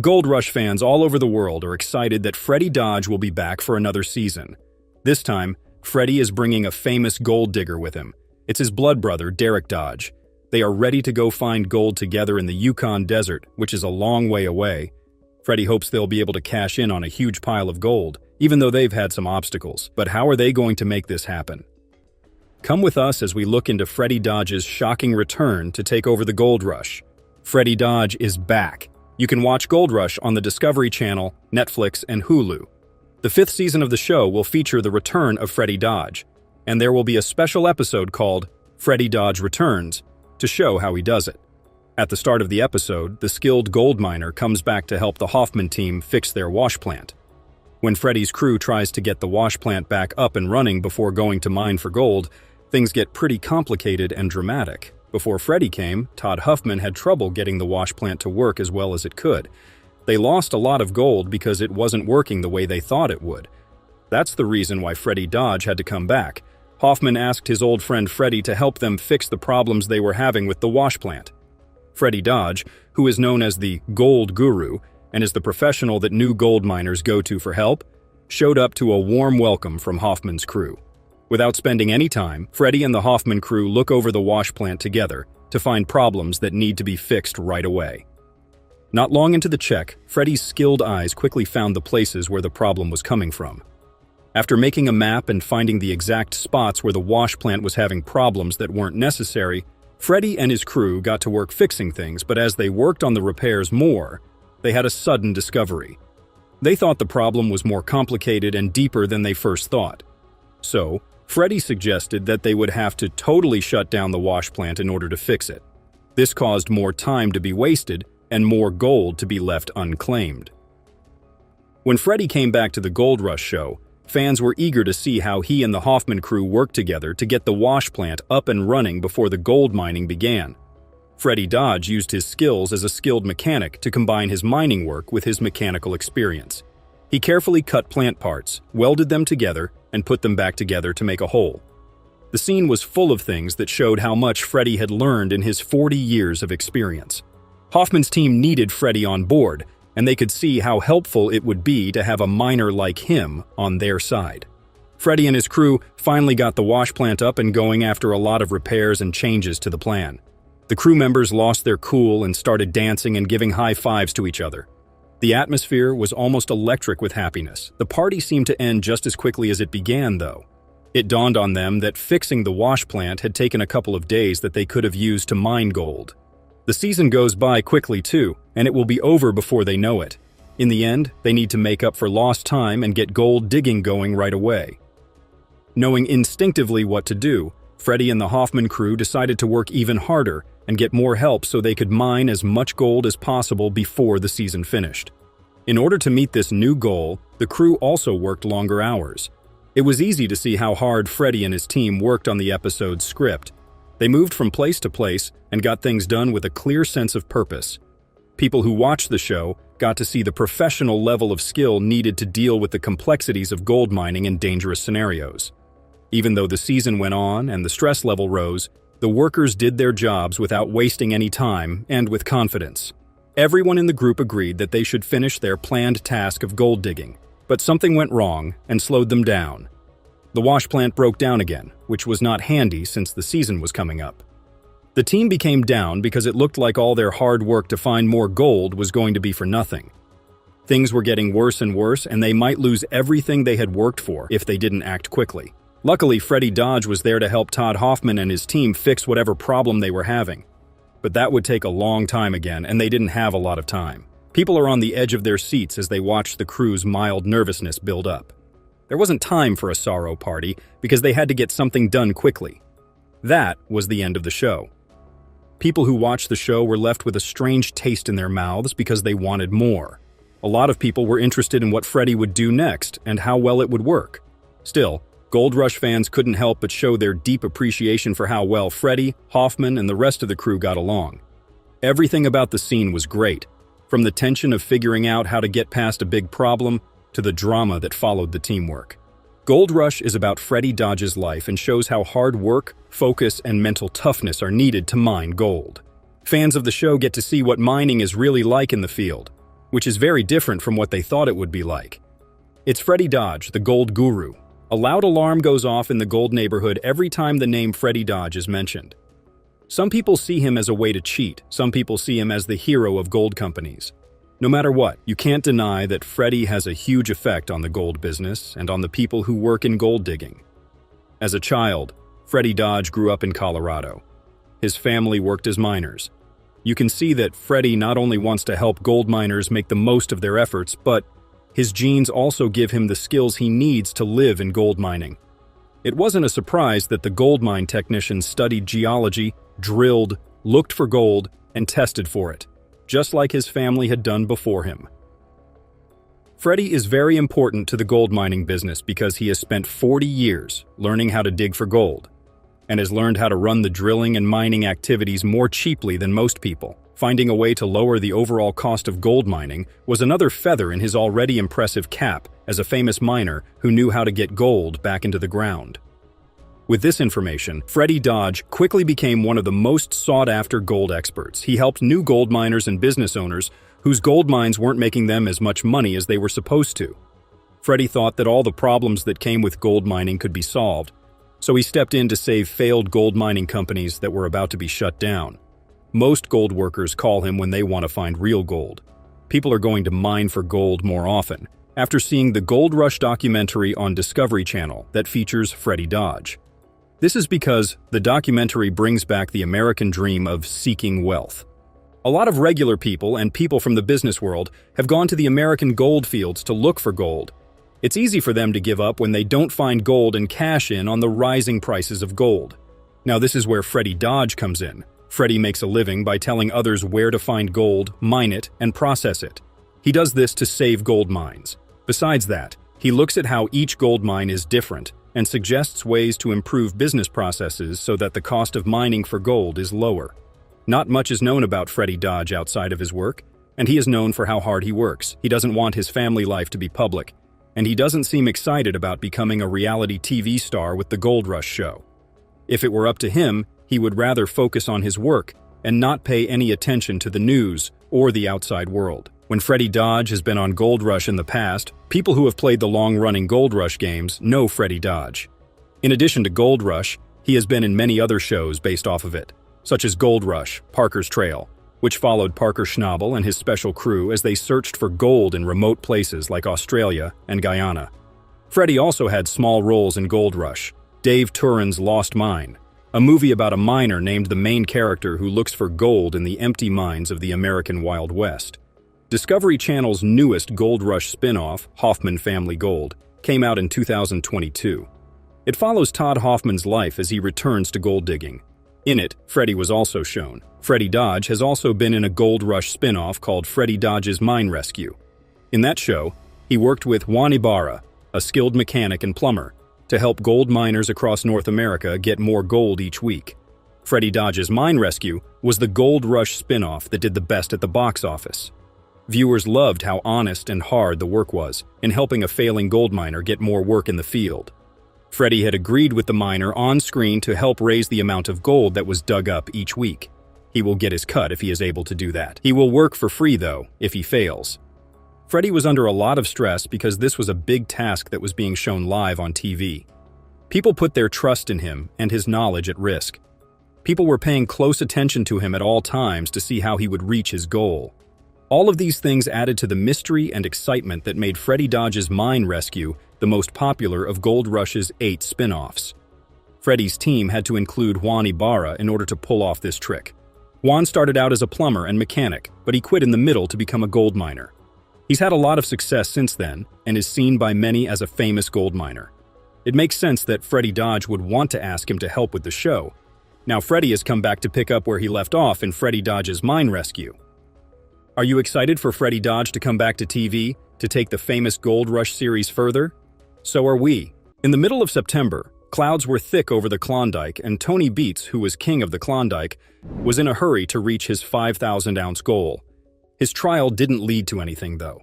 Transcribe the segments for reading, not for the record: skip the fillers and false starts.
Gold Rush fans all over the world are excited that Freddy Dodge will be back for another season. This time, Freddy is bringing a famous gold digger with him. It's his blood brother, Derek Dodge. They are ready to go find gold together in the Yukon desert, which is a long way away. Freddy hopes they'll be able to cash in on a huge pile of gold, even though they've had some obstacles. But how are they going to make this happen? Come with us as we look into Freddy Dodge's shocking return to take over the Gold Rush. Freddy Dodge is back. You can watch Gold Rush on the Discovery Channel, Netflix, and Hulu. The 5th season of the show will feature the return of Freddy Dodge, and there will be a special episode called Freddy Dodge Returns to show how he does it. At the start of the episode, the skilled gold miner comes back to help the Hoffman team fix their wash plant. When Freddy's crew tries to get the wash plant back up and running before going to mine for gold, things get pretty complicated and dramatic. Before Freddy came, Todd Huffman had trouble getting the wash plant to work as well as it could. They lost a lot of gold because it wasn't working the way they thought it would. That's the reason why Freddy Dodge had to come back. Hoffman asked his old friend Freddy to help them fix the problems they were having with the wash plant. Freddy Dodge, who is known as the Gold Guru and is the professional that new gold miners go to for help, showed up to a warm welcome from Hoffman's crew. Without spending any time, Freddy and the Hoffman crew look over the wash plant together to find problems that need to be fixed right away. Not long into the check, Freddy's skilled eyes quickly found the places where the problem was coming from. After making a map and finding the exact spots where the wash plant was having problems that weren't necessary, Freddy and his crew got to work fixing things, but as they worked on the repairs more, they had a sudden discovery. They thought the problem was more complicated and deeper than they first thought. So, Freddy suggested that they would have to totally shut down the wash plant in order to fix it. This caused more time to be wasted and more gold to be left unclaimed. When Freddy came back to the Gold Rush show, fans were eager to see how he and the Hoffman crew worked together to get the wash plant up and running before the gold mining began. Freddy Dodge used his skills as a skilled mechanic to combine his mining work with his mechanical experience. He carefully cut plant parts, welded them together, and put them back together to make a whole. The scene was full of things that showed how much Freddy had learned in his 40 years of experience. Hoffman's team needed Freddy on board, and they could see how helpful it would be to have a miner like him on their side. Freddy and his crew finally got the wash plant up and going after a lot of repairs and changes to the plan. The crew members lost their cool and started dancing and giving high fives to each other. The atmosphere was almost electric with happiness. The party seemed to end just as quickly as it began, though. It dawned on them that fixing the wash plant had taken a couple of days that they could have used to mine gold. The season goes by quickly too, and it will be over before they know it. In the end, they need to make up for lost time and get gold digging going right away. Knowing instinctively what to do, Freddy and the Hoffman crew decided to work even harder and get more help so they could mine as much gold as possible before the season finished. In order to meet this new goal, the crew also worked longer hours. It was easy to see how hard Freddy and his team worked on the episode's script. They moved from place to place and got things done with a clear sense of purpose. People who watched the show got to see the professional level of skill needed to deal with the complexities of gold mining in dangerous scenarios. Even though the season went on and the stress level rose, the workers did their jobs without wasting any time and with confidence. Everyone in the group agreed that they should finish their planned task of gold digging, but something went wrong and slowed them down. The wash plant broke down again, which was not handy since the season was coming up. The team became down because it looked like all their hard work to find more gold was going to be for nothing. Things were getting worse and worse, and they might lose everything they had worked for if they didn't act quickly. Luckily, Freddy Dodge was there to help Todd Hoffman and his team fix whatever problem they were having. But that would take a long time again, and they didn't have a lot of time. People are on the edge of their seats as they watch the crew's mild nervousness build up. There wasn't time for a sorrow party because they had to get something done quickly. That was the end of the show. People who watched the show were left with a strange taste in their mouths because they wanted more. A lot of people were interested in what Freddy would do next and how well it would work. Still, Gold Rush fans couldn't help but show their deep appreciation for how well Freddy, Hoffman, and the rest of the crew got along. Everything about the scene was great, from the tension of figuring out how to get past a big problem to the drama that followed the teamwork. Gold Rush is about Freddy Dodge's life and shows how hard work, focus, and mental toughness are needed to mine gold. Fans of the show get to see what mining is really like in the field. which is very different from what they thought it would be like. It's Freddy Dodge, the gold guru. A loud alarm goes off in the gold neighborhood every time the name Freddy Dodge is mentioned. Some people see him as a way to cheat, some people see him as the hero of gold companies. No matter what, you can't deny that Freddy has a huge effect on the gold business and on the people who work in gold digging. As a child, Freddy Dodge grew up in Colorado. His family worked as miners. You can see that Freddy not only wants to help gold miners make the most of their efforts, but his genes also give him the skills he needs to live in gold mining. It wasn't a surprise that the gold mine technicians studied geology, drilled, looked for gold, and tested for it, just like his family had done before him. Freddy is very important to the gold mining business because he has spent 40 years learning how to dig for gold, and has learned how to run the drilling and mining activities more cheaply than most people. Finding a way to lower the overall cost of gold mining was another feather in his already impressive cap as a famous miner who knew how to get gold back into the ground. With this information, Freddy Dodge quickly became one of the most sought-after gold experts. He helped new gold miners and business owners whose gold mines weren't making them as much money as they were supposed to. Freddy thought that all the problems that came with gold mining could be solved, so he stepped in to save failed gold mining companies that were about to be shut down. Most gold workers call him when they want to find real gold. People are going to mine for gold more often after seeing the Gold Rush documentary on Discovery Channel that features Freddy Dodge. This is because the documentary brings back the American dream of seeking wealth. A lot of regular people and people from the business world have gone to the American gold fields to look for gold. It's easy for them to give up when they don't find gold and cash in on the rising prices of gold. Now this is where Freddy Dodge comes in. Freddy makes a living by telling others where to find gold, mine it, and process it. He does this to save gold mines. Besides that, he looks at how each gold mine is different and suggests ways to improve business processes so that the cost of mining for gold is lower. Not much is known about Freddy Dodge outside of his work, and he is known for how hard he works. He doesn't want his family life to be public, and he doesn't seem excited about becoming a reality TV star with the Gold Rush show. If it were up to him, he would rather focus on his work and not pay any attention to the news or the outside world. When Freddy Dodge has been on Gold Rush in the past, people who have played the long-running Gold Rush games know Freddy Dodge. In addition to Gold Rush, he has been in many other shows based off of it, such as Gold Rush, Parker's Trail, which followed Parker Schnabel and his special crew as they searched for gold in remote places like Australia and Guyana. Freddy also had small roles in Gold Rush, Dave Turin's Lost Mine, a movie about a miner named the main character who looks for gold in the empty mines of the American Wild West. Discovery Channel's newest Gold Rush spin-off, Hoffman Family Gold, came out in 2022. It follows Todd Hoffman's life as he returns to gold digging. In it, Freddy was also shown. Freddy Dodge has also been in a Gold Rush spin-off called Freddy Dodge's Mine Rescue. In that show, he worked with Juan Ibarra, a skilled mechanic and plumber, to help gold miners across North America get more gold each week. Freddy Dodge's Mine Rescue was the Gold Rush spin-off that did the best at the box office. Viewers loved how honest and hard the work was in helping a failing gold miner get more work in the field. Freddy had agreed with the miner on screen to help raise the amount of gold that was dug up each week. He will get his cut if he is able to do that. He will work for free, though, if he fails. Freddy was under a lot of stress because this was a big task that was being shown live on TV. People put their trust in him and his knowledge at risk. People were paying close attention to him at all times to see how he would reach his goal. All of these things added to the mystery and excitement that made Freddy Dodge's Mine Rescue the most popular of Gold Rush's 8 spin-offs. Freddy's team had to include Juan Ibarra in order to pull off this trick. Juan started out as a plumber and mechanic, but he quit in the middle to become a gold miner. He's had a lot of success since then and is seen by many as a famous gold miner. It makes sense that Freddy Dodge would want to ask him to help with the show. Now Freddy has come back to pick up where he left off in Freddy Dodge's Mine Rescue. Are you excited for Freddy Dodge to come back to TV to take the famous Gold Rush series further? So are we. In the middle of September, clouds were thick over the Klondike, and Tony Beets, who was king of the Klondike, was in a hurry to reach his 5,000-ounce goal. His trial didn't lead to anything, though.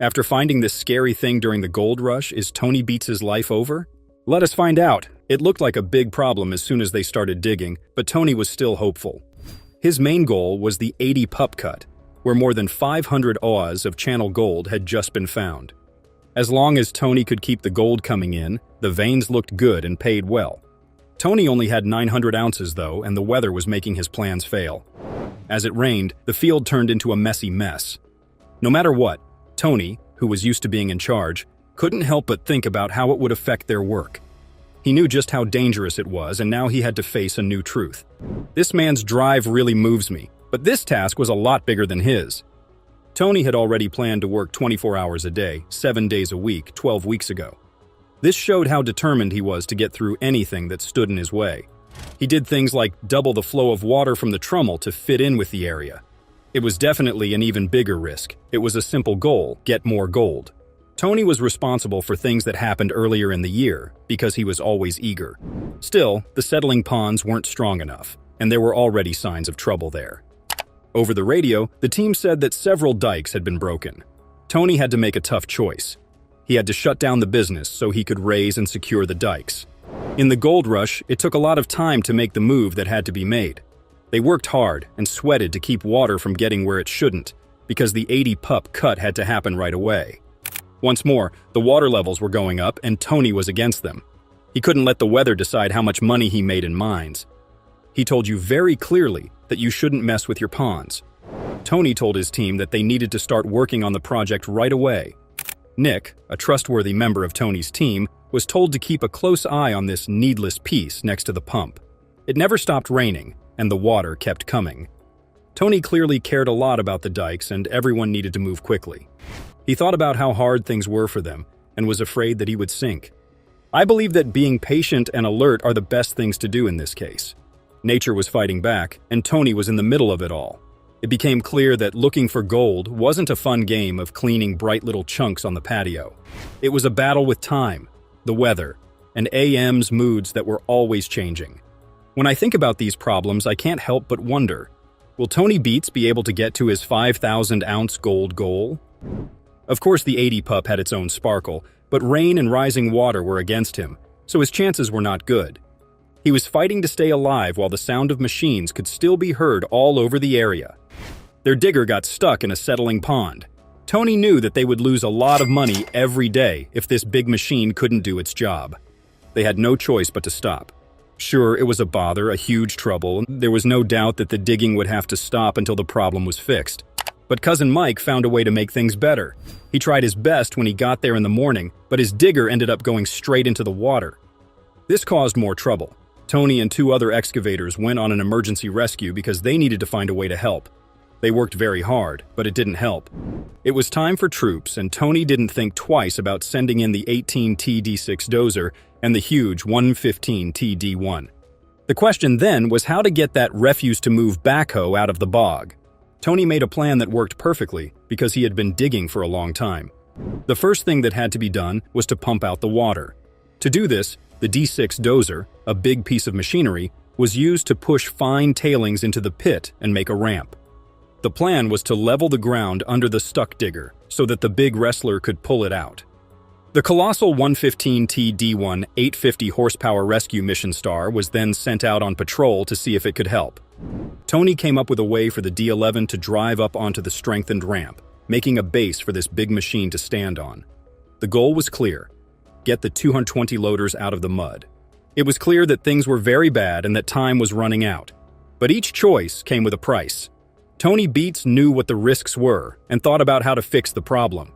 After finding this scary thing during the Gold Rush, is Tony Beets' life over? Let us find out. It looked like a big problem as soon as they started digging, but Tony was still hopeful. His main goal was the 80 pup cut, where more than 500 oz of channel gold had just been found. As long as Tony could keep the gold coming in, the veins looked good and paid well. Tony only had 900 ounces though, and the weather was making his plans fail. As it rained, the field turned into a messy mess. No matter what, Tony, who was used to being in charge, couldn't help but think about how it would affect their work. He knew just how dangerous it was, and now he had to face a new truth. This man's drive really moves me, but this task was a lot bigger than his. Tony had already planned to work 24 hours a day, 7 days a week, 12 weeks ago. This showed how determined he was to get through anything that stood in his way. He did things like double the flow of water from the trommel to fit in with the area. It was definitely an even bigger risk. It was a simple goal: get more gold. Tony was responsible for things that happened earlier in the year because he was always eager. Still, the settling ponds weren't strong enough, and there were already signs of trouble there. Over the radio, the team said that several dikes had been broken. Tony had to make a tough choice. He had to shut down the business so he could raise and secure the dikes. In the gold rush, it took a lot of time to make the move that had to be made. They worked hard and sweated to keep water from getting where it shouldn't, because the 80-pup cut had to happen right away. Once more, the water levels were going up and Tony was against them. He couldn't let the weather decide how much money he made in mines. He told you very clearly that you shouldn't mess with your ponds. Tony told his team that they needed to start working on the project right away. Nick, a trustworthy member of Tony's team, was told to keep a close eye on this needless piece next to the pump. It never stopped raining, and the water kept coming. Tony clearly cared a lot about the dikes, and everyone needed to move quickly. He thought about how hard things were for them, and was afraid that he would sink. I believe that being patient and alert are the best things to do in this case. Nature was fighting back, and Tony was in the middle of it all. It became clear that looking for gold wasn't a fun game of cleaning bright little chunks on the patio. It was a battle with time, the weather, and AM's moods that were always changing. When I think about these problems, I can't help but wonder, will Tony Beats be able to get to his 5,000-ounce gold goal? Of course, the 80-pup had its own sparkle, but rain and rising water were against him, so his chances were not good. He was fighting to stay alive while the sound of machines could still be heard all over the area. Their digger got stuck in a settling pond. Tony knew that they would lose a lot of money every day if this big machine couldn't do its job. They had no choice but to stop. Sure, it was a bother, a huge trouble, and there was no doubt that the digging would have to stop until the problem was fixed. But Cousin Mike found a way to make things better. He tried his best when he got there in the morning, but his digger ended up going straight into the water. This caused more trouble. Tony and 2 other excavators went on an emergency rescue because they needed to find a way to help. They worked very hard, but it didn't help. It was time for troops, and Tony didn't think twice about sending in the 18T D6 dozer and the huge 115T D1. The question then was how to get that refuse-to-move backhoe out of the bog. Tony made a plan that worked perfectly because he had been digging for a long time. The first thing that had to be done was to pump out the water. To do this, the D6 dozer, a big piece of machinery, was used to push fine tailings into the pit and make a ramp. The plan was to level the ground under the stuck digger so that the big wrestler could pull it out. The colossal 115T D1 850 horsepower rescue mission star was then sent out on patrol to see if it could help. Tony came up with a way for the D11 to drive up onto the strengthened ramp, making a base for this big machine to stand on. The goal was clear: get the 220 loaders out of the mud. It was clear that things were very bad and that time was running out. But each choice came with a price. Tony Beats knew what the risks were and thought about how to fix the problem.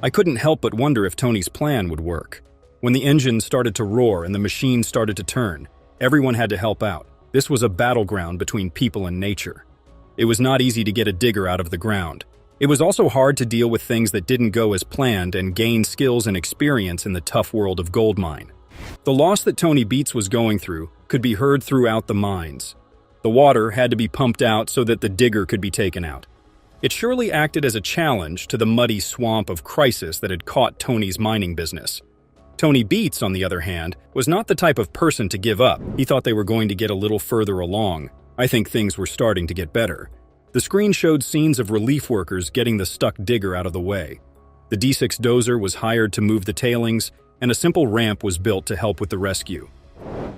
I couldn't help but wonder if Tony's plan would work. When the engine started to roar and the machine started to turn, everyone had to help out. This was a battleground between people and nature. It was not easy to get a digger out of the ground. It was also hard to deal with things that didn't go as planned and gain skills and experience in the tough world of gold mine. The loss that Tony Beats was going through could be heard throughout the mines. The water had to be pumped out so that the digger could be taken out. It surely acted as a challenge to the muddy swamp of crisis that had caught Tony's mining business. Tony Beats, on the other hand, was not the type of person to give up. He thought they were going to get a little further along. I think things were starting to get better. The screen showed scenes of relief workers getting the stuck digger out of the way. The D6 dozer was hired to move the tailings, and a simple ramp was built to help with the rescue.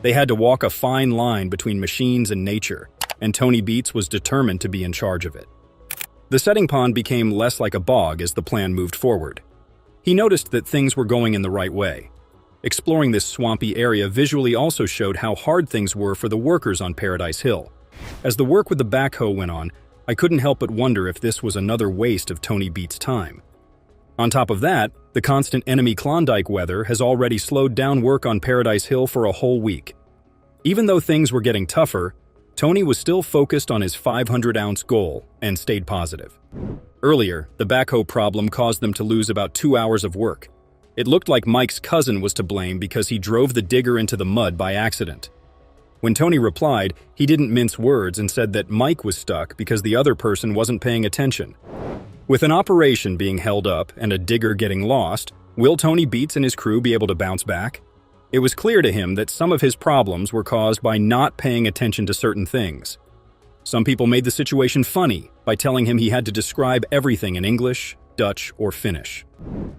They had to walk a fine line between machines and nature, and Tony Beats was determined to be in charge of it. The setting pond became less like a bog as the plan moved forward. He noticed that things were going in the right way. Exploring this swampy area visually also showed how hard things were for the workers on Paradise Hill. As the work with the backhoe went on, I couldn't help but wonder if this was another waste of Tony Beats' time. On top of that, the constant enemy Klondike weather has already slowed down work on Paradise Hill for a whole week. Even though things were getting tougher, Tony was still focused on his 500-ounce goal and stayed positive. Earlier, the backhoe problem caused them to lose about 2 hours of work. It looked like Mike's cousin was to blame because he drove the digger into the mud by accident. When Tony replied, he didn't mince words and said that Mike was stuck because the other person wasn't paying attention. With an operation being held up and a digger getting lost, will Tony Beats and his crew be able to bounce back? It was clear to him that some of his problems were caused by not paying attention to certain things. Some people made the situation funny by telling him he had to describe everything in English, Dutch, or Finnish.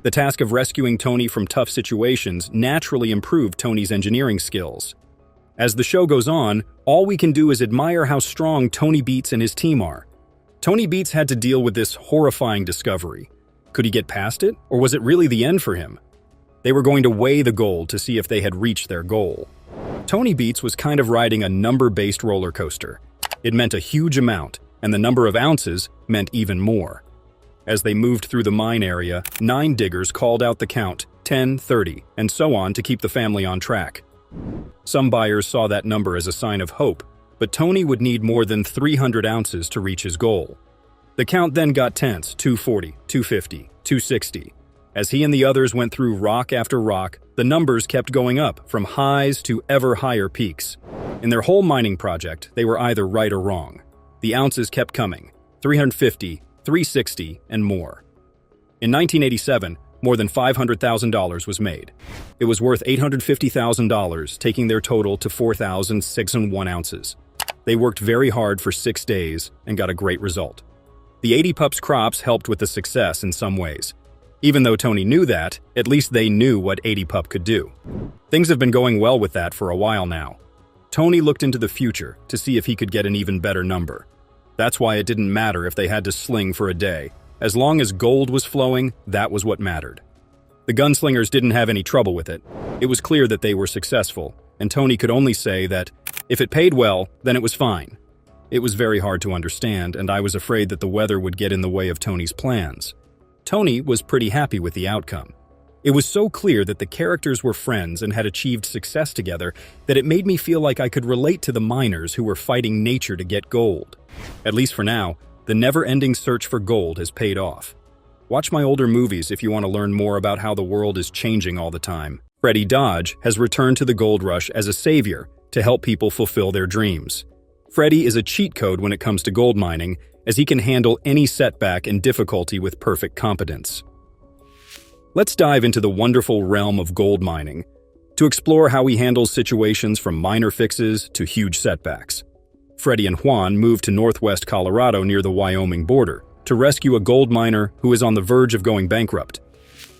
The task of rescuing Tony from tough situations naturally improved Tony's engineering skills. As the show goes on, all we can do is admire how strong Tony Beats and his team are. Tony Beats had to deal with this horrifying discovery. Could he get past it, or was it really the end for him? They were going to weigh the gold to see if they had reached their goal. Tony Beats was kind of riding a number-based roller coaster. It meant a huge amount, and the number of ounces meant even more. As they moved through the mine area, 9 diggers called out the count, 10, 30, and so on to keep the family on track. Some buyers saw that number as a sign of hope, but Tony would need more than 300 ounces to reach his goal. The count then got tense, 240, 250, 260. As he and the others went through rock after rock, the numbers kept going up, from highs to ever higher peaks. In their whole mining project, they were either right or wrong. The ounces kept coming, 350, 360, and more. In 1987, more than $500,000 was made. It was worth $850,000, taking their total to 4,601 ounces. They worked very hard for 6 days and got a great result. The 80 pups crops helped with the success in some ways. Even though Tony knew that, at least they knew what 80 pup could do. Things have been going well with that for a while now. Tony looked into the future to see if he could get an even better number. That's why it didn't matter if they had to sling for a day. As long as gold was flowing, that was what mattered. The gunslingers didn't have any trouble with it. It was clear that they were successful, and Tony could only say that if it paid well, then it was fine. It was very hard to understand, and I was afraid that the weather would get in the way of Tony's plans. Tony was pretty happy with the outcome. It was so clear that the characters were friends and had achieved success together that it made me feel like I could relate to the miners who were fighting nature to get gold. At least for now, the never-ending search for gold has paid off. Watch my older movies if you want to learn more about how the world is changing all the time. Freddy Dodge has returned to the gold rush as a savior to help people fulfill their dreams. Freddy is a cheat code when it comes to gold mining, as he can handle any setback and difficulty with perfect competence. Let's dive into the wonderful realm of gold mining to explore how he handles situations from minor fixes to huge setbacks. Freddy and Juan moved to northwest Colorado near the Wyoming border to rescue a gold miner who is on the verge of going bankrupt.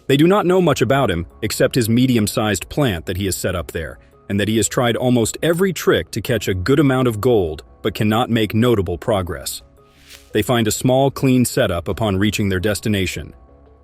They do not know much about him except his medium-sized plant that he has set up there, and that he has tried almost every trick to catch a good amount of gold but cannot make notable progress. They find a small, clean setup upon reaching their destination.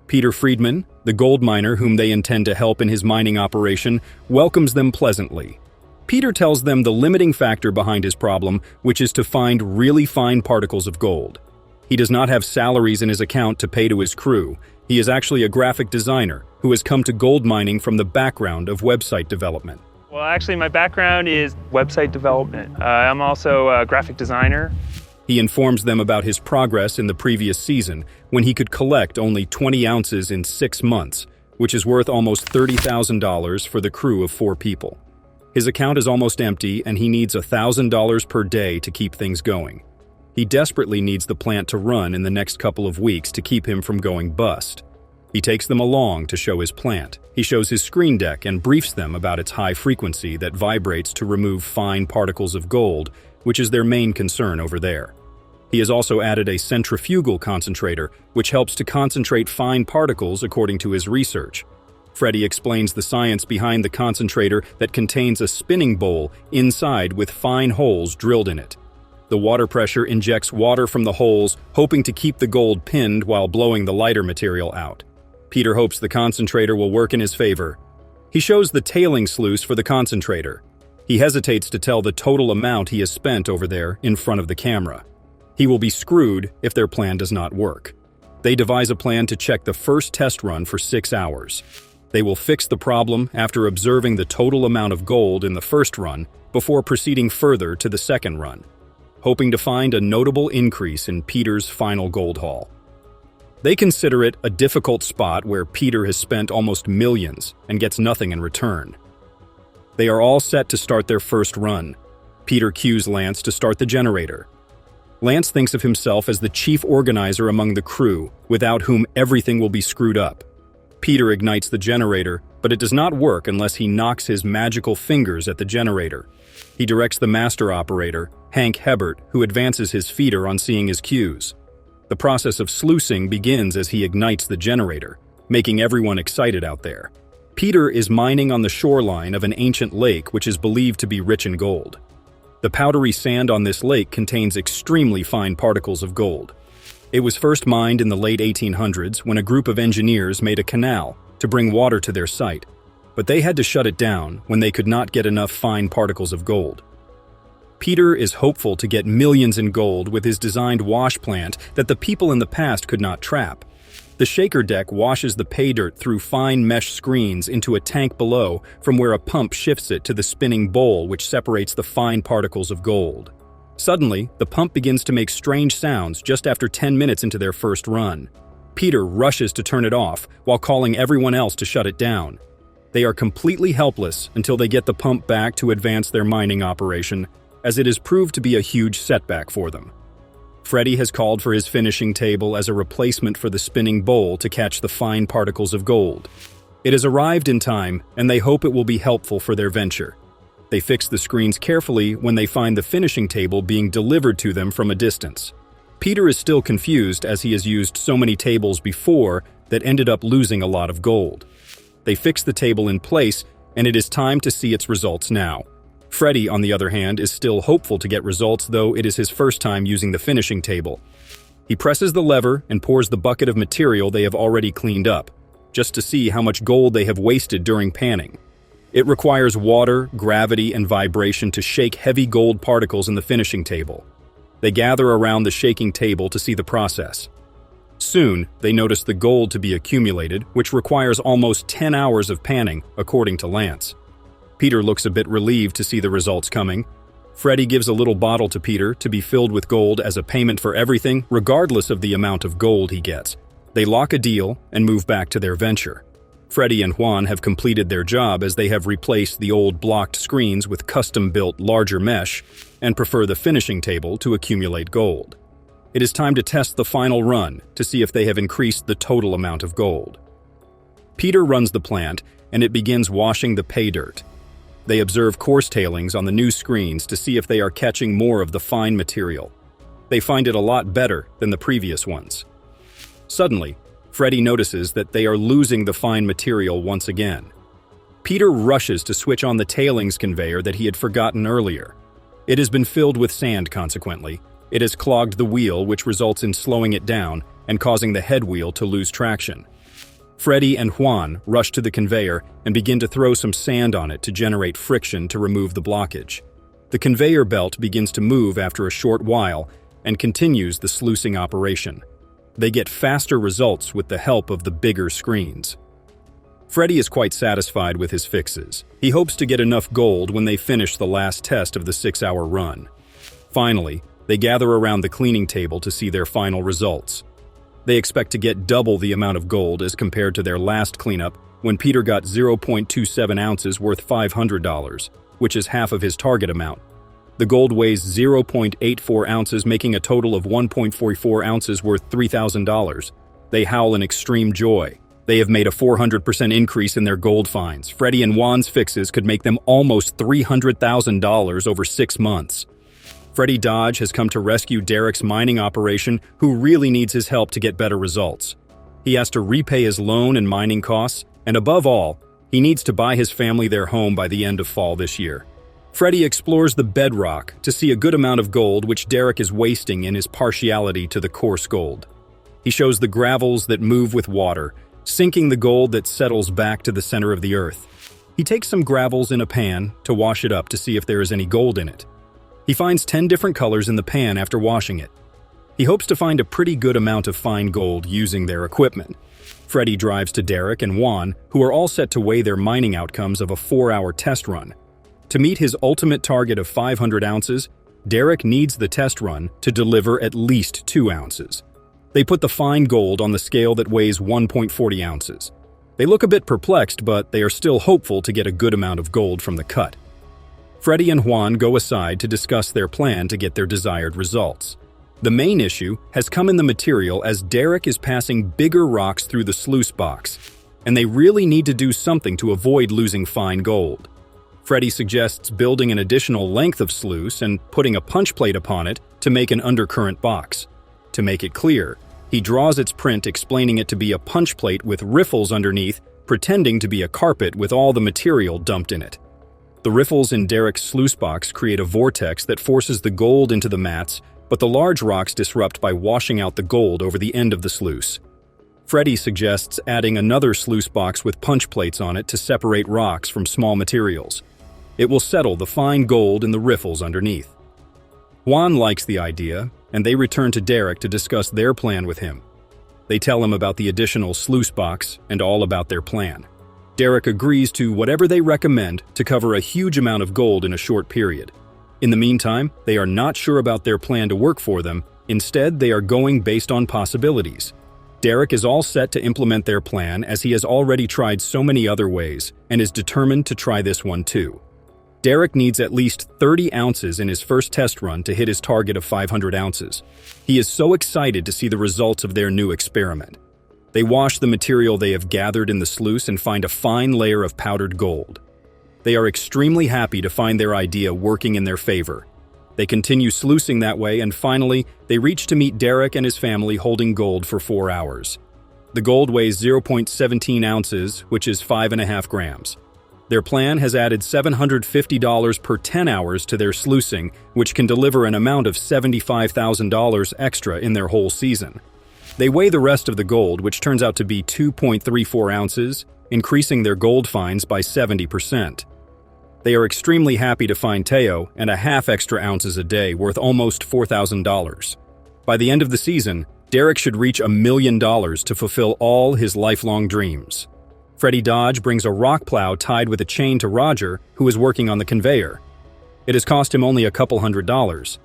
Peter Friedman, the gold miner whom they intend to help in his mining operation, welcomes them pleasantly. Peter tells them the limiting factor behind his problem, which is to find really fine particles of gold. He does not have salaries in his account to pay to his crew. He is actually a graphic designer who has come to gold mining from the background of website development. Well, actually, my background is website development. I'm also a graphic designer. He informs them about his progress in the previous season, when he could collect only 20 ounces in 6 months, which is worth almost $30,000 for the crew of 4 people. His account is almost empty, and he needs $1,000 per day to keep things going. He desperately needs the plant to run in the next couple of weeks to keep him from going bust. He takes them along to show his plant. He shows his screen deck and briefs them about its high frequency that vibrates to remove fine particles of gold, which is their main concern over there. He has also added a centrifugal concentrator, which helps to concentrate fine particles according to his research. Freddy explains the science behind the concentrator that contains a spinning bowl inside with fine holes drilled in it. The water pressure injects water from the holes, hoping to keep the gold pinned while blowing the lighter material out. Peter hopes the concentrator will work in his favor. He shows the tailing sluice for the concentrator. He hesitates to tell the total amount he has spent over there in front of the camera. He will be screwed if their plan does not work. They devise a plan to check the first test run for 6 hours. They will fix the problem after observing the total amount of gold in the first run before proceeding further to the second run, hoping to find a notable increase in Peter's final gold haul. They consider it a difficult spot where Peter has spent almost millions and gets nothing in return. They are all set to start their first run. Peter cues Lance to start the generator. Lance thinks of himself as the chief organizer among the crew, without whom everything will be screwed up. Peter ignites the generator, but it does not work unless he knocks his magical fingers at the generator. He directs the master operator, Hank Hebert, who advances his feeder on seeing his cues. The process of sluicing begins as he ignites the generator, making everyone excited out there. Peter is mining on the shoreline of an ancient lake which is believed to be rich in gold. The powdery sand on this lake contains extremely fine particles of gold. It was first mined in the late 1800s when a group of engineers made a canal to bring water to their site, but they had to shut it down when they could not get enough fine particles of gold. Peter is hopeful to get millions in gold with his designed wash plant that the people in the past could not trap. The shaker deck washes the pay dirt through fine mesh screens into a tank below, from where a pump shifts it to the spinning bowl which separates the fine particles of gold. Suddenly, the pump begins to make strange sounds just after 10 minutes into their first run. Peter rushes to turn it off while calling everyone else to shut it down. They are completely helpless until they get the pump back to advance their mining operation, as it has proved to be a huge setback for them. Freddy has called for his finishing table as a replacement for the spinning bowl to catch the fine particles of gold. It has arrived in time, and they hope it will be helpful for their venture. They fix the screens carefully when they find the finishing table being delivered to them from a distance. Peter is still confused as he has used so many tables before that ended up losing a lot of gold. They fix the table in place, and it is time to see its results now. Freddy, on the other hand, is still hopeful to get results, though it is his first time using the finishing table. He presses the lever and pours the bucket of material they have already cleaned up, just to see how much gold they have wasted during panning. It requires water, gravity, and vibration to shake heavy gold particles in the finishing table. They gather around the shaking table to see the process. Soon, they notice the gold to be accumulated, which requires almost 10 hours of panning, according to Lance. Peter looks a bit relieved to see the results coming. Freddy gives a little bottle to Peter to be filled with gold as a payment for everything, regardless of the amount of gold he gets. They lock a deal and move back to their venture. Freddy and Juan have completed their job as they have replaced the old blocked screens with custom-built larger mesh and prefer the finishing table to accumulate gold. It is time to test the final run to see if they have increased the total amount of gold. Peter runs the plant, and it begins washing the pay dirt. They observe coarse tailings on the new screens to see if they are catching more of the fine material. They find it a lot better than the previous ones. Suddenly, Freddy notices that they are losing the fine material once again. Peter rushes to switch on the tailings conveyor that he had forgotten earlier. It has been filled with sand, consequently. It has clogged the wheel, which results in slowing it down and causing the head wheel to lose traction. Freddy and Juan rush to the conveyor and begin to throw some sand on it to generate friction to remove the blockage. The conveyor belt begins to move after a short while and continues the sluicing operation. They get faster results with the help of the bigger screens. Freddy is quite satisfied with his fixes. He hopes to get enough gold when they finish the last test of the 6-hour run. Finally, they gather around the cleaning table to see their final results. They expect to get double the amount of gold as compared to their last cleanup, when Peter got 0.27 ounces worth $500, which is half of his target amount. The gold weighs 0.84 ounces, making a total of 1.44 ounces worth $3,000. They howl in extreme joy. They have made a 400% increase in their gold finds. Freddy and Juan's fixes could make them almost $300,000 over 6 months. Freddy Dodge has come to rescue Derek's mining operation, who really needs his help to get better results. He has to repay his loan and mining costs, and above all, he needs to buy his family their home by the end of fall this year. Freddy explores the bedrock to see a good amount of gold which Derek is wasting in his partiality to the coarse gold. He shows the gravels that move with water, sinking the gold that settles back to the center of the earth. He takes some gravels in a pan to wash it up to see if there is any gold in it. He finds 10 different colors in the pan after washing it. He hopes to find a pretty good amount of fine gold using their equipment. Freddy drives to Derek and Juan, who are all set to weigh their mining outcomes of a 4-hour test run. To meet his ultimate target of 500 ounces, Derek needs the test run to deliver at least 2 ounces. They put the fine gold on the scale that weighs 1.40 ounces. They look a bit perplexed, but they are still hopeful to get a good amount of gold from the cut. Freddy and Juan go aside to discuss their plan to get their desired results. The main issue has come in the material as Derek is passing bigger rocks through the sluice box, and they really need to do something to avoid losing fine gold. Freddy suggests building an additional length of sluice and putting a punch plate upon it to make an undercurrent box. To make it clear, he draws its print explaining it to be a punch plate with riffles underneath, pretending to be a carpet with all the material dumped in it. The riffles in Derek's sluice box create a vortex that forces the gold into the mats, but the large rocks disrupt by washing out the gold over the end of the sluice. Freddy suggests adding another sluice box with punch plates on it to separate rocks from small materials. It will settle the fine gold in the riffles underneath. Juan likes the idea, and they return to Derek to discuss their plan with him. They tell him about the additional sluice box and all about their plan. Derek agrees to whatever they recommend to cover a huge amount of gold in a short period. In the meantime, they are not sure about their plan to work for them. Instead, they are going based on possibilities. Derek is all set to implement their plan as he has already tried so many other ways and is determined to try this one too. Derek needs at least 30 ounces in his first test run to hit his target of 500 ounces. He is so excited to see the results of their new experiment. They wash the material they have gathered in the sluice and find a fine layer of powdered gold. They are extremely happy to find their idea working in their favor. They continue sluicing that way, and finally, they reach to meet Derek and his family holding gold for 4 hours. The gold weighs 0.17 ounces, which is 5.5 grams. Their plan has added $750 per 10 hours to their sluicing, which can deliver an amount of $75,000 extra in their whole season. They weigh the rest of the gold, which turns out to be 2.34 ounces, increasing their gold finds by 70%. They are extremely happy to find Teo and a half extra ounces a day worth almost $4,000. By the end of the season, Derek should reach $1 million to fulfill all his lifelong dreams. Freddy Dodge brings a rock plow tied with a chain to Roger, who is working on the conveyor. It has cost him only a couple $100.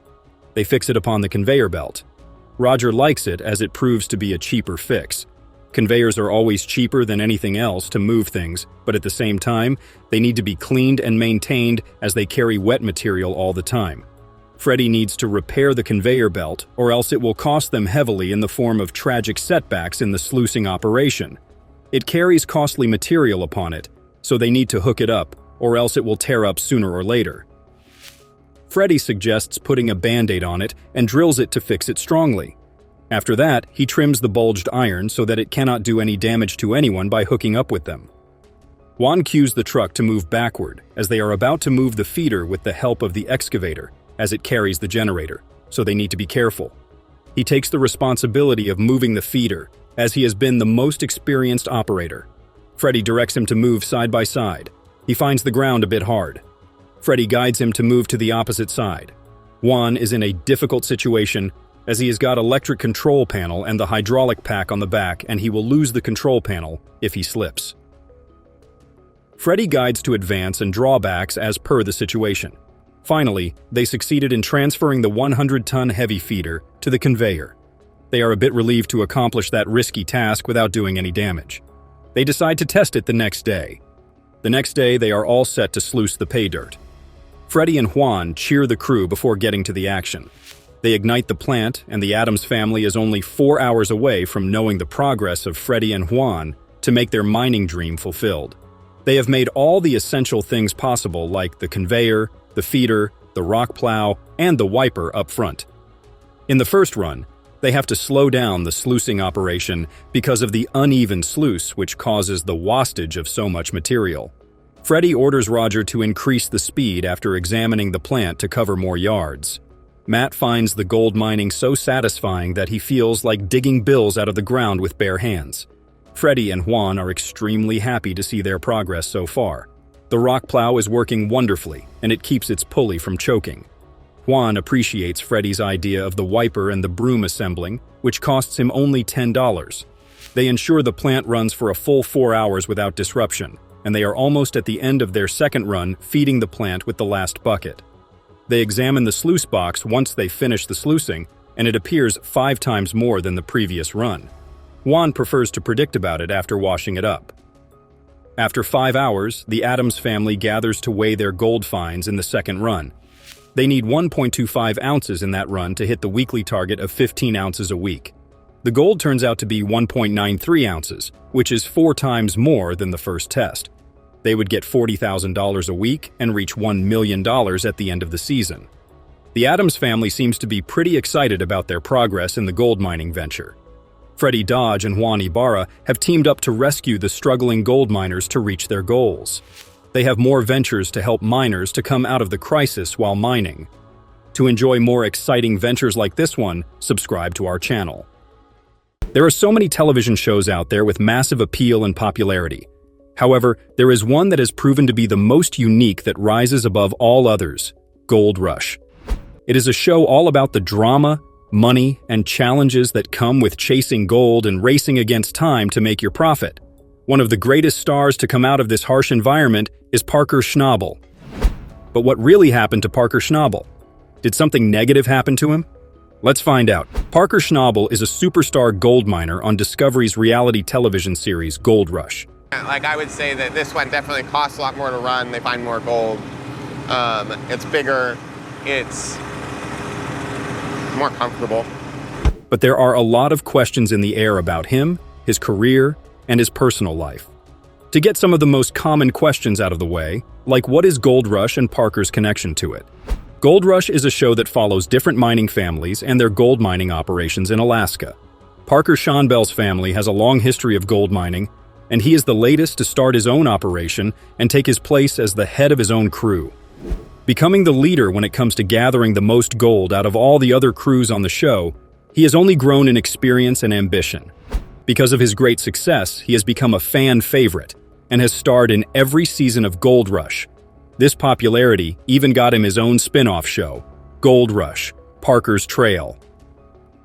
They fix it upon the conveyor belt. Roger likes it as it proves to be a cheaper fix. Conveyors are always cheaper than anything else to move things, but at the same time, they need to be cleaned and maintained as they carry wet material all the time. Freddy needs to repair the conveyor belt, or else it will cost them heavily in the form of tragic setbacks in the sluicing operation. It carries costly material upon it, so they need to hook it up, or else it will tear up sooner or later. Freddy suggests putting a band-aid on it and drills it to fix it strongly. After that, he trims the bulged iron so that it cannot do any damage to anyone by hooking up with them. Juan cues the truck to move backward as they are about to move the feeder with the help of the excavator as it carries the generator, so they need to be careful. He takes the responsibility of moving the feeder as he has been the most experienced operator. Freddy directs him to move side by side. He finds the ground a bit hard. Freddy guides him to move to the opposite side. Juan is in a difficult situation as he has got electric control panel and the hydraulic pack on the back, and he will lose the control panel if he slips. Freddy guides to advance and drawbacks as per the situation. Finally, they succeeded in transferring the 100-ton heavy feeder to the conveyor. They are a bit relieved to accomplish that risky task without doing any damage. They decide to test it the next day. The next day, they are all set to sluice the pay dirt. Freddy and Juan cheer the crew before getting to the action. They ignite the plant, and the Addams family is only 4 hours away from knowing the progress of Freddy and Juan to make their mining dream fulfilled. They have made all the essential things possible, like the conveyor, the feeder, the rock plow, and the wiper up front. In the first run, they have to slow down the sluicing operation because of the uneven sluice which causes the wastage of so much material. Freddy orders Roger to increase the speed after examining the plant to cover more yards. Matt finds the gold mining so satisfying that he feels like digging bills out of the ground with bare hands. Freddy and Juan are extremely happy to see their progress so far. The rock plow is working wonderfully, and it keeps its pulley from choking. Juan appreciates Freddy's idea of the wiper and the broom assembling, which costs him only $10. They ensure the plant runs for a full 4 hours without disruption, and they are almost at the end of their second run feeding the plant with the last bucket. They examine the sluice box once they finish the sluicing, and it appears 5 times more than the previous run. Juan prefers to predict about it after washing it up. After 5 hours, the Adams family gathers to weigh their gold finds in the second run. They need 1.25 ounces in that run to hit the weekly target of 15 ounces a week. The gold turns out to be 1.93 ounces, which is 4 times more than the first test. They would get $40,000 a week and reach $1 million at the end of the season. The Adams family seems to be pretty excited about their progress in the gold mining venture. Freddy Dodge and Juan Ibarra have teamed up to rescue the struggling gold miners to reach their goals. They have more ventures to help miners to come out of the crisis while mining. To enjoy more exciting ventures like this one, subscribe to our channel. There are so many television shows out there with massive appeal and popularity. However, there is one that has proven to be the most unique that rises above all others: Gold Rush. It is a show all about the drama, money, and challenges that come with chasing gold and racing against time to make your profit. One of the greatest stars to come out of this harsh environment is Parker Schnabel. But what really happened to Parker Schnabel? Did something negative happen to him? Let's find out. Parker Schnabel is a superstar gold miner on Discovery's reality television series Gold Rush. Like, I would say that this one definitely costs a lot more to run. They find more gold. It's bigger. It's more comfortable. But there are a lot of questions in the air about him, his career, and his personal life. To get some of the most common questions out of the way, like what is Gold Rush and Parker's connection to it? Gold Rush is a show that follows different mining families and their gold mining operations in Alaska. Parker Schnabel's family has a long history of gold mining, and he is the latest to start his own operation and take his place as the head of his own crew. Becoming the leader when it comes to gathering the most gold out of all the other crews on the show, he has only grown in experience and ambition. Because of his great success, he has become a fan favorite and has starred in every season of Gold Rush. This popularity even got him his own spin-off show, Gold Rush: Parker's Trail.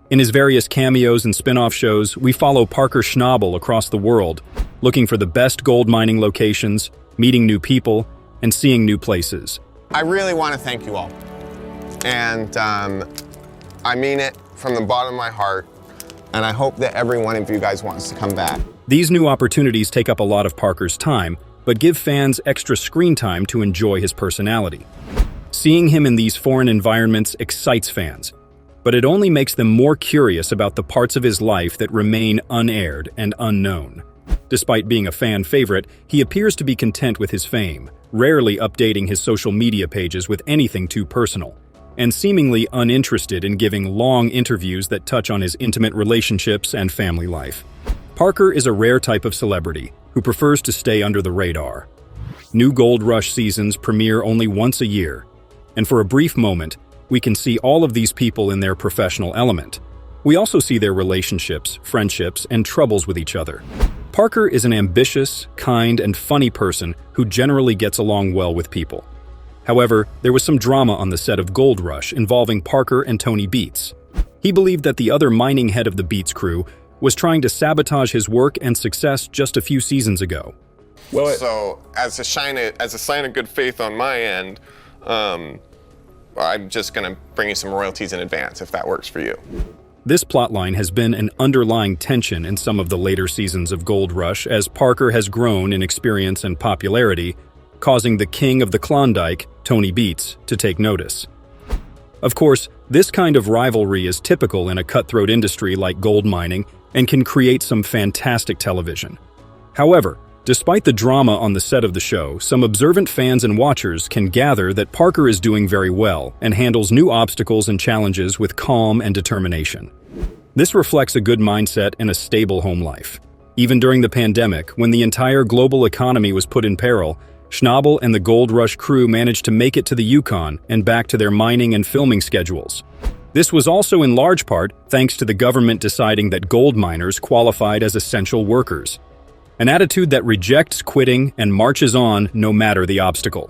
In his various cameos and spin-off shows, we follow Parker Schnabel across the world, looking for the best gold mining locations, meeting new people, and seeing new places. I really want to thank you all. And I mean it from the bottom of my heart. And I hope that every one of you guys wants to come back. These new opportunities take up a lot of Parker's time, but give fans extra screen time to enjoy his personality. Seeing him in these foreign environments excites fans, but it only makes them more curious about the parts of his life that remain unaired and unknown. Despite being a fan favorite, he appears to be content with his fame, rarely updating his social media pages with anything too personal, and seemingly uninterested in giving long interviews that touch on his intimate relationships and family life. Parker is a rare type of celebrity who prefers to stay under the radar. New Gold Rush seasons premiere only once a year, and for a brief moment, we can see all of these people in their professional element. We also see their relationships, friendships, and troubles with each other. Parker is an ambitious, kind, and funny person who generally gets along well with people. However, there was some drama on the set of Gold Rush involving Parker and Tony Beets. He believed that the other mining head of the Beets crew was trying to sabotage his work and success just a few seasons ago. So, as a sign of good faith on my end, I'm just going to bring you some royalties in advance, if that works for you. This plotline has been an underlying tension in some of the later seasons of Gold Rush as Parker has grown in experience and popularity, causing the king of the Klondike, Tony Beets, to take notice. Of course, this kind of rivalry is typical in a cutthroat industry like gold mining and can create some fantastic television. However, despite the drama on the set of the show, some observant fans and watchers can gather that Parker is doing very well and handles new obstacles and challenges with calm and determination. This reflects a good mindset and a stable home life. Even during the pandemic, when the entire global economy was put in peril, Schnabel and the Gold Rush crew managed to make it to the Yukon and back to their mining and filming schedules. This was also in large part thanks to the government deciding that gold miners qualified as essential workers. An attitude that rejects quitting and marches on no matter the obstacle.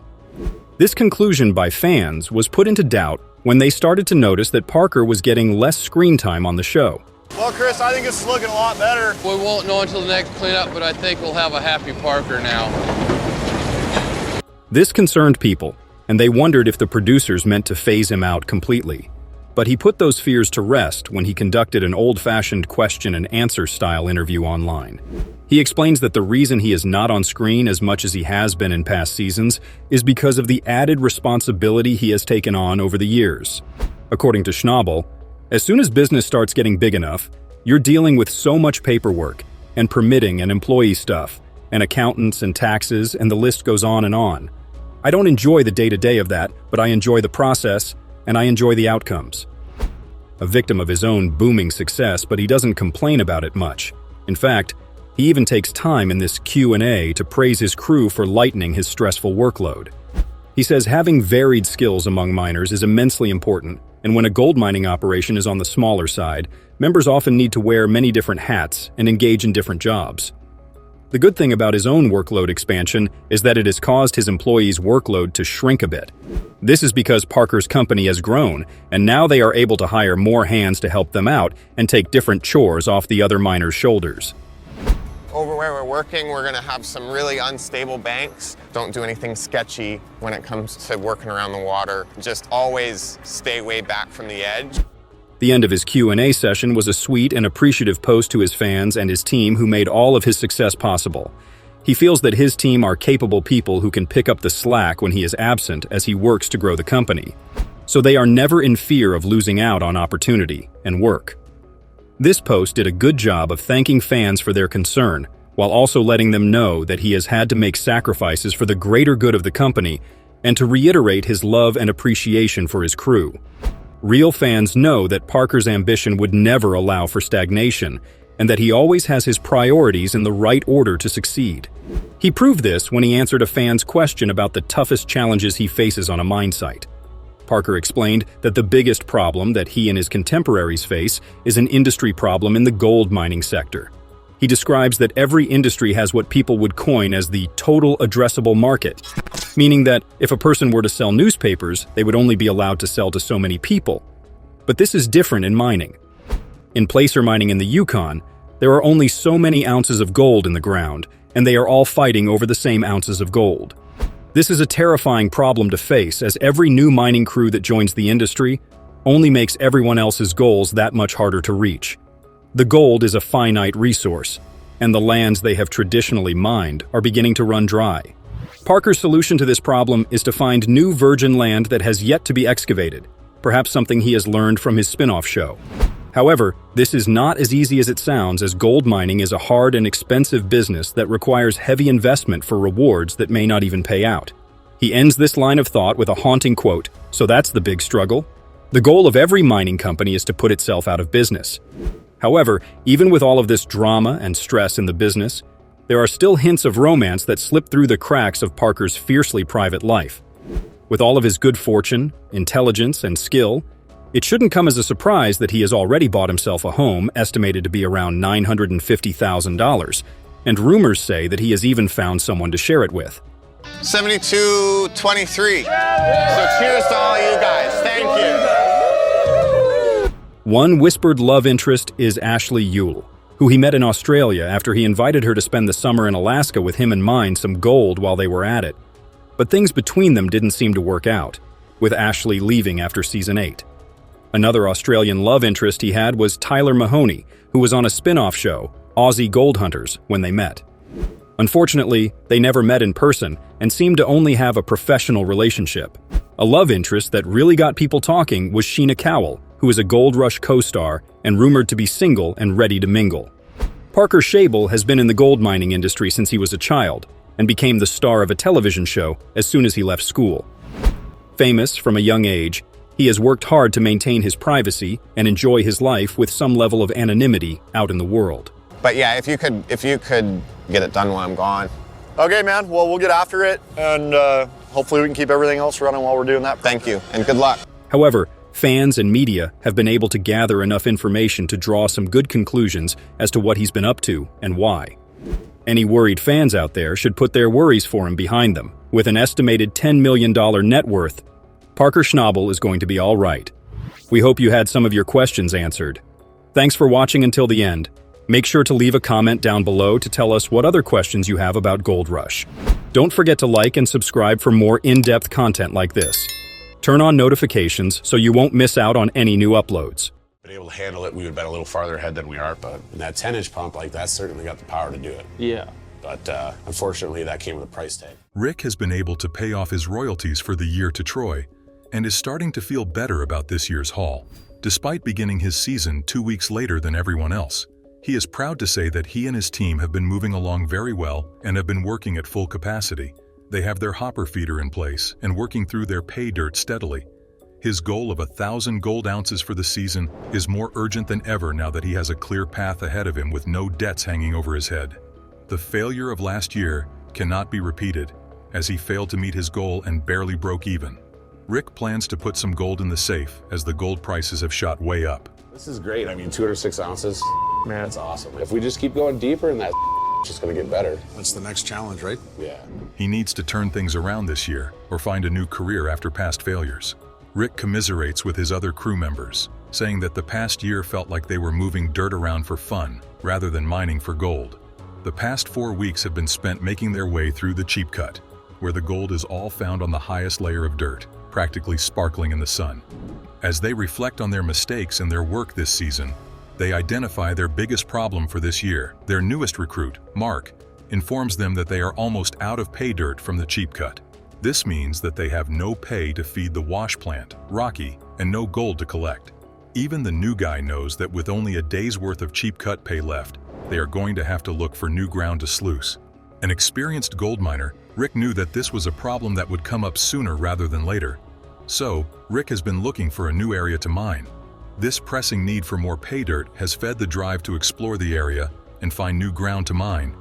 This conclusion by fans was put into doubt when they started to notice that Parker was getting less screen time on the show. Well, Chris, I think it's looking a lot better. We won't know until the next cleanup, but I think we'll have a happy Parker now. This concerned people, and they wondered if the producers meant to phase him out completely. But he put those fears to rest when he conducted an old-fashioned question-and-answer style interview online. He explains that the reason he is not on screen as much as he has been in past seasons is because of the added responsibility he has taken on over the years. According to Schnabel, as soon as business starts getting big enough, you're dealing with so much paperwork, and permitting and employee stuff, and accountants and taxes, and the list goes on and on. I don't enjoy the day-to-day of that, but I enjoy the process, and I enjoy the outcomes. A victim of his own booming success, but he doesn't complain about it much. In fact, he even takes time in this Q&A to praise his crew for lightening his stressful workload. He says having varied skills among miners is immensely important, and when a gold mining operation is on the smaller side, members often need to wear many different hats and engage in different jobs. The good thing about his own workload expansion is that it has caused his employees' workload to shrink a bit. This is because Parker's company has grown, and now they are able to hire more hands to help them out and take different chores off the other miners' shoulders. Over where we're working, we're gonna have some really unstable banks. Don't do anything sketchy when it comes to working around the water. Just always stay way back from the edge. The end of his Q&A session was a sweet and appreciative post to his fans and his team who made all of his success possible. He feels that his team are capable people who can pick up the slack when he is absent as he works to grow the company. So they are never in fear of losing out on opportunity and work. This post did a good job of thanking fans for their concern, while also letting them know that he has had to make sacrifices for the greater good of the company and to reiterate his love and appreciation for his crew. Real fans know that Parker's ambition would never allow for stagnation, and that he always has his priorities in the right order to succeed. He proved this when he answered a fan's question about the toughest challenges he faces on a mine site. Parker explained that the biggest problem that he and his contemporaries face is an industry problem in the gold mining sector. He describes that every industry has what people would coin as the total addressable market, meaning that if a person were to sell newspapers, they would only be allowed to sell to so many people. But this is different in mining. In placer mining in the Yukon, there are only so many ounces of gold in the ground, and they are all fighting over the same ounces of gold. This is a terrifying problem to face, as every new mining crew that joins the industry only makes everyone else's goals that much harder to reach. The gold is a finite resource, and the lands they have traditionally mined are beginning to run dry. Parker's solution to this problem is to find new virgin land that has yet to be excavated, perhaps something he has learned from his spin-off show. However, this is not as easy as it sounds, as gold mining is a hard and expensive business that requires heavy investment for rewards that may not even pay out. He ends this line of thought with a haunting quote, "So that's the big struggle? The goal of every mining company is to put itself out of business." However, even with all of this drama and stress in the business, there are still hints of romance that slip through the cracks of Parker's fiercely private life. With all of his good fortune, intelligence, and skill, it shouldn't come as a surprise that he has already bought himself a home estimated to be around $950,000, and rumors say that he has even found someone to share it with. 72-23. So cheers to all you guys. Thank you. One whispered love interest is Ashley Yule, who he met in Australia after he invited her to spend the summer in Alaska with him and mine some gold while they were at it. But things between them didn't seem to work out, with Ashley leaving after season 8. Another Australian love interest he had was Tyler Mahoney, who was on a spin-off show, Aussie Gold Hunters, when they met. Unfortunately, they never met in person and seemed to only have a professional relationship. A love interest that really got people talking was Sheena Cowell, who is a Gold Rush co-star and rumored to be single and ready to mingle. Parker Schabel has been in the gold mining industry since he was a child and became the star of a television show as soon as he left school. Famous from a young age, he has worked hard to maintain his privacy and enjoy his life with some level of anonymity out in the world. But yeah, if you could get it done while I'm gone, Okay, man. Well, we'll get after it, and hopefully we can keep everything else running while we're doing that. Thank you, and good luck. However, fans and media have been able to gather enough information to draw some good conclusions as to what he's been up to and why. Any worried fans out there should put their worries for him behind them. With an estimated $10 million net worth, Parker Schnabel is going to be all right. We hope you had some of your questions answered. Thanks for watching until the end. Make sure to leave a comment down below to tell us what other questions you have about Gold Rush. Don't forget to like and subscribe for more in-depth content like this. Turn on notifications so you won't miss out on any new uploads. Been able to handle it, we would have been a little farther ahead than we are, but in that 10-inch pump, like, that's certainly got the power to do it. Yeah. But unfortunately, that came with a price tag. Rick has been able to pay off his royalties for the year to Troy and is starting to feel better about this year's haul. Despite beginning his season 2 weeks later than everyone else, he is proud to say that he and his team have been moving along very well and have been working at full capacity. They have their hopper feeder in place and working through their pay dirt steadily. His goal of 1,000 gold ounces for the season is more urgent than ever now that he has a clear path ahead of him with no debts hanging over his head. The failure of last year cannot be repeated, as he failed to meet his goal and barely broke even. Rick plans to put some gold in the safe as the gold prices have shot way up. This is great. I mean, 206 ounces, Man. that's awesome. If we just keep going deeper, and that's just going to get better. That's the next challenge, right? Yeah. He needs to turn things around this year or find a new career after past failures. Rick commiserates with his other crew members, saying that the past year felt like they were moving dirt around for fun rather than mining for gold. The past 4 weeks have been spent making their way through the cheap cut, where the gold is all found on the highest layer of dirt, practically sparkling in the sun. As they reflect on their mistakes and their work this season, they identify their biggest problem for this year. Their newest recruit, Mark, informs them that they are almost out of pay dirt from the cheap cut. This means that they have no pay to feed the wash plant, Rocky, and no gold to collect. Even the new guy knows that with only a day's worth of cheap cut pay left, they are going to have to look for new ground to sluice. An experienced gold miner, Rick knew that this was a problem that would come up sooner rather than later. So, Rick has been looking for a new area to mine. This pressing need for more pay dirt has fed the drive to explore the area and find new ground to mine.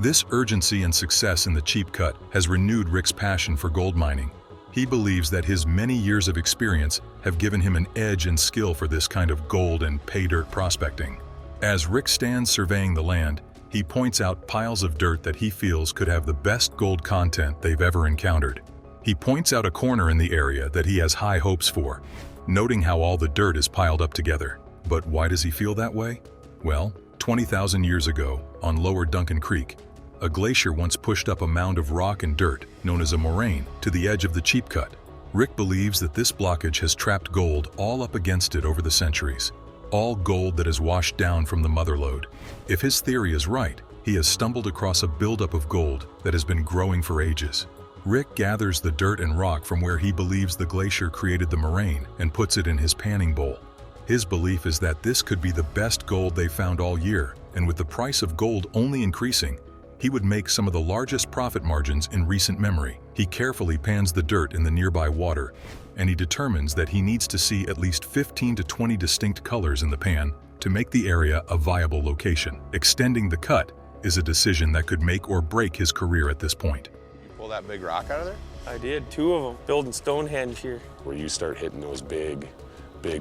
This urgency and success in the cheap cut has renewed Rick's passion for gold mining. He believes that his many years of experience have given him an edge and skill for this kind of gold and pay dirt prospecting. As Rick stands surveying the land, he points out piles of dirt that he feels could have the best gold content they've ever encountered. He points out a corner in the area that he has high hopes for, noting how all the dirt is piled up together. But why does he feel that way? Well, 20,000 years ago, on Lower Duncan Creek, a glacier once pushed up a mound of rock and dirt, known as a moraine, to the edge of the cheap cut. Rick believes that this blockage has trapped gold all up against it over the centuries. All gold that has washed down from the mother lode. If his theory is right, he has stumbled across a buildup of gold that has been growing for ages. Rick gathers the dirt and rock from where he believes the glacier created the moraine and puts it in his panning bowl. His belief is that this could be the best gold they found all year, and with the price of gold only increasing, he would make some of the largest profit margins in recent memory. He carefully pans the dirt in the nearby water, and he determines that he needs to see at least 15 to 20 distinct colors in the pan to make the area a viable location. Extending the cut is a decision that could make or break his career at this point. You pull that big rock out of there? I did, 2 of them, building Stonehenge here. Where you start hitting those big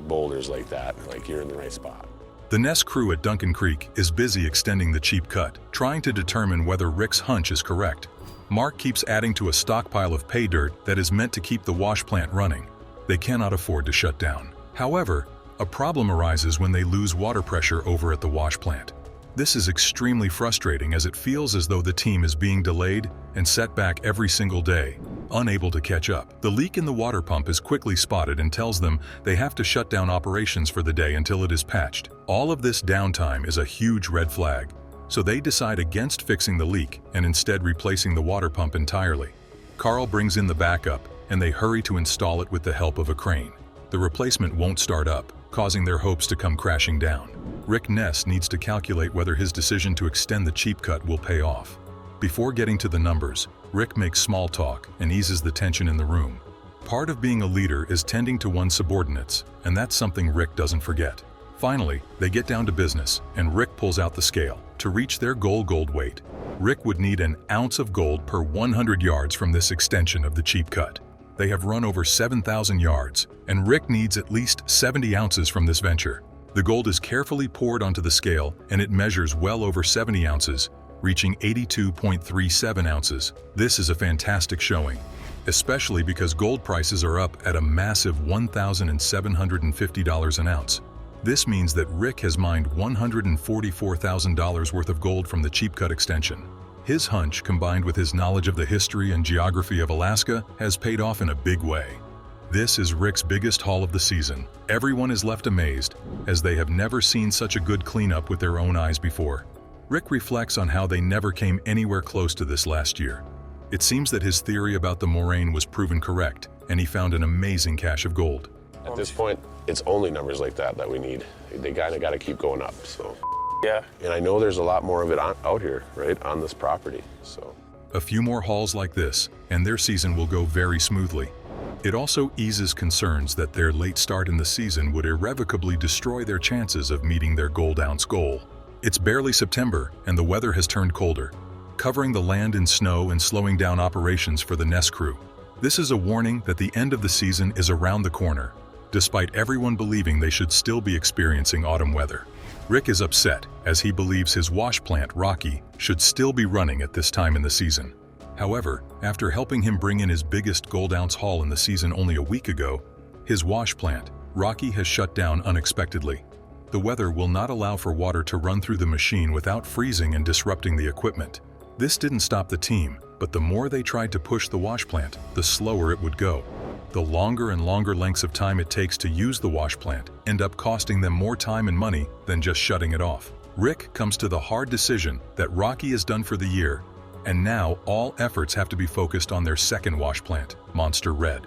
boulders like that, like you're in the right spot. The Ness crew at Duncan Creek is busy extending the cheap cut, trying to determine whether Rick's hunch is correct. Mark keeps adding to a stockpile of pay dirt that is meant to keep the wash plant running. They cannot afford to shut down. However, a problem arises when they lose water pressure over at the wash plant. This is extremely frustrating as it feels as though the team is being delayed and set back every single day, unable to catch up. The leak in the water pump is quickly spotted and tells them they have to shut down operations for the day until it is patched. All of this downtime is a huge red flag, so they decide against fixing the leak and instead replacing the water pump entirely. Carl brings in the backup and they hurry to install it with the help of a crane. The replacement won't start up, causing their hopes to come crashing down. Rick Ness needs to calculate whether his decision to extend the cheap cut will pay off. Before getting to the numbers, Rick makes small talk and eases the tension in the room. Part of being a leader is tending to one's subordinates, and that's something Rick doesn't forget. Finally, they get down to business, and Rick pulls out the scale to reach their gold weight. Rick would need an ounce of gold per 100 yards from this extension of the cheap cut. They have run over 7,000 yards, and Rick needs at least 70 ounces from this venture. The gold is carefully poured onto the scale, and it measures well over 70 ounces, reaching 82.37 ounces. This is a fantastic showing, especially because gold prices are up at a massive $1,750 an ounce. This means that Rick has mined $144,000 worth of gold from the cheap cut extension. His hunch, combined with his knowledge of the history and geography of Alaska, has paid off in a big way. This is Rick's biggest haul of the season. Everyone is left amazed, as they have never seen such a good cleanup with their own eyes before. Rick reflects on how they never came anywhere close to this last year. It seems that his theory about the moraine was proven correct, and he found an amazing cache of gold. At this point, it's only numbers like that we need. They kind of got to keep going up, so. Yeah. And I know there's a lot more of it out here, right, on this property, so. A few more hauls like this, and their season will go very smoothly. It also eases concerns that their late start in the season would irrevocably destroy their chances of meeting their gold ounce goal. It's barely September, and the weather has turned colder, covering the land in snow and slowing down operations for the Nest crew. This is a warning that the end of the season is around the corner, despite everyone believing they should still be experiencing autumn weather. Rick is upset, as he believes his wash plant, Rocky, should still be running at this time in the season. However, after helping him bring in his biggest gold ounce haul in the season only a week ago, his wash plant, Rocky, has shut down unexpectedly. The weather will not allow for water to run through the machine without freezing and disrupting the equipment. This didn't stop the team, but the more they tried to push the wash plant, the slower it would go. The longer and longer lengths of time it takes to use the wash plant end up costing them more time and money than just shutting it off. Rick comes to the hard decision that Rocky is done for the year, and now all efforts have to be focused on their second wash plant, Monster Red.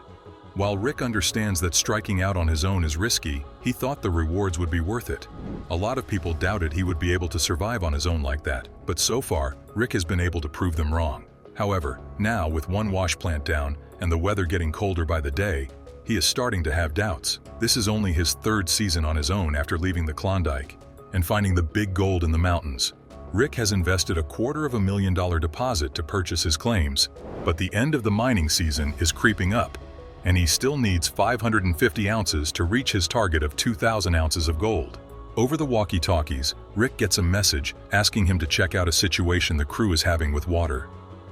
While Rick understands that striking out on his own is risky, he thought the rewards would be worth it. A lot of people doubted he would be able to survive on his own like that, but so far, Rick has been able to prove them wrong. However, now with one wash plant down and the weather getting colder by the day, he is starting to have doubts. This is only his third season on his own after leaving the Klondike and finding the big gold in the mountains. Rick has invested a $250,000 deposit to purchase his claims, but the end of the mining season is creeping up, and he still needs 550 ounces to reach his target of 2,000 ounces of gold. Over the walkie-talkies, Rick gets a message asking him to check out a situation the crew is having with water.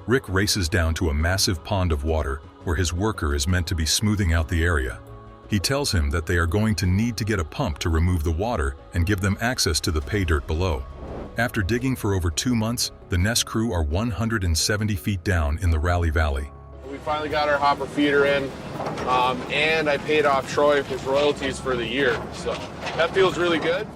Rick races down to a massive pond of water where his worker is meant to be smoothing out the area. He tells him that they are going to need to get a pump to remove the water and give them access to the pay dirt below. After digging for over 2 months, the Nest crew are 170 feet down in the Raleigh Valley. We finally got our hopper feeder in, and I paid off Troy his royalties for the year, so that feels really good.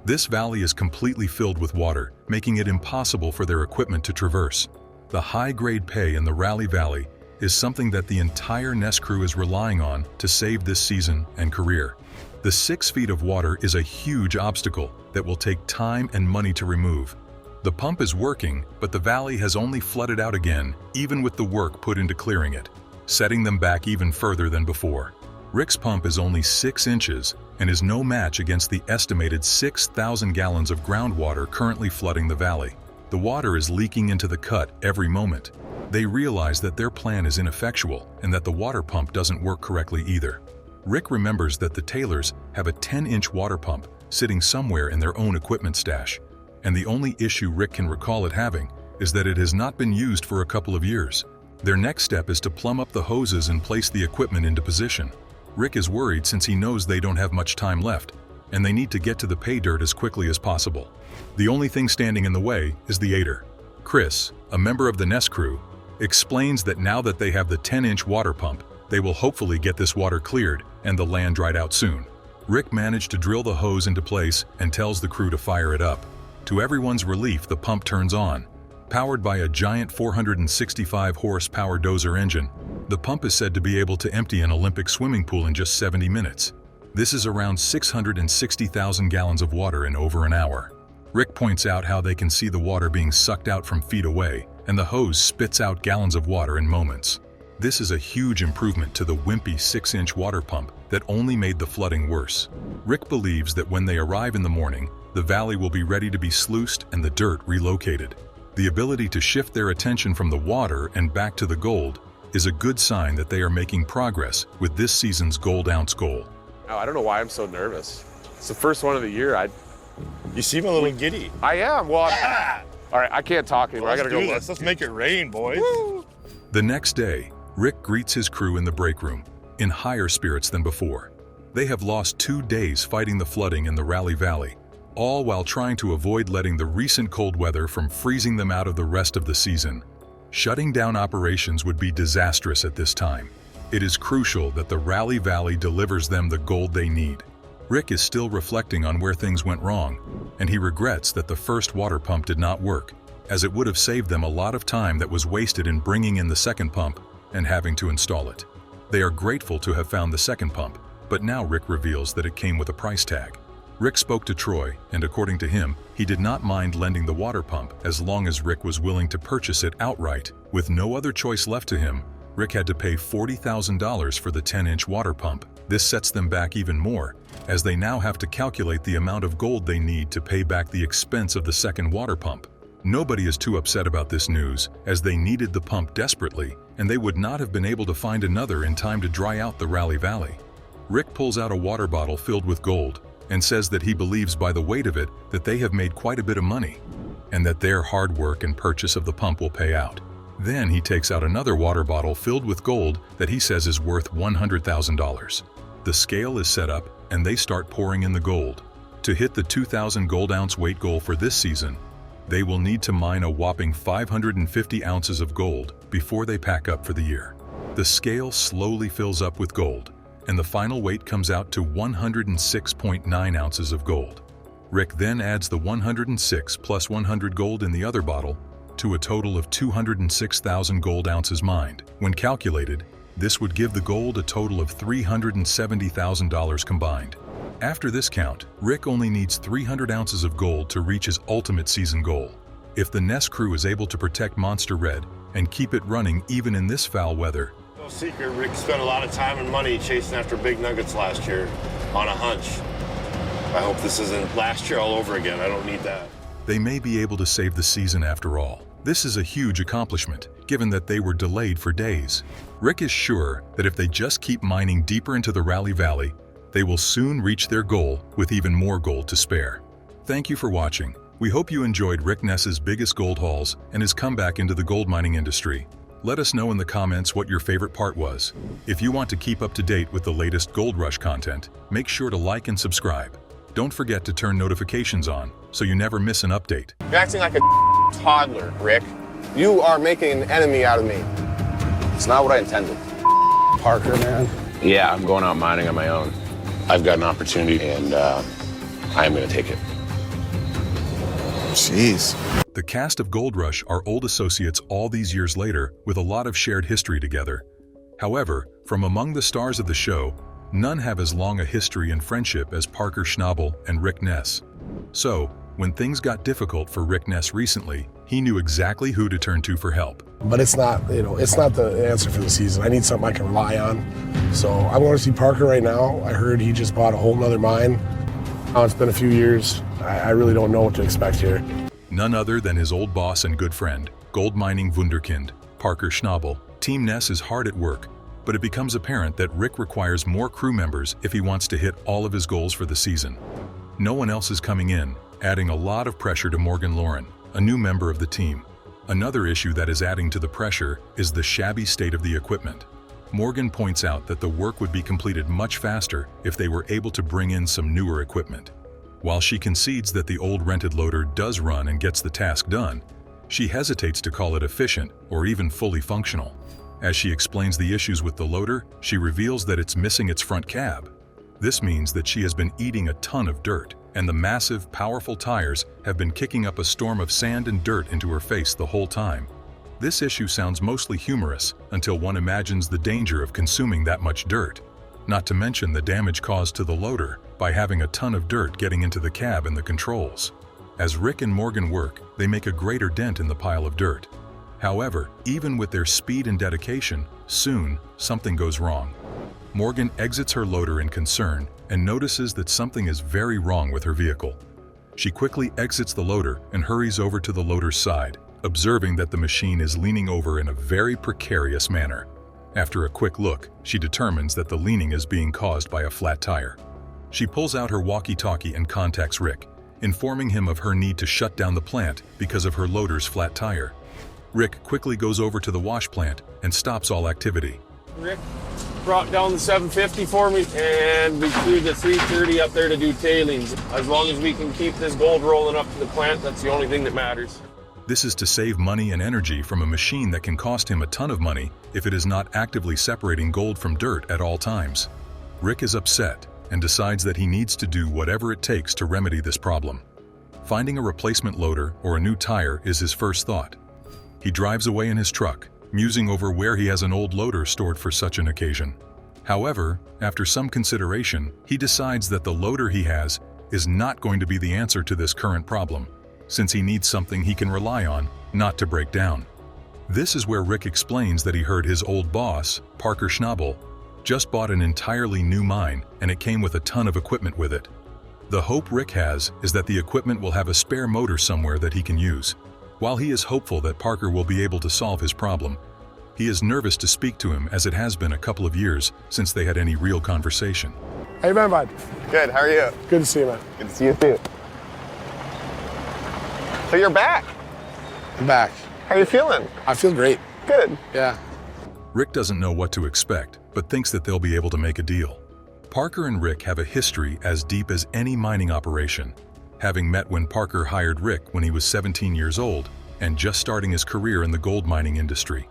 This valley is completely filled with water, making it impossible for their equipment to traverse. The high-grade pay in the Raleigh Valley is something that the entire Nest crew is relying on to save this season and career. The 6 feet of water is a huge obstacle that will take time and money to remove. The pump is working, but the valley has only flooded out again, even with the work put into clearing it, setting them back even further than before. Rick's pump is only 6 inches and is no match against the estimated 6,000 gallons of groundwater currently flooding the valley. The water is leaking into the cut every moment. They realize that their plan is ineffectual and that the water pump doesn't work correctly either. Rick remembers that the Taylors have a 10-inch water pump sitting somewhere in their own equipment stash, and the only issue Rick can recall it having is that it has not been used for a couple of years. Their next step is to plumb up the hoses and place the equipment into position. Rick is worried since he knows they don't have much time left, and they need to get to the pay dirt as quickly as possible. The only thing standing in the way is the aider. Chris, a member of the Nest crew, explains that now that they have the 10-inch water pump, they will hopefully get this water cleared and the land dried out soon. Rick managed to drill the hose into place and tells the crew to fire it up. To everyone's relief, the pump turns on. Powered by a giant 465 horsepower dozer engine, the pump is said to be able to empty an Olympic swimming pool in just 70 minutes. This is around 660,000 gallons of water in over an hour. Rick points out how they can see the water being sucked out from feet away, and the hose spits out gallons of water in moments. This is a huge improvement to the wimpy 6-inch water pump that only made the flooding worse. Rick believes that when they arrive in the morning, the valley will be ready to be sluiced and the dirt relocated. The ability to shift their attention from the water and back to the gold is a good sign that they are making progress with this season's gold ounce goal. I don't know why I'm so nervous. It's the first one of the year. You seem a little giddy. I am. Well, all right, I can't talk anymore. I gotta go. Let's make it rain, boys. Woo! The next day, Rick greets his crew in the break room, in higher spirits than before. They have lost 2 days fighting the flooding in the Raleigh Valley, all while trying to avoid letting the recent cold weather from freezing them out of the rest of the season. Shutting down operations would be disastrous at this time. It is crucial that the Raleigh Valley delivers them the gold they need. Rick is still reflecting on where things went wrong, and he regrets that the first water pump did not work, as it would have saved them a lot of time that was wasted in bringing in the second pump and having to install it. They are grateful to have found the second pump, but now Rick reveals that it came with a price tag. Rick spoke to Troy, and according to him, he did not mind lending the water pump as long as Rick was willing to purchase it outright. With no other choice left to him, Rick had to pay $40,000 for the 10-inch water pump. This sets them back even more, as they now have to calculate the amount of gold they need to pay back the expense of the second water pump. Nobody is too upset about this news, as they needed the pump desperately, and they would not have been able to find another in time to dry out the Raleigh Valley. Rick pulls out a water bottle filled with gold and says that he believes by the weight of it that they have made quite a bit of money, and that their hard work and purchase of the pump will pay out. Then he takes out another water bottle filled with gold that he says is worth $100,000. The scale is set up, and they start pouring in the gold. To hit the 2,000 gold ounce weight goal for this season, they will need to mine a whopping 550 ounces of gold before they pack up for the year. The scale slowly fills up with gold, and the final weight comes out to 106.9 ounces of gold. Rick then adds the 106 plus 100 gold in the other bottle to a total of 206,000 gold ounces mined. When calculated, this would give the gold a total of $370,000 combined. After this count, Rick only needs 300 ounces of gold to reach his ultimate season goal. If the Ness crew is able to protect Monster Red and keep it running even in this foul weather, No secret, Rick spent a lot of time and money chasing after big nuggets last year on a hunch. I hope this isn't last year all over again. I don't need that. they may be able to save the season after all. This is a huge accomplishment, given that they were delayed for days. Rick is sure that if they just keep mining deeper into the Raleigh Valley, they will soon reach their goal with even more gold to spare. Thank you for watching. We hope you enjoyed Rick Ness's biggest gold hauls and his comeback into the gold mining industry. Let us know in the comments what your favorite part was. If you want to keep up to date with the latest Gold Rush content, make sure to like and subscribe. Don't forget to turn notifications on so you never miss an update. You're acting like a toddler, Rick. You are making an enemy out of me. It's not what I intended. Parker, man. Yeah, I'm going out mining on my own. I've got an opportunity, and I am going to take it. Jeez. The cast of Gold Rush are old associates all these years later with a lot of shared history together. However, from among the stars of the show, none have as long a history and friendship as Parker Schnabel and Rick Ness. So, when things got difficult for Rick Ness recently, he knew exactly who to turn to for help. But it's not, it's not the answer for the season. I need something I can rely on. So I want to see Parker right now. I heard he just bought a whole nother mine. It's been a few years. I really don't know what to expect here. None other than his old boss and good friend, gold mining wunderkind, Parker Schnabel. Team Ness is hard at work, but it becomes apparent that Rick requires more crew members if he wants to hit all of his goals for the season. No one else is coming in, adding a lot of pressure to Morgan Lauren, a new member of the team. Another issue that is adding to the pressure is the shabby state of the equipment. Morgan points out that the work would be completed much faster if they were able to bring in some newer equipment. While she concedes that the old rented loader does run and gets the task done, she hesitates to call it efficient or even fully functional. As she explains the issues with the loader, she reveals that it's missing its front cab. This means that she has been eating a ton of dirt, and the massive, powerful tires have been kicking up a storm of sand and dirt into her face the whole time. This issue sounds mostly humorous until one imagines the danger of consuming that much dirt, not to mention the damage caused to the loader by having a ton of dirt getting into the cab and the controls. As Rick and Morgan work, they make a greater dent in the pile of dirt. However, even with their speed and dedication, soon something goes wrong. Morgan exits her loader in concern and notices that something is very wrong with her vehicle. She quickly exits the loader and hurries over to the loader's side, observing that the machine is leaning over in a very precarious manner. After a quick look, she determines that the leaning is being caused by a flat tire. She pulls out her walkie-talkie and contacts Rick, informing him of her need to shut down the plant because of her loader's flat tire. Rick quickly goes over to the wash plant and stops all activity. Rick brought down the 750 for me, and we threw the 330 up there to do tailings. As long as we can keep this gold rolling up to the plant, that's the only thing that matters. This is to save money and energy from a machine that can cost him a ton of money if it is not actively separating gold from dirt at all times. Rick is upset and decides that he needs to do whatever it takes to remedy this problem. Finding a replacement loader or a new tire is his first thought. He drives away in his truck, musing over where he has an old loader stored for such an occasion. However, after some consideration, he decides that the loader he has is not going to be the answer to this current problem, since he needs something he can rely on, not to break down. This is where Rick explains that he heard his old boss, Parker Schnabel, just bought an entirely new mine and it came with a ton of equipment with it. The hope Rick has is that the equipment will have a spare motor somewhere that he can use. While he is hopeful that Parker will be able to solve his problem, he is nervous to speak to him as it has been a couple of years since they had any real conversation. How you been, bud? Good, how are you? Good to see you, man. Good to see you too. So you're back. I'm back. How are you feeling? I feel great. Good. Yeah. Rick doesn't know what to expect, but thinks that they'll be able to make a deal. Parker and Rick have a history as deep as any mining operation, having met when Parker hired Rick when he was 17 years old and just starting his career in the gold mining industry.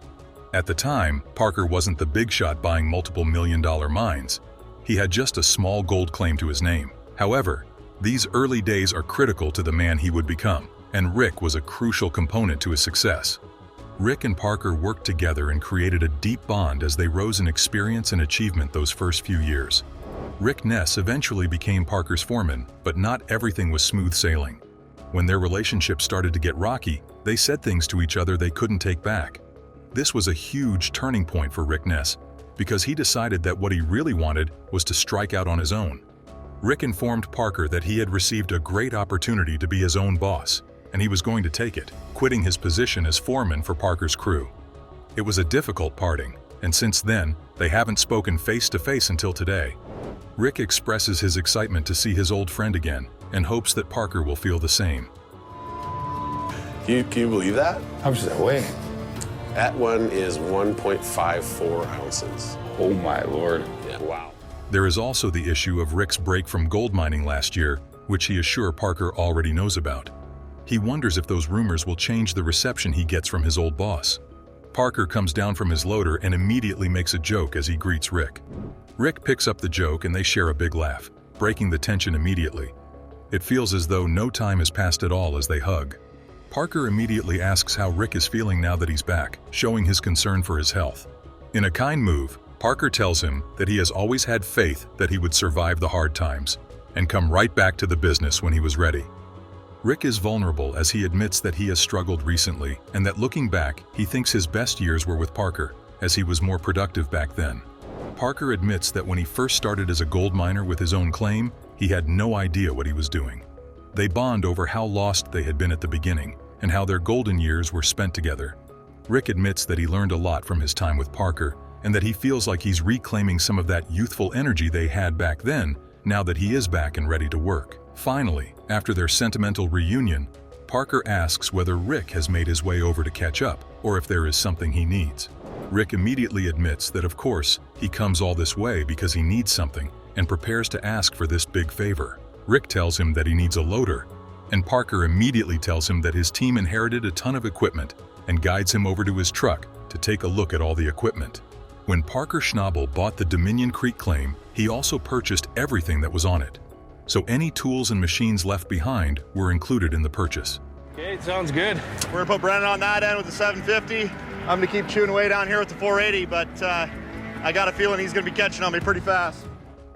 At the time, Parker wasn't the big shot buying multiple million-dollar mines. He had just a small gold claim to his name. However, these early days are critical to the man he would become, and Rick was a crucial component to his success. Rick and Parker worked together and created a deep bond as they rose in experience and achievement those first few years. Rick Ness eventually became Parker's foreman, but not everything was smooth sailing. When their relationship started to get rocky, they said things to each other they couldn't take back. This was a huge turning point for Rick Ness, because he decided that what he really wanted was to strike out on his own. Rick informed Parker that he had received a great opportunity to be his own boss, and he was going to take it, quitting his position as foreman for Parker's crew. It was a difficult parting, and since then, they haven't spoken face to face until today. Rick expresses his excitement to see his old friend again and hopes that Parker will feel the same. Can you believe that? How much does that weigh? That one is 1.54 ounces. Oh my Lord. Yeah. Wow. There is also the issue of Rick's break from gold mining last year, which he is sure Parker already knows about. He wonders if those rumors will change the reception he gets from his old boss. Parker comes down from his loader and immediately makes a joke as he greets Rick. Rick picks up the joke and they share a big laugh, breaking the tension immediately. It feels as though no time has passed at all as they hug. Parker immediately asks how Rick is feeling now that he's back, showing his concern for his health. In a kind move, Parker tells him that he has always had faith that he would survive the hard times and come right back to the business when he was ready. Rick is vulnerable as he admits that he has struggled recently and that looking back, he thinks his best years were with Parker, as he was more productive back then. Parker admits that when he first started as a gold miner with his own claim, he had no idea what he was doing. They bond over how lost they had been at the beginning and how their golden years were spent together. Rick admits that he learned a lot from his time with Parker and that he feels like he's reclaiming some of that youthful energy they had back then, now that he is back and ready to work. Finally, after their sentimental reunion, Parker asks whether Rick has made his way over to catch up or if there is something he needs. Rick immediately admits that of course, he comes all this way because he needs something and prepares to ask for this big favor. Rick tells him that he needs a loader, and Parker immediately tells him that his team inherited a ton of equipment and guides him over to his truck to take a look at all the equipment. When Parker Schnabel bought the Dominion Creek claim, he also purchased everything that was on it. So any tools and machines left behind were included in the purchase. Okay, sounds good. We're gonna put Brennan on that end with the 750. I'm gonna keep chewing away down here with the 480, but I got a feeling he's gonna be catching on me pretty fast.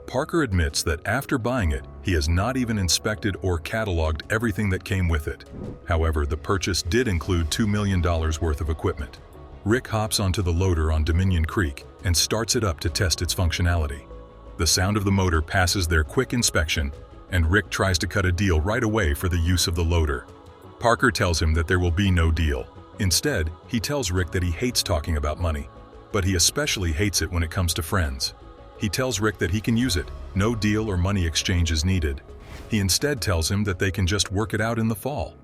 Parker admits that after buying it, he has not even inspected or cataloged everything that came with it. However, the purchase did include $2 million worth of equipment. Rick hops onto the loader on Dominion Creek and starts it up to test its functionality. The sound of the motor passes their quick inspection, and Rick tries to cut a deal right away for the use of the loader. Parker tells him that there will be no deal, Instead, he tells Rick that he hates talking about money, but he especially hates it when it comes to friends. He tells Rick that he can use it, no deal or money exchange is needed. He instead tells him that they can just work it out in the fall.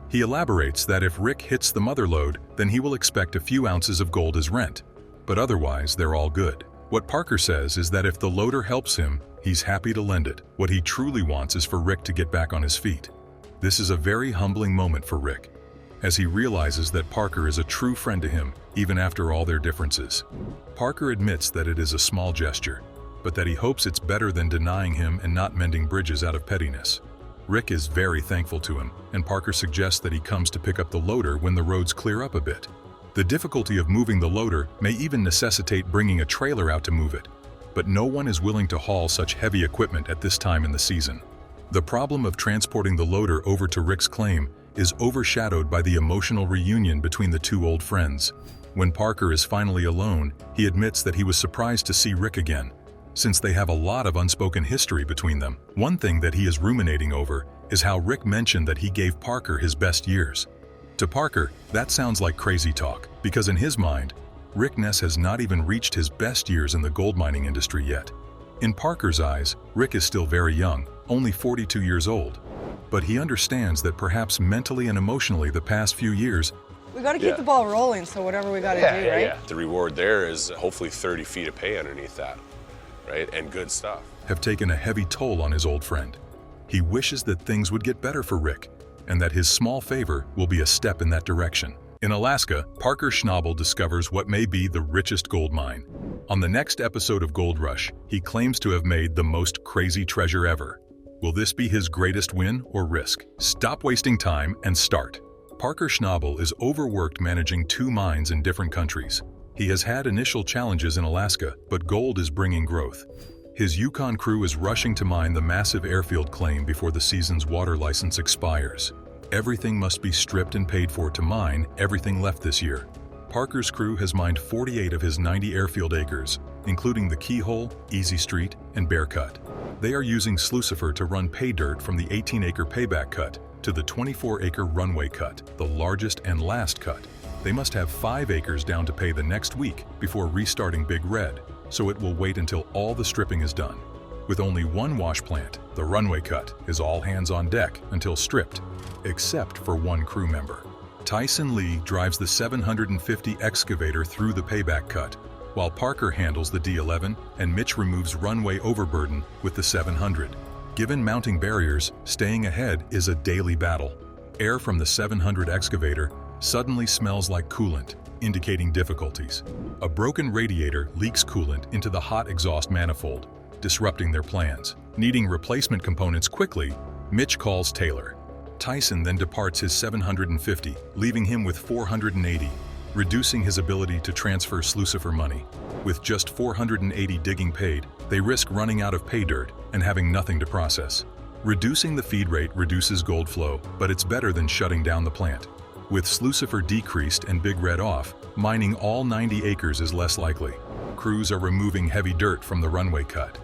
He elaborates that if Rick hits the mother lode, then he will expect a few ounces of gold as rent, but otherwise they're all good. What Parker says is that if the loader helps him, he's happy to lend it. What he truly wants is for Rick to get back on his feet. This is a very humbling moment for Rick, as he realizes that Parker is a true friend to him, even after all their differences. Parker admits that it is a small gesture, but that he hopes it's better than denying him and not mending bridges out of pettiness. Rick is very thankful to him, and Parker suggests that he comes to pick up the loader when the roads clear up a bit. The difficulty of moving the loader may even necessitate bringing a trailer out to move it, but no one is willing to haul such heavy equipment at this time in the season. The problem of transporting the loader over to Rick's claim is overshadowed by the emotional reunion between the two old friends. When Parker is finally alone, he admits that he was surprised to see Rick again, since they have a lot of unspoken history between them. One thing that he is ruminating over is how Rick mentioned that he gave Parker his best years. To Parker, that sounds like crazy talk, because in his mind, Rick Ness has not even reached his best years in the gold mining industry yet. In Parker's eyes, Rick is still very young, only 42 years old. But he understands that perhaps mentally and emotionally the past few years, we got to keep the ball rolling, so whatever we got to do, right? Yeah. The reward there is hopefully 30 feet of pay underneath that, right? And good stuff. have taken a heavy toll on his old friend. He wishes that things would get better for Rick, and that his small favor will be a step in that direction. In Alaska, Parker Schnabel discovers what may be the richest gold mine. On the next episode of Gold Rush, he claims to have made the most crazy treasure ever. Will this be his greatest win or risk? Stop wasting time and start. Parker Schnabel is overworked managing 2 mines in different countries. He has had initial challenges in Alaska, but gold is bringing growth. His Yukon crew is rushing to mine the massive airfield claim before the season's water license expires. Everything must be stripped and paid for to mine everything left this year. Parker's crew has mined 48 of his 90 airfield acres, including the Keyhole, Easy Street, and Bear Cut. They are using Slucifer to run pay dirt from the 18-acre payback cut to the 24-acre runway cut, the largest and last cut. They must have 5 acres down to pay the next week before restarting Big Red, so it will wait until all the stripping is done. With only one wash plant, the runway cut is all hands on deck until stripped, except for one crew member. Tyson Lee drives the 750 excavator through the payback cut, while Parker handles the D11 and Mitch removes runway overburden with the 700. Given mounting barriers, staying ahead is a daily battle. Air from the 700 excavator suddenly smells like coolant, indicating difficulties. A broken radiator leaks coolant into the hot exhaust manifold, disrupting their plans. Needing replacement components quickly, Mitch calls Taylor. Tyson then departs his 750, leaving him with 480, reducing his ability to transfer Slucifer money. With just 480 digging paid, they risk running out of pay dirt and having nothing to process. Reducing the feed rate reduces gold flow, but it's better than shutting down the plant. With Slucifer decreased and Big Red off, mining all 90 acres is less likely. Crews are removing heavy dirt from the runway cut.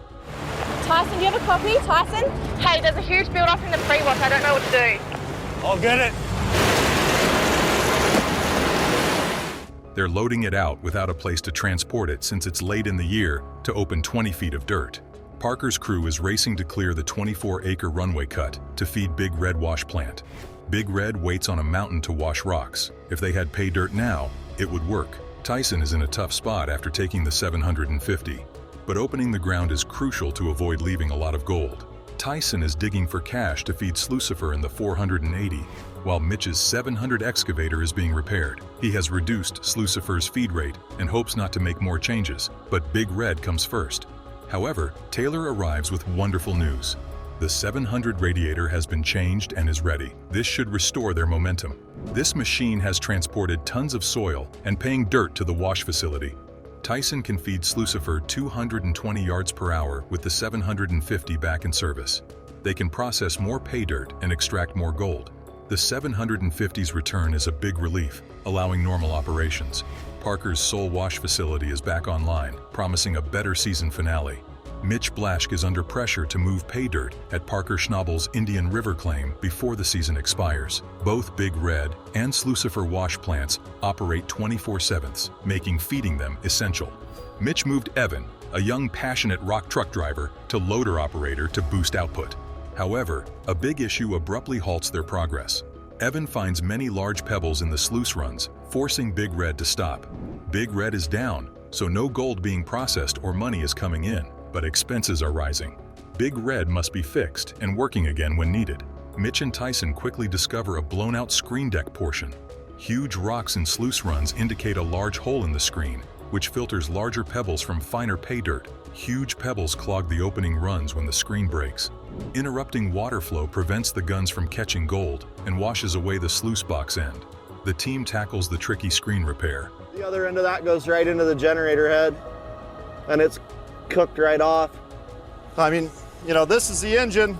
Tyson, do you have a copy? Tyson? Hey, there's a huge build-up in the pre-wash. I don't know what to do. I'll get it. They're loading it out without a place to transport it since it's late in the year to open 20 feet of dirt. Parker's crew is racing to clear the 24-acre runway cut to feed Big Red wash plant. Big Red waits on a mountain to wash rocks. If they had pay dirt now, it would work. Tyson is in a tough spot after taking the 750, but opening the ground is crucial to avoid leaving a lot of gold. Tyson is digging for cash to feed Slucifer in the 480, while Mitch's 700 excavator is being repaired. He has reduced Slucifer's feed rate and hopes not to make more changes, but Big Red comes first. However, Taylor arrives with wonderful news. The 700 radiator has been changed and is ready. This should restore their momentum. This machine has transported tons of soil and paying dirt to the wash facility. Tyson can feed Slucifer 220 yards per hour with the 750 back in service. They can process more pay dirt and extract more gold. The 750's return is a big relief, allowing normal operations. Parker's sole wash facility is back online, promising a better season finale. Mitch Blaschke is under pressure to move pay dirt at Parker Schnabel's Indian River claim before the season expires. Both Big Red and Slucifer wash plants operate 24/7, making feeding them essential. Mitch moved Evan, a young passionate rock truck driver, to loader operator to boost output. However, a big issue abruptly halts their progress. Evan finds many large pebbles in the sluice runs, forcing Big Red to stop. Big Red is down, so no gold being processed or money is coming in, but expenses are rising. Big Red must be fixed and working again when needed. Mitch and Tyson quickly discover a blown-out screen deck portion. Huge rocks and sluice runs indicate a large hole in the screen, which filters larger pebbles from finer pay dirt. Huge pebbles clog the opening runs when the screen breaks. Interrupting water flow prevents the guns from catching gold and washes away the sluice box end. The team tackles the tricky screen repair. The other end of that goes right into the generator head, and it's cooked right off. I mean, you know, this is the engine.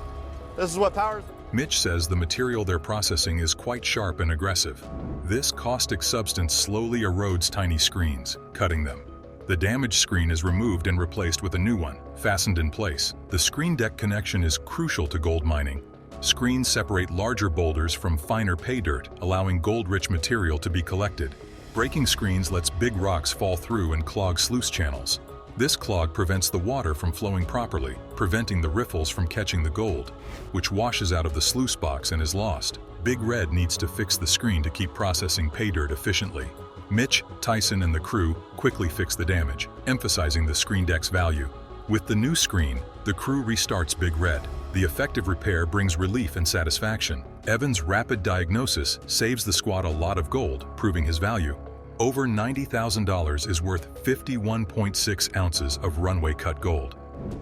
This is what powers it. Mitch says the material they're processing is quite sharp and aggressive. This caustic substance slowly erodes tiny screens, cutting them. The damaged screen is removed and replaced with a new one, fastened in place. The screen deck connection is crucial to gold mining. Screens separate larger boulders from finer pay dirt, allowing gold-rich material to be collected. Breaking screens lets big rocks fall through and clog sluice channels. This clog prevents the water from flowing properly, preventing the riffles from catching the gold, which washes out of the sluice box and is lost. Big Red needs to fix the screen to keep processing pay dirt efficiently. Mitch, Tyson, and the crew quickly fix the damage, emphasizing the screen deck's value. With the new screen, the crew restarts Big Red. The effective repair brings relief and satisfaction. Evan's rapid diagnosis saves the squad a lot of gold, proving his value. Over $90,000 is worth 51.6 ounces of runway cut gold.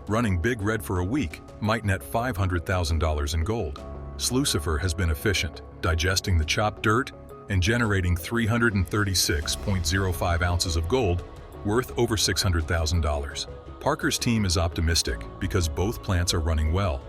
Running Big Red for a week might net $500,000 in gold. Slucifer has been efficient, digesting the chopped dirt and generating 336.05 ounces of gold, worth over $600,000. Parker's team is optimistic because both plants are running well.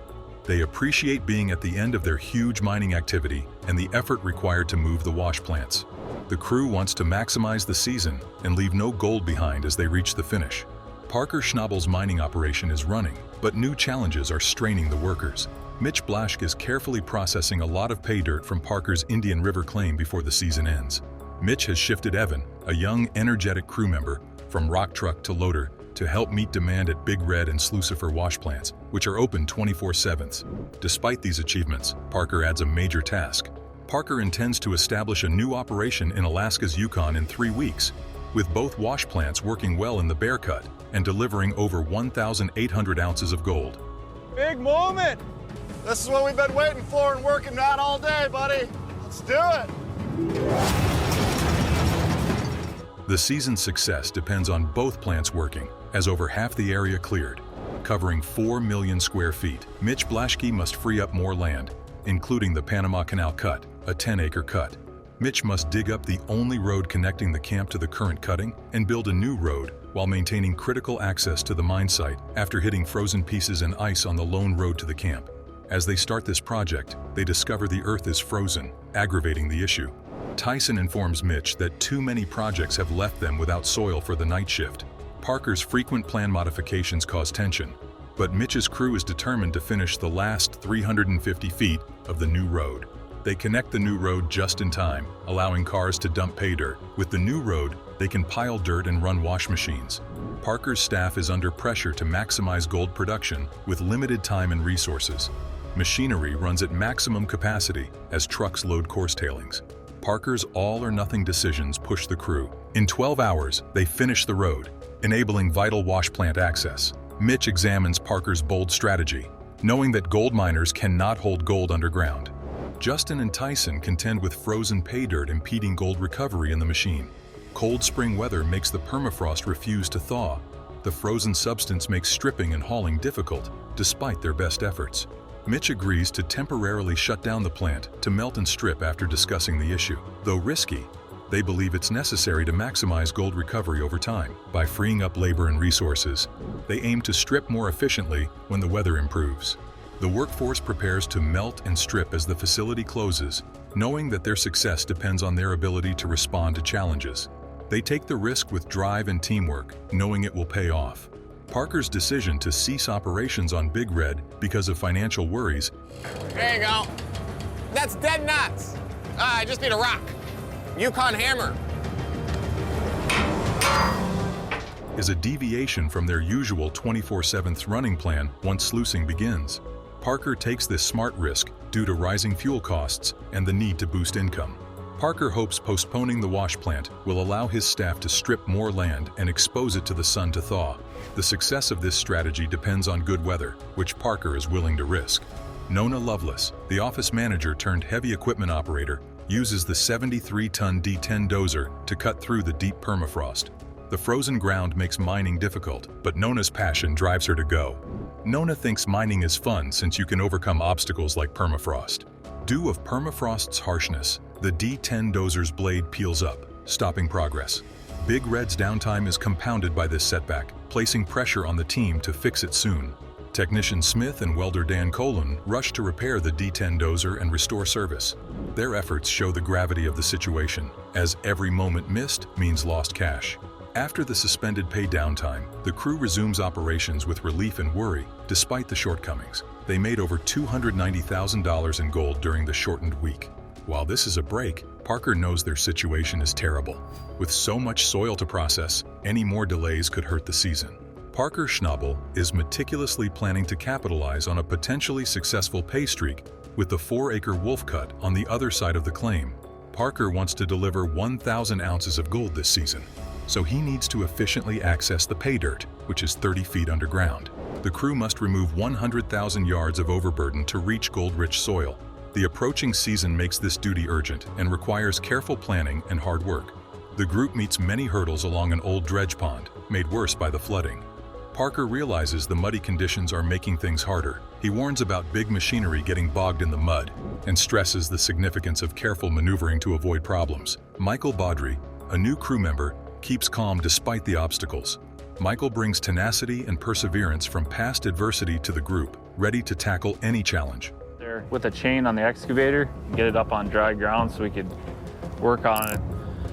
They appreciate being at the end of their huge mining activity and the effort required to move the wash plants. The crew wants to maximize the season and leave no gold behind as they reach the finish. Parker Schnabel's mining operation is running, but new challenges are straining the workers. Mitch Blaschke is carefully processing a lot of pay dirt from Parker's Indian River claim before the season ends. Mitch has shifted Evan, a young, energetic crew member, from rock truck to loader to help meet demand at Big Red and Slucifer wash plants, which are open 24/7. Despite these achievements, Parker adds a major task. Parker intends to establish a new operation in Alaska's Yukon in 3 weeks, with both wash plants working well in the Bear Cut and delivering over 1,800 ounces of gold. Big moment! This is what we've been waiting for and working on all day, buddy. Let's do it! The season's success depends on both plants working, as over half the area cleared, covering 4 million square feet. Mitch Blaschke must free up more land, including the Panama Canal Cut, a 10-acre cut. Mitch must dig up the only road connecting the camp to the current cutting and build a new road while maintaining critical access to the mine site after hitting frozen pieces and ice on the lone road to the camp. As they start this project, they discover the earth is frozen, aggravating the issue. Tyson informs Mitch that too many projects have left them without soil for the night shift. Parker's frequent plan modifications cause tension, but Mitch's crew is determined to finish the last 350 feet of the new road. They connect the new road just in time, allowing cars to dump pay dirt. With the new road, they can pile dirt and run wash machines. Parker's staff is under pressure to maximize gold production with limited time and resources. Machinery runs at maximum capacity as trucks load coarse tailings. Parker's all-or-nothing decisions push the crew. In 12 hours, they finish the road, enabling vital wash plant access. Mitch examines Parker's bold strategy, knowing that gold miners cannot hold gold underground. Justin and Tyson contend with frozen pay dirt impeding gold recovery in the machine. Cold spring weather makes the permafrost refuse to thaw. The frozen substance makes stripping and hauling difficult, despite their best efforts. Mitch agrees to temporarily shut down the plant to melt and strip after discussing the issue. Though risky, they believe it's necessary to maximize gold recovery over time. By freeing up labor and resources, they aim to strip more efficiently when the weather improves. The workforce prepares to melt and strip as the facility closes, knowing that their success depends on their ability to respond to challenges. They take the risk with drive and teamwork, knowing it will pay off. Parker's decision to cease operations on Big Red because of financial worries There you go. That's dead nuts. I just need a rock. Yukon hammer. is a deviation from their usual 24/7 running plan once sluicing begins. Parker takes this smart risk due to rising fuel costs and the need to boost income. Parker hopes postponing the wash plant will allow his staff to strip more land and expose it to the sun to thaw. The success of this strategy depends on good weather, which Parker is willing to risk. Nona Lovelace, the office manager turned heavy equipment operator, uses the 73-ton D10 dozer to cut through the deep permafrost. The frozen ground makes mining difficult, but Nona's passion drives her to go. Nona thinks mining is fun since you can overcome obstacles like permafrost. Due of permafrost's harshness, the D10 dozer's blade peels up, stopping progress. Big Red's downtime is compounded by this setback, placing pressure on the team to fix it soon. Technician Smith and welder Dan Colon rush to repair the D10 dozer and restore service. Their efforts show the gravity of the situation, as every moment missed means lost cash. After the suspended pay downtime, the crew resumes operations with relief and worry, despite the shortcomings. They made over $290,000 in gold during the shortened week. While this is a break, Parker knows their situation is terrible. With so much soil to process, any more delays could hurt the season. Parker Schnabel is meticulously planning to capitalize on a potentially successful pay streak with the 4-acre wolf cut on the other side of the claim. Parker wants to deliver 1,000 ounces of gold this season, so he needs to efficiently access the pay dirt, which is 30 feet underground. The crew must remove 100,000 yards of overburden to reach gold-rich soil. The approaching season makes this duty urgent and requires careful planning and hard work. The group meets many hurdles along an old dredge pond, made worse by the flooding. Parker realizes the muddy conditions are making things harder. He warns about big machinery getting bogged in the mud and stresses the significance of careful maneuvering to avoid problems. Michael Baudry, a new crew member, keeps calm despite the obstacles. Michael brings tenacity and perseverance from past adversity to the group, ready to tackle any challenge. There with a chain on the excavator, get it up on dry ground so we could work on it.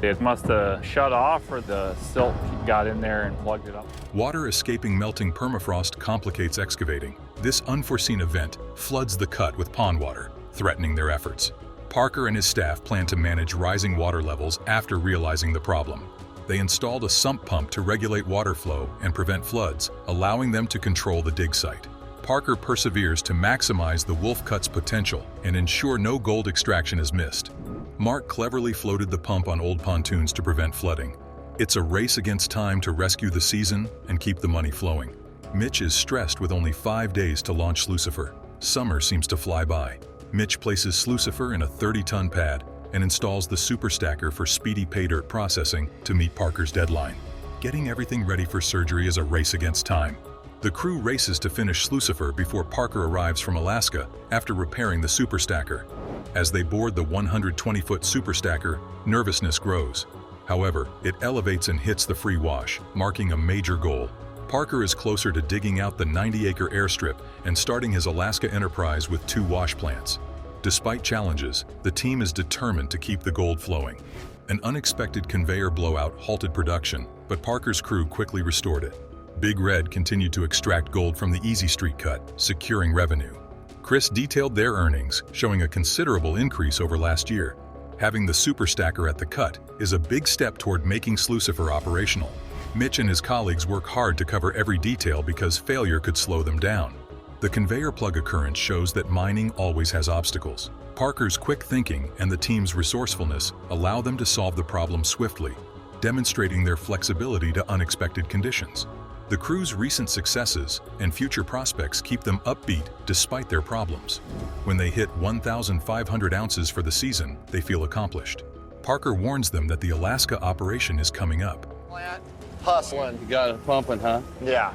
It must have shut off or the silt got in there and plugged it up. Water escaping melting permafrost complicates excavating. This unforeseen event floods the cut with pond water, threatening their efforts. Parker and his staff plan to manage rising water levels after realizing the problem. They installed a sump pump to regulate water flow and prevent floods, allowing them to control the dig site. Parker perseveres to maximize the wolf cut's potential and ensure no gold extraction is missed. Mark cleverly floated the pump on old pontoons to prevent flooding. It's a race against time to rescue the season and keep the money flowing. Mitch is stressed with only 5 days to launch Slucifer. Summer seems to fly by. Mitch places Slucifer in a 30-ton pad and installs the super stacker for speedy pay dirt processing to meet Parker's deadline. Getting everything ready for surgery is a race against time. The crew races to finish Slucifer before Parker arrives from Alaska after repairing the super stacker. As they board the 120-foot super stacker, nervousness grows. However, it elevates and hits the free wash, marking a major goal. Parker is closer to digging out the 90-acre airstrip and starting his Alaska enterprise with 2 wash plants. Despite challenges, the team is determined to keep the gold flowing. An unexpected conveyor blowout halted production, but Parker's crew quickly restored it. Big Red continued to extract gold from the Easy Street cut, securing revenue. Chris detailed their earnings, showing a considerable increase over last year. Having the super stacker at the cut is a big step toward making Slucifer operational. Mitch and his colleagues work hard to cover every detail because failure could slow them down. The conveyor plug occurrence shows that mining always has obstacles. Parker's quick thinking and the team's resourcefulness allow them to solve the problem swiftly, demonstrating their flexibility to unexpected conditions. The crew's recent successes and future prospects keep them upbeat despite their problems. When they hit 1,500 ounces for the season, they feel accomplished. Parker warns them that the Alaska operation is coming up. Hustling. You got it pumping, huh? Yeah.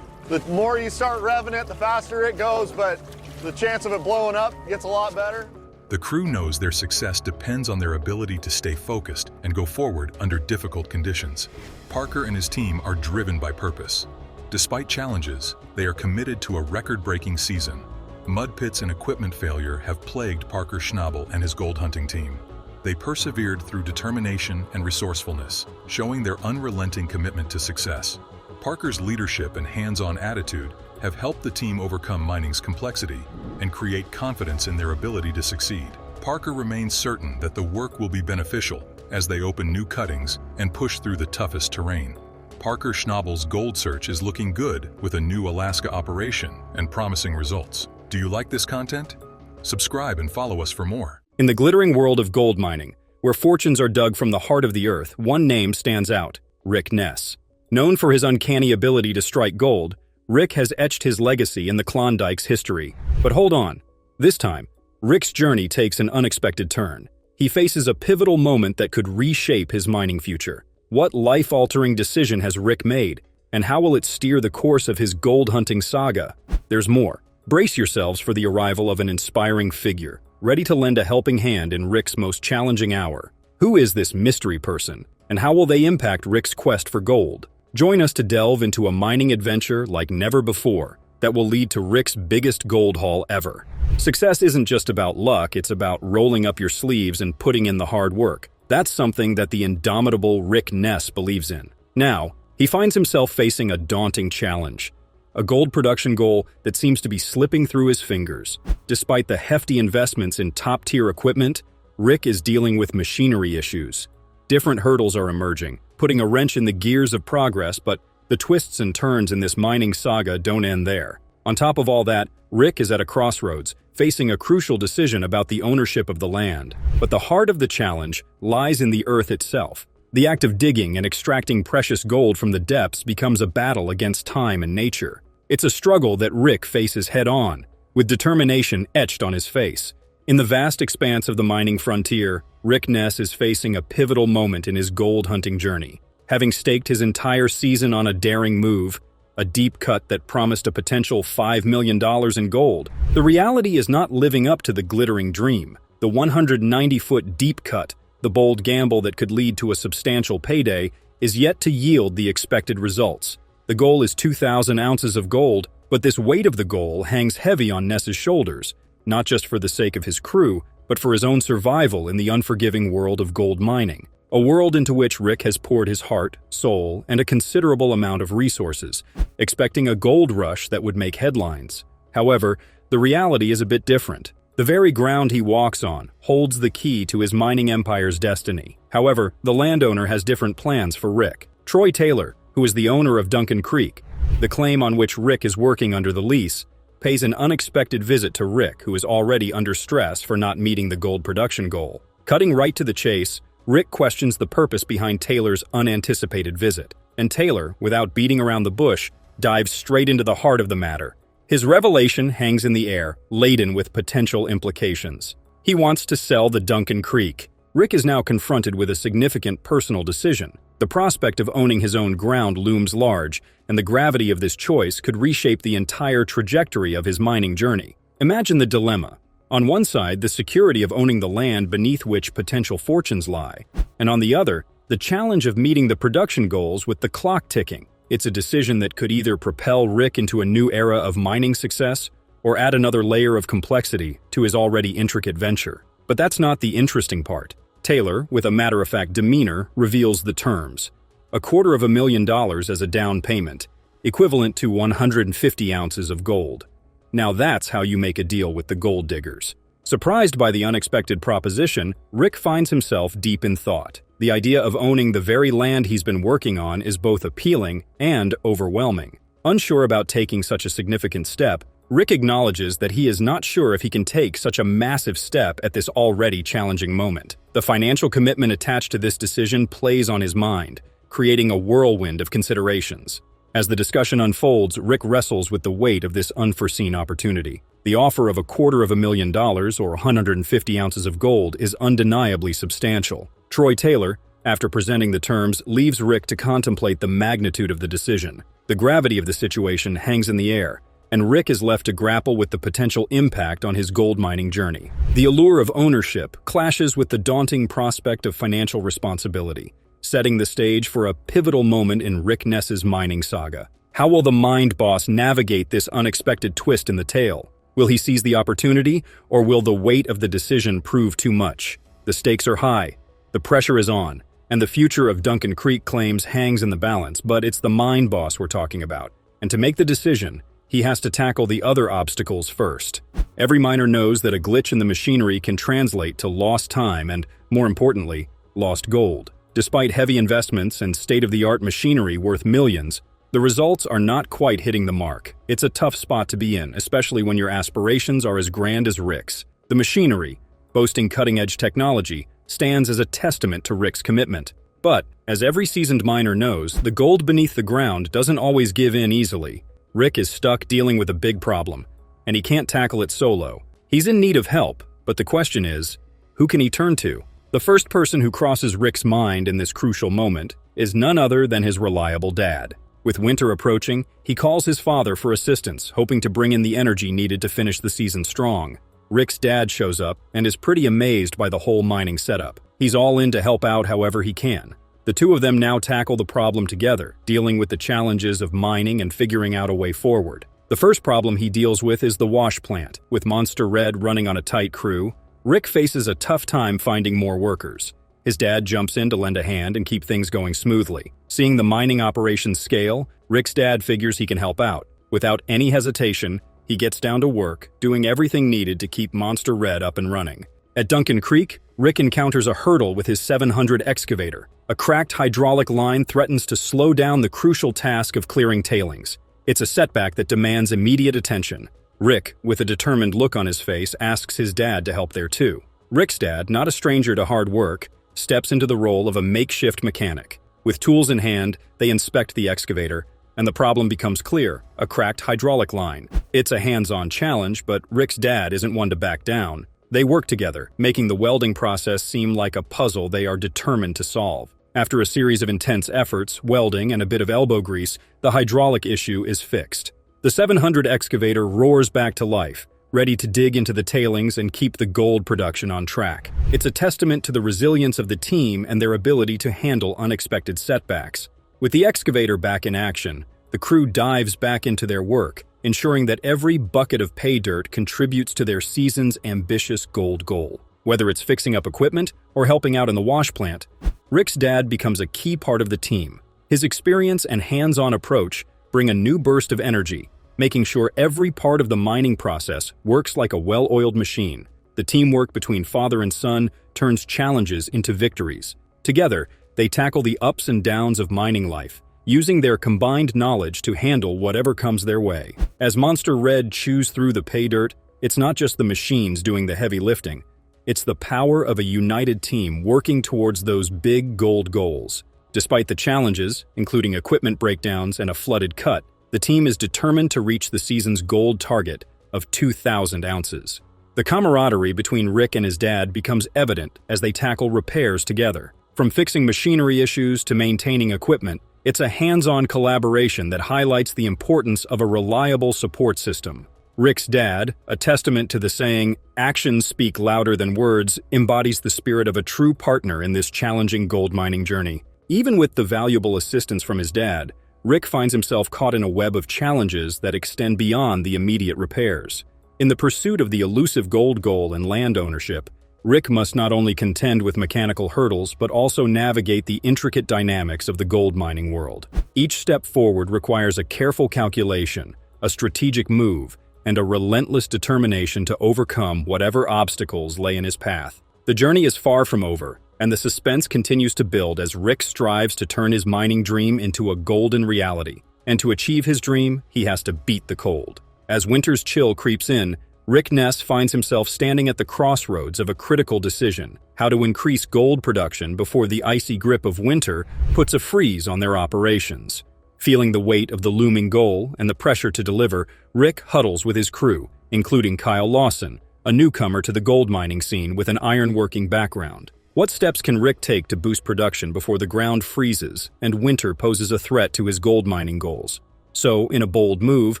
The more you start revving it, the faster it goes, but the chance of it blowing up gets a lot better. The crew knows their success depends on their ability to stay focused and go forward under difficult conditions. Parker and his team are driven by purpose. Despite challenges, they are committed to a record-breaking season. Mud pits and equipment failure have plagued Parker Schnabel and his gold hunting team. They persevered through determination and resourcefulness, showing their unrelenting commitment to success. Parker's leadership and hands-on attitude have helped the team overcome mining's complexity and create confidence in their ability to succeed. Parker remains certain that the work will be beneficial as they open new cuttings and push through the toughest terrain. Parker Schnabel's gold search is looking good with a new Alaska operation and promising results. Do you like this content? Subscribe and follow us for more. In the glittering world of gold mining, where fortunes are dug from the heart of the earth, one name stands out: Rick Ness. Known for his uncanny ability to strike gold, Rick has etched his legacy in the Klondike's history. But hold on. This time, Rick's journey takes an unexpected turn. He faces a pivotal moment that could reshape his mining future. What life-altering decision has Rick made, and how will it steer the course of his gold-hunting saga? There's more. Brace yourselves for the arrival of an inspiring figure, ready to lend a helping hand in Rick's most challenging hour. Who is this mystery person, and how will they impact Rick's quest for gold? Join us to delve into a mining adventure like never before that will lead to Rick's biggest gold haul ever. Success isn't just about luck, it's about rolling up your sleeves and putting in the hard work. That's something that the indomitable Rick Ness believes in. Now, he finds himself facing a daunting challenge, a gold production goal that seems to be slipping through his fingers. Despite the hefty investments in top-tier equipment, Rick is dealing with machinery issues. Different hurdles are emerging, putting a wrench in the gears of progress, but the twists and turns in this mining saga don't end there. On top of all that, Rick is at a crossroads, facing a crucial decision about the ownership of the land. But the heart of the challenge lies in the earth itself. The act of digging and extracting precious gold from the depths becomes a battle against time and nature. It's a struggle that Rick faces head-on, with determination etched on his face. In the vast expanse of the mining frontier, Rick Ness is facing a pivotal moment in his gold-hunting journey. Having staked his entire season on a daring move, a deep cut that promised a potential $5 million in gold, the reality is not living up to the glittering dream. The 190-foot deep cut, the bold gamble that could lead to a substantial payday, is yet to yield the expected results. The goal is 2,000 ounces of gold, but this weight of the goal hangs heavy on Ness's shoulders, not just for the sake of his crew, but for his own survival in the unforgiving world of gold mining. A world into which Rick has poured his heart, soul, and a considerable amount of resources, expecting a gold rush that would make headlines. However, the reality is a bit different. The very ground he walks on holds the key to his mining empire's destiny. However, the landowner has different plans for Rick. Troy Taylor, who is the owner of Duncan Creek, the claim on which Rick is working under the lease, pays an unexpected visit to Rick, who is already under stress for not meeting the gold production goal. Cutting right to the chase, Rick questions the purpose behind Taylor's unanticipated visit, and Taylor, without beating around the bush, dives straight into the heart of the matter. His revelation hangs in the air, laden with potential implications. He wants to sell the Duncan Creek. Rick is now confronted with a significant personal decision. The prospect of owning his own ground looms large, and the gravity of this choice could reshape the entire trajectory of his mining journey. Imagine the dilemma. On one side, the security of owning the land beneath which potential fortunes lie, and on the other, the challenge of meeting the production goals with the clock ticking. It's a decision that could either propel Rick into a new era of mining success or add another layer of complexity to his already intricate venture. But that's not the interesting part. Taylor, with a matter-of-fact demeanor, reveals the terms. $250,000 as a down payment, equivalent to 150 ounces of gold. Now that's how you make a deal with the gold diggers. Surprised by the unexpected proposition, Rick finds himself deep in thought. The idea of owning the very land he's been working on is both appealing and overwhelming. Unsure about taking such a significant step, Rick acknowledges that he is not sure if he can take such a massive step at this already challenging moment. The financial commitment attached to this decision plays on his mind, creating a whirlwind of considerations. As the discussion unfolds, Rick wrestles with the weight of this unforeseen opportunity. The offer of $250,000 or 150 ounces of gold is undeniably substantial. Troy Taylor, after presenting the terms, leaves Rick to contemplate the magnitude of the decision. The gravity of the situation hangs in the air, and Rick is left to grapple with the potential impact on his gold mining journey. The allure of ownership clashes with the daunting prospect of financial responsibility, setting the stage for a pivotal moment in Rick Ness's mining saga. How will the mind boss navigate this unexpected twist in the tale? Will he seize the opportunity, or will the weight of the decision prove too much? The stakes are high, the pressure is on, And the future of Duncan Creek claims hangs in the balance, but it's the mine boss we're talking about. And to make the decision, he has to tackle the other obstacles first. Every miner knows that a glitch in the machinery can translate to lost time and, more importantly, lost gold. Despite heavy investments and state-of-the-art machinery worth millions, the results are not quite hitting the mark. It's a tough spot to be in, especially when your aspirations are as grand as Rick's. The machinery, boasting cutting-edge technology, stands as a testament to Rick's commitment. But, as every seasoned miner knows, the gold beneath the ground doesn't always give in easily. Rick is stuck dealing with a big problem, and he can't tackle it solo. He's in need of help, but the question is, who can he turn to? The first person who crosses Rick's mind in this crucial moment is none other than his reliable dad. With winter approaching, he calls his father for assistance, hoping to bring in the energy needed to finish the season strong. Rick's dad shows up and is pretty amazed by the whole mining setup. He's all in to help out however he can. The two of them now tackle the problem together, dealing with the challenges of mining and figuring out a way forward. The first problem he deals with is the wash plant. With Monster Red running on a tight crew, Rick faces a tough time finding more workers. His dad jumps in to lend a hand and keep things going smoothly. Seeing the mining operation scale, Rick's dad figures he can help out. Without any hesitation, he gets down to work, doing everything needed to keep Monster Red up and running. At Duncan Creek, Rick encounters a hurdle with his 700 excavator. A cracked hydraulic line threatens to slow down the crucial task of clearing tailings. It's a setback that demands immediate attention. Rick, with a determined look on his face, asks his dad to help there too. Rick's dad, not a stranger to hard work, steps into the role of a makeshift mechanic. With tools in hand, they inspect the excavator, and the problem becomes clear: a cracked hydraulic line. It's a hands-on challenge, but Rick's dad isn't one to back down. They work together, making the welding process seem like a puzzle they are determined to solve. After a series of intense efforts, welding, and a bit of elbow grease, the hydraulic issue is fixed. The 700 excavator roars back to life, ready to dig into the tailings and keep the gold production on track. It's a testament to the resilience of the team and their ability to handle unexpected setbacks. With the excavator back in action, the crew dives back into their work, ensuring that every bucket of pay dirt contributes to their season's ambitious gold goal. Whether it's fixing up equipment or helping out in the wash plant, Rick's dad becomes a key part of the team. His experience and hands-on approach bring a new burst of energy, making sure every part of the mining process works like a well-oiled machine. The teamwork between father and son turns challenges into victories. Together, they tackle the ups and downs of mining life, using their combined knowledge to handle whatever comes their way. As Monster Red chews through the pay dirt, it's not just the machines doing the heavy lifting. It's the power of a united team working towards those big gold goals. Despite the challenges, including equipment breakdowns and a flooded cut, the team is determined to reach the season's gold target of 2,000 ounces. The camaraderie between Rick and his dad becomes evident as they tackle repairs together. From fixing machinery issues to maintaining equipment, it's a hands-on collaboration that highlights the importance of a reliable support system. Rick's dad, a testament to the saying, "Actions speak louder than words," embodies the spirit of a true partner in this challenging gold mining journey. Even with the valuable assistance from his dad, Rick finds himself caught in a web of challenges that extend beyond the immediate repairs. In the pursuit of the elusive gold goal and land ownership, Rick must not only contend with mechanical hurdles, but also navigate the intricate dynamics of the gold mining world. Each step forward requires a careful calculation, a strategic move, and a relentless determination to overcome whatever obstacles lay in his path. The journey is far from over, and the suspense continues to build as Rick strives to turn his mining dream into a golden reality. And to achieve his dream, he has to beat the cold. As winter's chill creeps in, Rick Ness finds himself standing at the crossroads of a critical decision: how to increase gold production before the icy grip of winter puts a freeze on their operations. Feeling the weight of the looming goal and the pressure to deliver, Rick huddles with his crew, including Kyle Lawson, a newcomer to the gold mining scene with an ironworking background. What steps can Rick take to boost production before the ground freezes and winter poses a threat to his gold mining goals? So, in a bold move,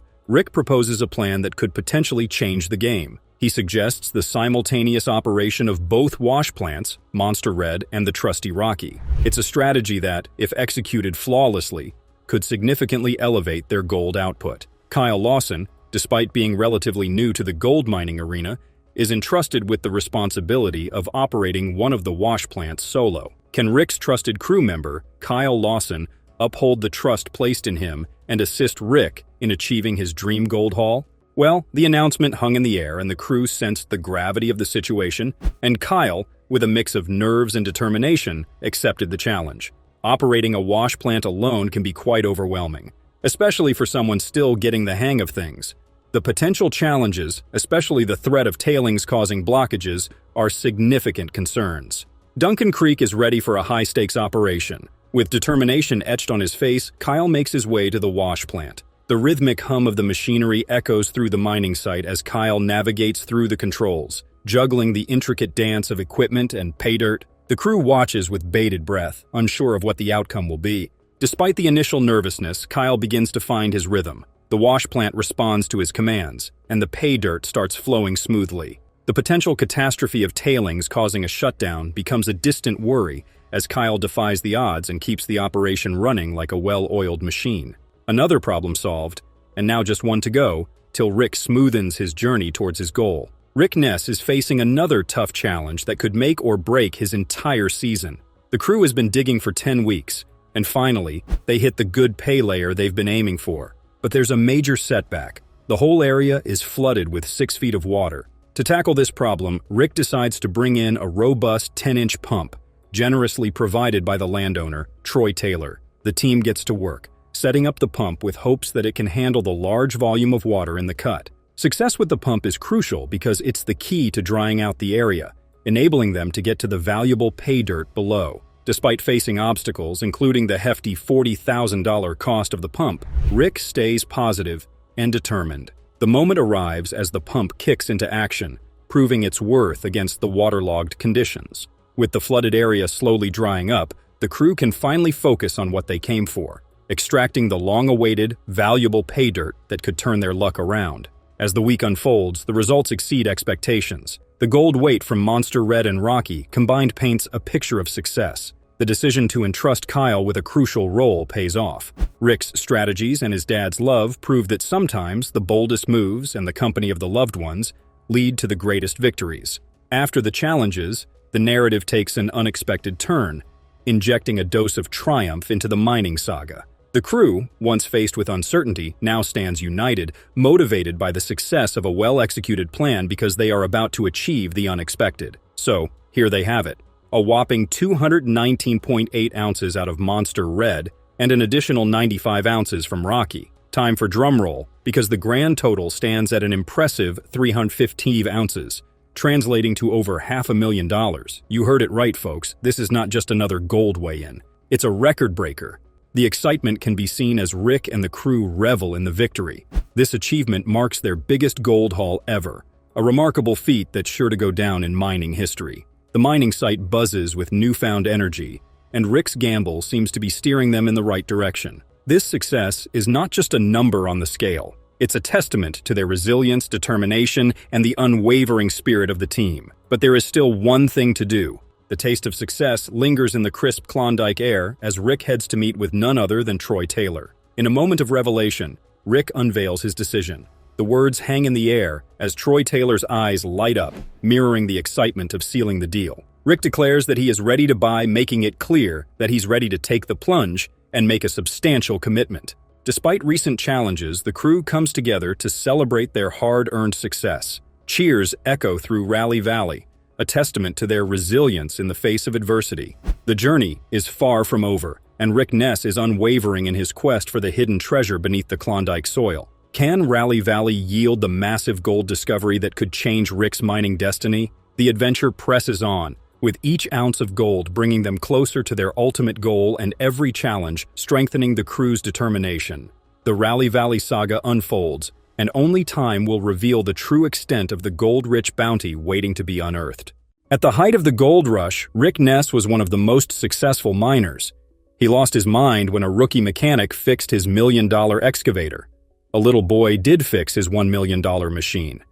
Rick proposes a plan that could potentially change the game. He suggests the simultaneous operation of both wash plants, Monster Red and the trusty Rocky. It's a strategy that, if executed flawlessly, could significantly elevate their gold output. Kyle Lawson, despite being relatively new to the gold mining arena, is entrusted with the responsibility of operating one of the wash plants solo. Can Rick's trusted crew member, Kyle Lawson, uphold the trust placed in him and assist Rick in achieving his dream gold haul? Well, the announcement hung in the air and the crew sensed the gravity of the situation, and Kyle, with a mix of nerves and determination, accepted the challenge. Operating a wash plant alone can be quite overwhelming, especially for someone still getting the hang of things. The potential challenges, especially the threat of tailings causing blockages, are significant concerns. Duncan Creek is ready for a high-stakes operation. With determination etched on his face, Kyle makes his way to the wash plant. The rhythmic hum of the machinery echoes through the mining site as Kyle navigates through the controls, juggling the intricate dance of equipment and pay dirt. The crew watches with bated breath, unsure of what the outcome will be. Despite the initial nervousness, Kyle begins to find his rhythm. The wash plant responds to his commands, and the pay dirt starts flowing smoothly. The potential catastrophe of tailings causing a shutdown becomes a distant worry as Kyle defies the odds and keeps the operation running like a well-oiled machine. Another problem solved, and now just one to go, till Rick smoothens his journey towards his goal. Rick Ness is facing another tough challenge that could make or break his entire season. The crew has been digging for 10 weeks, and finally, they hit the good pay layer they've been aiming for. But there's a major setback. The whole area is flooded with 6 feet of water. To tackle this problem, Rick decides to bring in a robust 10-inch pump, generously provided by the landowner, Troy Taylor. The team gets to work, setting up the pump with hopes that it can handle the large volume of water in the cut. Success with the pump is crucial because it's the key to drying out the area, enabling them to get to the valuable pay dirt below. Despite facing obstacles, including the hefty $40,000 cost of the pump, Rick stays positive and determined. The moment arrives as the pump kicks into action, proving its worth against the waterlogged conditions. With the flooded area slowly drying up, the crew can finally focus on what they came for, extracting the long-awaited, valuable pay dirt that could turn their luck around. As the week unfolds, the results exceed expectations. The gold weight from Monster Red and Rocky combined paints a picture of success. The decision to entrust Kyle with a crucial role pays off. Rick's strategies and his dad's love prove that sometimes the boldest moves and the company of the loved ones lead to the greatest victories. After the challenges, the narrative takes an unexpected turn, injecting a dose of triumph into the mining saga. The crew, once faced with uncertainty, now stands united, motivated by the success of a well-executed plan because they are about to achieve the unexpected. So, here they have it. A whopping 219.8 ounces out of Monster Red and an additional 95 ounces from Rocky. Time for drumroll, because the grand total stands at an impressive 315 ounces, translating to over $500,000. You heard it right, folks. This is not just another gold weigh-in. It's a record breaker. The excitement can be seen as Rick and the crew revel in the victory. This achievement marks their biggest gold haul ever, a remarkable feat that's sure to go down in mining history. The mining site buzzes with newfound energy, and Rick's gamble seems to be steering them in the right direction. This success is not just a number on the scale. It's a testament to their resilience, determination, and the unwavering spirit of the team. But there is still one thing to do. The taste of success lingers in the crisp Klondike air as Rick heads to meet with none other than Troy Taylor. In a moment of revelation, Rick unveils his decision. The words hang in the air as Troy Taylor's eyes light up, mirroring the excitement of sealing the deal. Rick declares that he is ready to buy, making it clear that he's ready to take the plunge and make a substantial commitment. Despite recent challenges, the crew comes together to celebrate their hard-earned success. Cheers echo through Rally Valley, a testament to their resilience in the face of adversity. The journey is far from over, and Rick Ness is unwavering in his quest for the hidden treasure beneath the Klondike soil. Can Rally Valley yield the massive gold discovery that could change Rick's mining destiny? The adventure presses on, with each ounce of gold bringing them closer to their ultimate goal and every challenge strengthening the crew's determination. The Rally Valley saga unfolds, and only time will reveal the true extent of the gold-rich bounty waiting to be unearthed. At the height of the gold rush, Rick Ness was one of the most successful miners. He lost his mind when a rookie mechanic fixed his $1 million excavator. A little boy did fix his $1 million machine.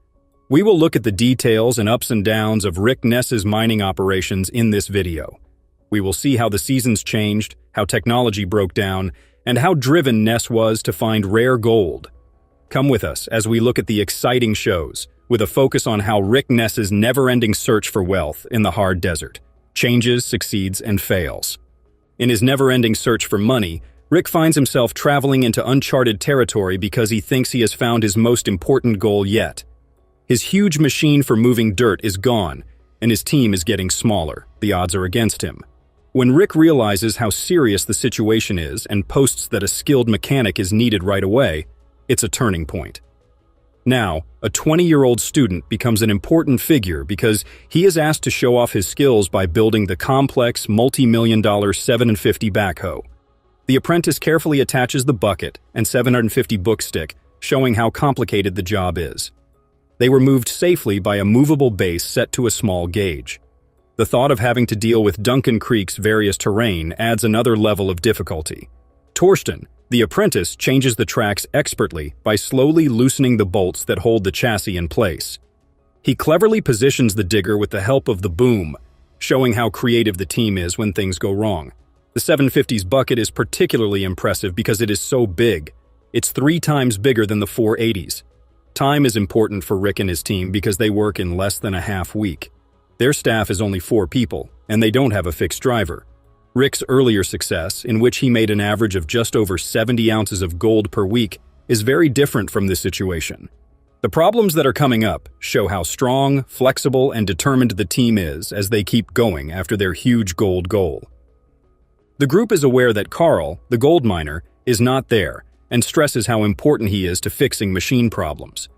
We will look at the details and ups and downs of Rick Ness's mining operations in this video. We will see how the seasons changed, how technology broke down, and how driven Ness was to find rare gold. Come with us as we look at the exciting shows, with a focus on how Rick Ness's never-ending search for wealth in the hard desert changes, succeeds, and fails. In his never-ending search for money, Rick finds himself traveling into uncharted territory because he thinks he has found his most important goal yet. His huge machine for moving dirt is gone, and his team is getting smaller. The odds are against him. When Rick realizes how serious the situation is and posts that a skilled mechanic is needed right away, it's a turning point. Now, a 20-year-old student becomes an important figure because he is asked to show off his skills by building the complex, multi-million-dollar 750 backhoe. The apprentice carefully attaches the bucket and 750 book stick, showing how complicated the job is. They were moved safely by a movable base set to a small gauge. The thought of having to deal with Duncan Creek's various terrain adds another level of difficulty. Torsten, the apprentice, changes the tracks expertly by slowly loosening the bolts that hold the chassis in place. He cleverly positions the digger with the help of the boom, showing how creative the team is when things go wrong. The 750's bucket is particularly impressive because it is so big. It's 3 times bigger than the 480's. Time is important for Rick and his team because they work in less than a half week. Their staff is only 4 people, and they don't have a fixed driver. Rick's earlier success, in which he made an average of just over 70 ounces of gold per week, is very different from this situation. The problems that are coming up show how strong, flexible, and determined the team is as they keep going after their huge gold goal. The group is aware that Carl, the gold miner, is not there and stresses how important he is to fixing machine problems.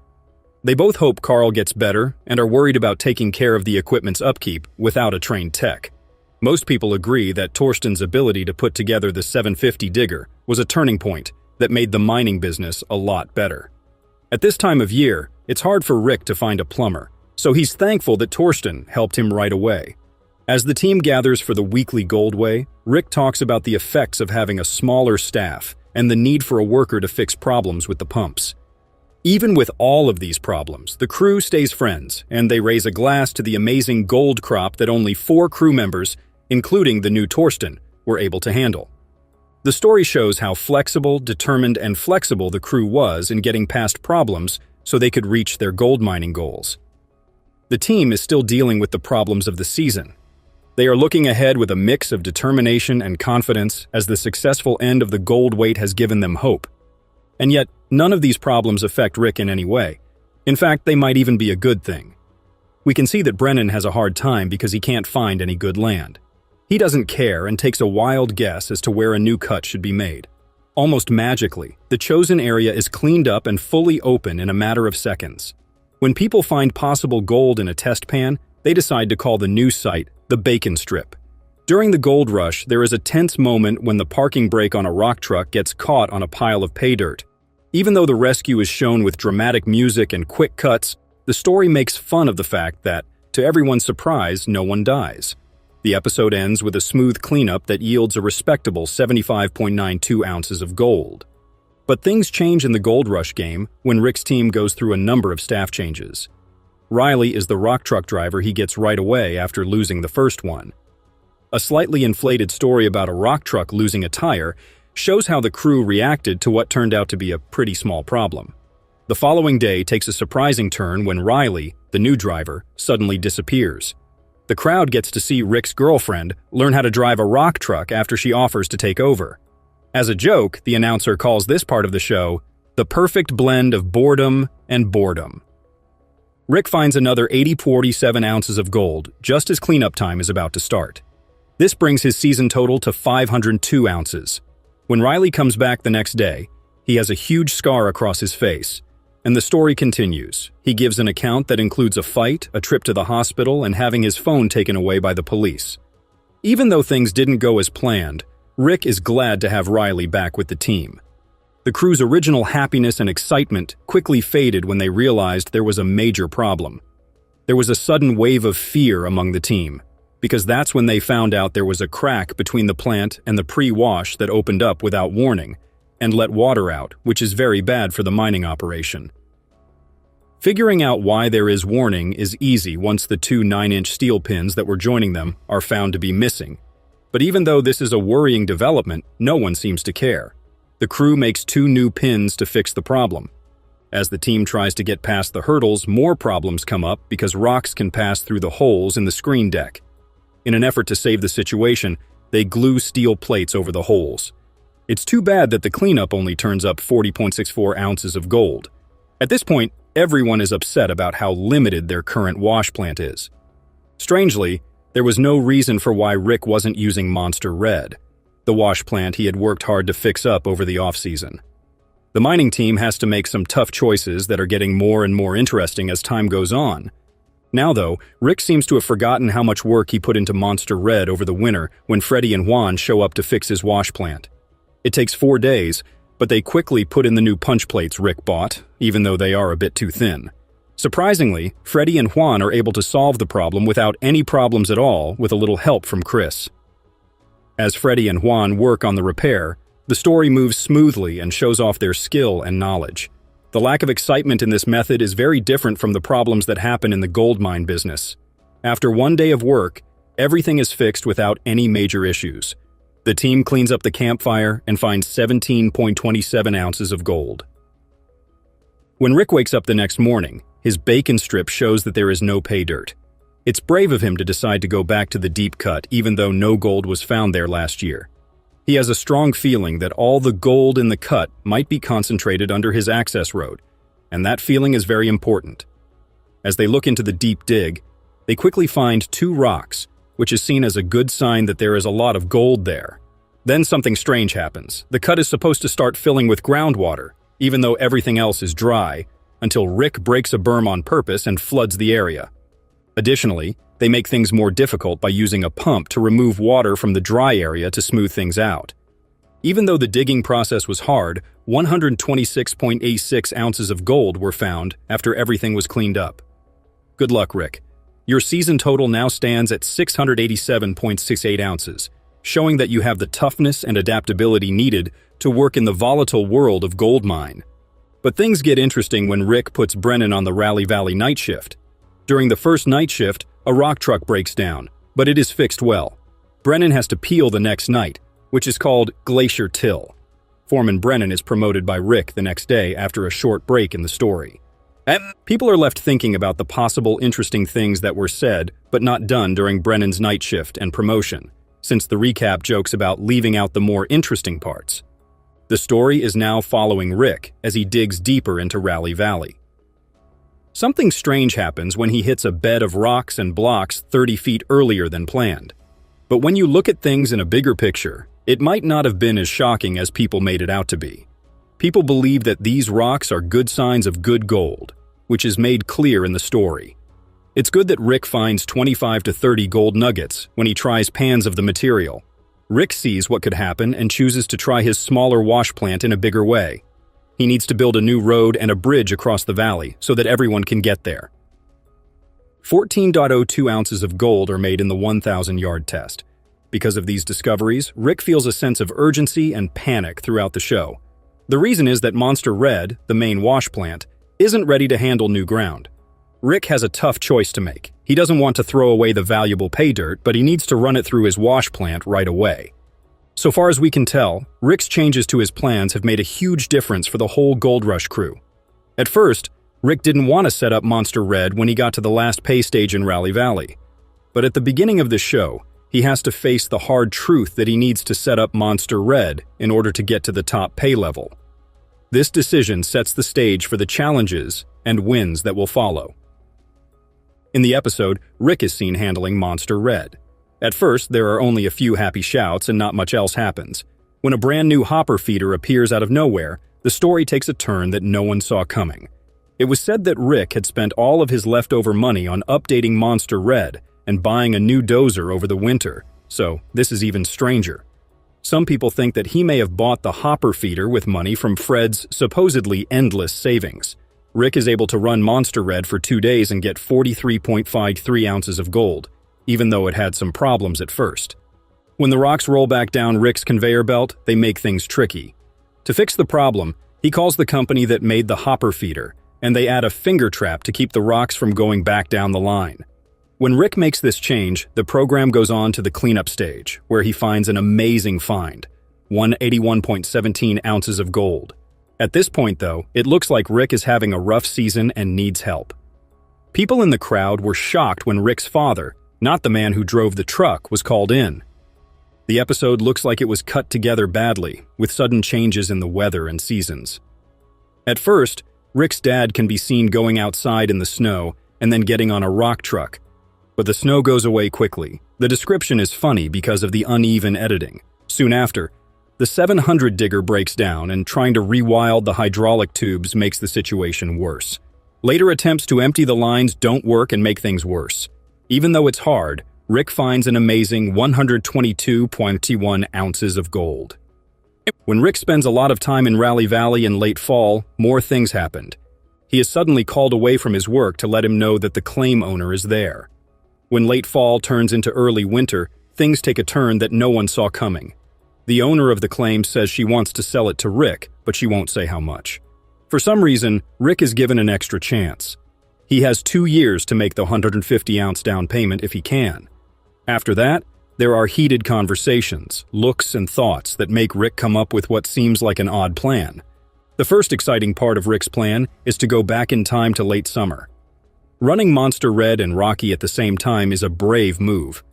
They both hope Carl gets better and are worried about taking care of the equipment's upkeep without a trained tech. Most people agree that Torsten's ability to put together the 750 digger was a turning point that made the mining business a lot better. At this time of year, it's hard for Rick to find a plumber, so he's thankful that Torsten helped him right away. As the team gathers for the weekly gold weigh, Rick talks about the effects of having a smaller staff and the need for a worker to fix problems with the pumps. Even with all of these problems, the crew stays friends, and they raise a glass to the amazing gold crop that only 4 crew members, including the new Torsten, were able to handle. The story shows how flexible, determined, and flexible the crew was in getting past problems so they could reach their gold mining goals. The team is still dealing with the problems of the season. They are looking ahead with a mix of determination and confidence as the successful end of the gold weight has given them hope. And yet, none of these problems affect Rick in any way. In fact, they might even be a good thing. We can see that Brennan has a hard time because he can't find any good land. He doesn't care and takes a wild guess as to where a new cut should be made. Almost magically, the chosen area is cleaned up and fully open in a matter of seconds. When people find possible gold in a test pan, they decide to call the new site the Bacon Strip. During the gold rush, there is a tense moment when the parking brake on a rock truck gets caught on a pile of pay dirt. Even though the rescue is shown with dramatic music and quick cuts, the story makes fun of the fact that, to everyone's surprise, no one dies. The episode ends with a smooth cleanup that yields a respectable 75.92 ounces of gold. But things change in the gold rush game when Rick's team goes through a number of staff changes. Riley is the rock truck driver he gets right away after losing the first one. A slightly inflated story about a rock truck losing a tire shows how the crew reacted to what turned out to be a pretty small problem. The following day takes a surprising turn when Riley, the new driver, suddenly disappears. The crowd gets to see Rick's girlfriend learn how to drive a rock truck after she offers to take over. As a joke, the announcer calls this part of the show the perfect blend of boredom and boredom. Rick finds another 47 ounces of gold just as cleanup time is about to start. This brings his season total to 502 ounces. When Riley comes back the next day, he has a huge scar across his face. And the story continues. He gives an account that includes a fight, a trip to the hospital, and having his phone taken away by the police. Even though things didn't go as planned, Rick is glad to have Riley back with the team. The crew's original happiness and excitement quickly faded when they realized there was a major problem. There was a sudden wave of fear among the team, because that's when they found out there was a crack between the plant and the pre-wash that opened up without warning and let water out, which is very bad for the mining operation. Figuring out why there is warning is easy once the 2 9-inch steel pins that were joining them are found to be missing. But even though this is a worrying development, no one seems to care. The crew makes 2 new pins to fix the problem. As the team tries to get past the hurdles, more problems come up because rocks can pass through the holes in the screen deck. In an effort to save the situation, they glue steel plates over the holes. It's too bad that the cleanup only turns up 40.64 ounces of gold. At this point, everyone is upset about how limited their current wash plant is. Strangely, there was no reason for why Rick wasn't using Monster Red, the wash plant he had worked hard to fix up over the off-season. The mining team has to make some tough choices that are getting more and more interesting as time goes on. Now though, Rick seems to have forgotten how much work he put into Monster Red over the winter when Freddy and Juan show up to fix his wash plant. It takes 4 days, but they quickly put in the new punch plates Rick bought, even though they are a bit too thin. Surprisingly, Freddy and Juan are able to solve the problem without any problems at all with a little help from Chris. As Freddy and Juan work on the repair, the story moves smoothly and shows off their skill and knowledge. The lack of excitement in this method is very different from the problems that happen in the gold mine business. After 1 day of work, everything is fixed without any major issues. The team cleans up the campfire and finds 17.27 ounces of gold. When Rick wakes up the next morning, his bacon strip shows that there is no pay dirt. It's brave of him to decide to go back to the deep cut even though no gold was found there last year. He has a strong feeling that all the gold in the cut might be concentrated under his access road, and that feeling is very important. As they look into the deep dig, they quickly find 2 rocks, which is seen as a good sign that there is a lot of gold there. Then something strange happens. The cut is supposed to start filling with groundwater, even though everything else is dry, until Rick breaks a berm on purpose and floods the area. Additionally, they make things more difficult by using a pump to remove water from the dry area to smooth things out. Even though the digging process was hard, 126.86 ounces of gold were found after everything was cleaned up. Good luck, Rick. Your season total now stands at 687.68 ounces, showing that you have the toughness and adaptability needed to work in the volatile world of gold mine. But things get interesting when Rick puts Brennan on the Rally Valley night shift. During the first night shift, a rock truck breaks down, but it is fixed well. Brennan has to peel the next night, which is called Glacier Till. Foreman Brennan is promoted by Rick the next day after a short break in the story. People are left thinking about the possible interesting things that were said but not done during Brennan's night shift and promotion, since the recap jokes about leaving out the more interesting parts. The story is now following Rick as he digs deeper into Rally Valley. Something strange happens when he hits a bed of rocks and blocks 30 feet earlier than planned. But when you look at things in a bigger picture, it might not have been as shocking as people made it out to be. People believe that these rocks are good signs of good gold, which is made clear in the story. It's good that Rick finds 25 to 30 gold nuggets when he tries pans of the material. Rick sees what could happen and chooses to try his smaller wash plant in a bigger way. He needs to build a new road and a bridge across the valley so that everyone can get there. 14.02 ounces of gold are made in the 1,000-yard test. Because of these discoveries, Rick feels a sense of urgency and panic throughout the show. The reason is that Monster Red, the main wash plant, isn't ready to handle new ground. Rick has a tough choice to make. He doesn't want to throw away the valuable pay dirt, but he needs to run it through his wash plant right away. So far as we can tell, Rick's changes to his plans have made a huge difference for the whole Gold Rush crew. At first, Rick didn't want to set up Monster Red when he got to the last pay stage in Rally Valley. But at the beginning of the show, he has to face the hard truth that he needs to set up Monster Red in order to get to the top pay level. This decision sets the stage for the challenges and wins that will follow. In the episode, Rick is seen handling Monster Red. At first, there are only a few happy shouts and not much else happens. When a brand new hopper feeder appears out of nowhere, the story takes a turn that no one saw coming. It was said that Rick had spent all of his leftover money on updating Monster Red and buying a new dozer over the winter, so this is even stranger. Some people think that he may have bought the hopper feeder with money from Fred's supposedly endless savings. Rick is able to run Monster Red for 2 days and get 43.53 ounces of gold, even though it had some problems at first. When the rocks roll back down Rick's conveyor belt, they make things tricky. To fix the problem, he calls the company that made the hopper feeder, and they add a finger trap to keep the rocks from going back down the line. When Rick makes this change, the program goes on to the cleanup stage, where he finds an amazing find, 181.17 ounces of gold. At this point, though, it looks like Rick is having a rough season and needs help. People in the crowd were shocked when Rick's father, not the man who drove the truck, was called in. The episode looks like it was cut together badly, with sudden changes in the weather and seasons. At first, Rick's dad can be seen going outside in the snow and then getting on a rock truck, but the snow goes away quickly. The description is funny because of the uneven editing. Soon after, the 700 digger breaks down, and trying to rewild the hydraulic tubes makes the situation worse. Later attempts to empty the lines don't work and make things worse. Even though it's hard, Rick finds an amazing 122.1 ounces of gold. When Rick spends a lot of time in Rally Valley in late fall, more things happened. He is suddenly called away from his work to let him know that the claim owner is there. When late fall turns into early winter, things take a turn that no one saw coming. The owner of the claim says she wants to sell it to Rick, but she won't say how much. For some reason, Rick is given an extra chance. He has 2 years to make the 150-ounce down payment if he can. After that, there are heated conversations, looks, and thoughts that make Rick come up with what seems like an odd plan. The first exciting part of Rick's plan is to go back in time to late summer. Running Monster Red and Rocky at the same time is a brave move.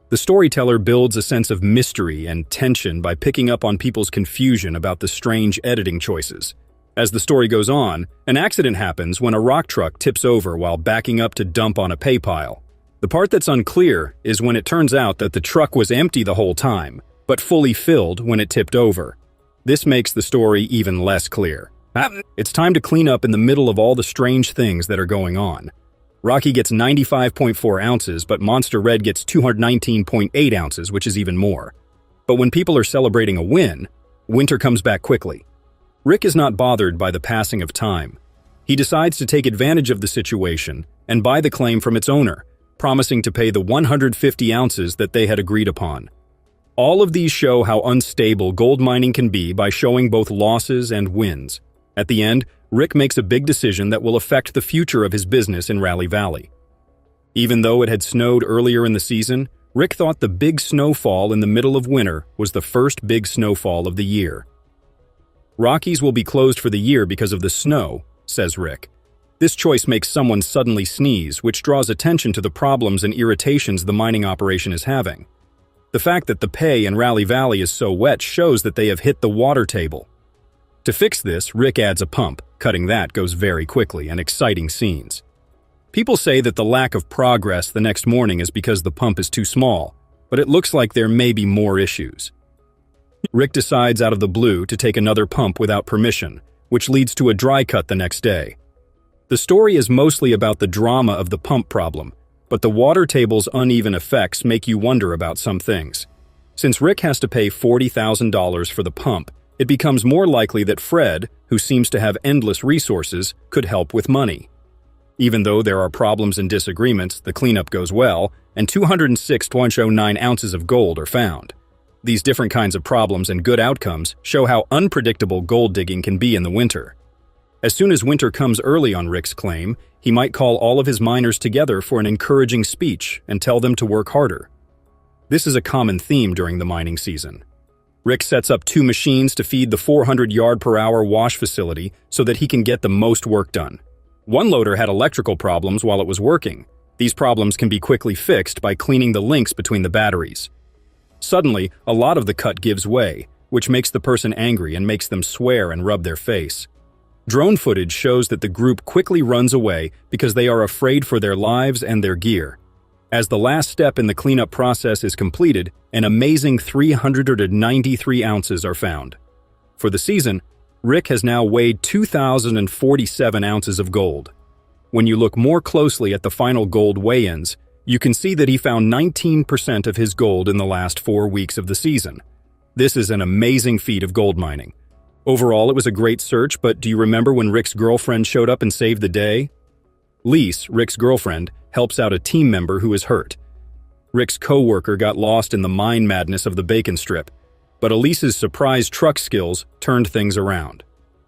The storyteller builds a sense of mystery and tension by picking up on people's confusion about the strange editing choices. As the story goes on, an accident happens when a rock truck tips over while backing up to dump on a pay pile. The part that's unclear is when it turns out that the truck was empty the whole time, but fully filled when it tipped over. This makes the story even less clear. It's time to clean up in the middle of all the strange things that are going on. Rocky gets 95.4 ounces, but Monster Red gets 219.8 ounces, which is even more. But when people are celebrating a win, winter comes back quickly. Rick is not bothered by the passing of time. He decides to take advantage of the situation and buy the claim from its owner, promising to pay the 150 ounces that they had agreed upon. All of these show how unstable gold mining can be by showing both losses and wins. At the end, Rick makes a big decision that will affect the future of his business in Rally Valley. Even though it had snowed earlier in the season, Rick thought the big snowfall in the middle of winter was the first big snowfall of the year. Rockies will be closed for the year because of the snow, says Rick. This choice makes someone suddenly sneeze, which draws attention to the problems and irritations the mining operation is having. The fact that the pay in Rally Valley is so wet shows that they have hit the water table. To fix this, Rick adds a pump. Cutting that goes very quickly and exciting scenes. People say that the lack of progress the next morning is because the pump is too small, but it looks like there may be more issues. Rick decides out of the blue to take another pump without permission, which leads to a dry cut the next day. The story is mostly about the drama of the pump problem, but the water table's uneven effects make you wonder about some things. Since Rick has to pay $40,000 for the pump, it becomes more likely that Fred, who seems to have endless resources, could help with money. Even though there are problems and disagreements, the cleanup goes well, and 206.09 ounces of gold are found. These different kinds of problems and good outcomes show how unpredictable gold digging can be in the winter. As soon as winter comes early on Rick's claim, he might call all of his miners together for an encouraging speech and tell them to work harder. This is a common theme during the mining season. Rick sets up 2 machines to feed the 400-yard-per-hour wash facility so that he can get the most work done. One loader had electrical problems while it was working. These problems can be quickly fixed by cleaning the links between the batteries. Suddenly, a lot of the cut gives way, which makes the person angry and makes them swear and rub their face. Drone footage shows that the group quickly runs away because they are afraid for their lives and their gear. As the last step in the cleanup process is completed, an amazing 393 ounces are found. For the season, Rick has now weighed 2,047 ounces of gold. When you look more closely at the final gold weigh-ins, you can see that he found 19% of his gold in the last 4 weeks of the season. This is an amazing feat of gold mining. Overall, it was a great search, but do you remember when Rick's girlfriend showed up and saved the day? Lise, Rick's girlfriend, helps out a team member who is hurt. Rick's co-worker got lost in the mine madness of the bacon strip, but Elise's surprise truck skills turned things around.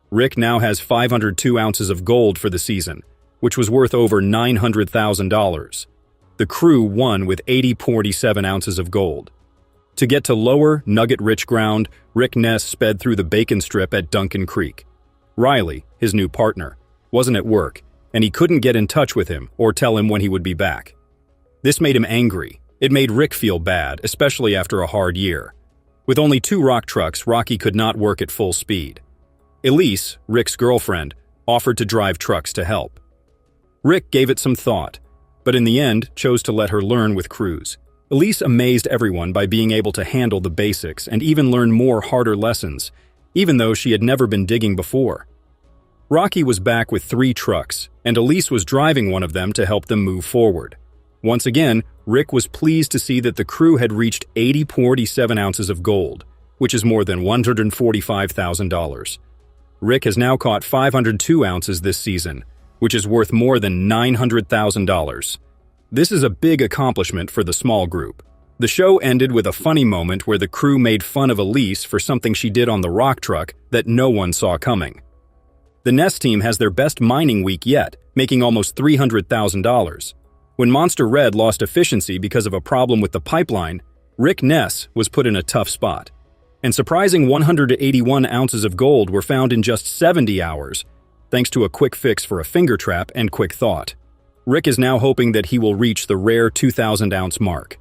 Rick now has 502 ounces of gold for the season, which was worth over $900,000. The crew won with 80.47 ounces of gold. To get to lower, nugget-rich ground, Rick Ness sped through the bacon strip at Duncan Creek. Riley, his new partner, wasn't at work, and he couldn't get in touch with him or tell him when he would be back. This made him angry. It made Rick feel bad, especially after a hard year. With only 2 rock trucks, Rocky could not work at full speed. Elise, Rick's girlfriend, offered to drive trucks to help. Rick gave it some thought, but in the end chose to let her learn with crews. Elise amazed everyone by being able to handle the basics and even learn more harder lessons, even though she had never been digging before. Rocky was back with 3 trucks, and Elise was driving one of them to help them move forward. Once again, Rick was pleased to see that the crew had reached 80.47 ounces of gold, which is more than $145,000. Rick has now caught 502 ounces this season, which is worth more than $900,000. This is a big accomplishment for the small group. The show ended with a funny moment where the crew made fun of Elise for something she did on the rock truck that no one saw coming. The Ness team has their best mining week yet, making almost $300,000. When Monster Red lost efficiency because of a problem with the pipeline, Rick Ness was put in a tough spot. And surprising 181 ounces of gold were found in just 70 hours, thanks to a quick fix for a finger trap and quick thought. Rick is now hoping that he will reach the rare 2,000-ounce mark.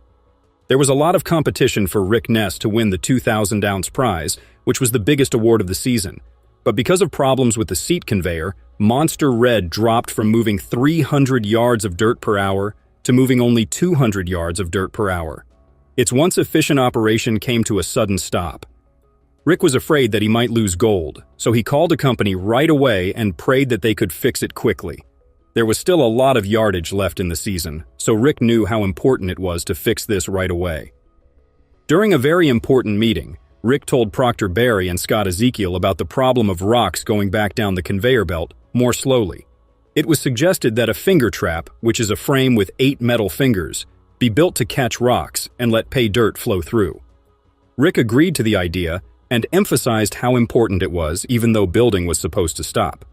There was a lot of competition for Rick Ness to win the 2,000-ounce prize, which was the biggest award of the season. But because of problems with the seat conveyor, Monster Red dropped from moving 300 yards of dirt per hour to moving only 200 yards of dirt per hour. Its once efficient operation came to a sudden stop. Rick was afraid that he might lose gold, so he called a company right away and prayed that they could fix it quickly. There was still a lot of yardage left in the season, so Rick knew how important it was to fix this right away. During a very important meeting, Rick told Proctor Barry and Scott Ezekiel about the problem of rocks going back down the conveyor belt more slowly. It was suggested that a finger trap, which is a frame with 8 metal fingers, be built to catch rocks and let pay dirt flow through. Rick agreed to the idea and emphasized how important it was, even though building was supposed to stop.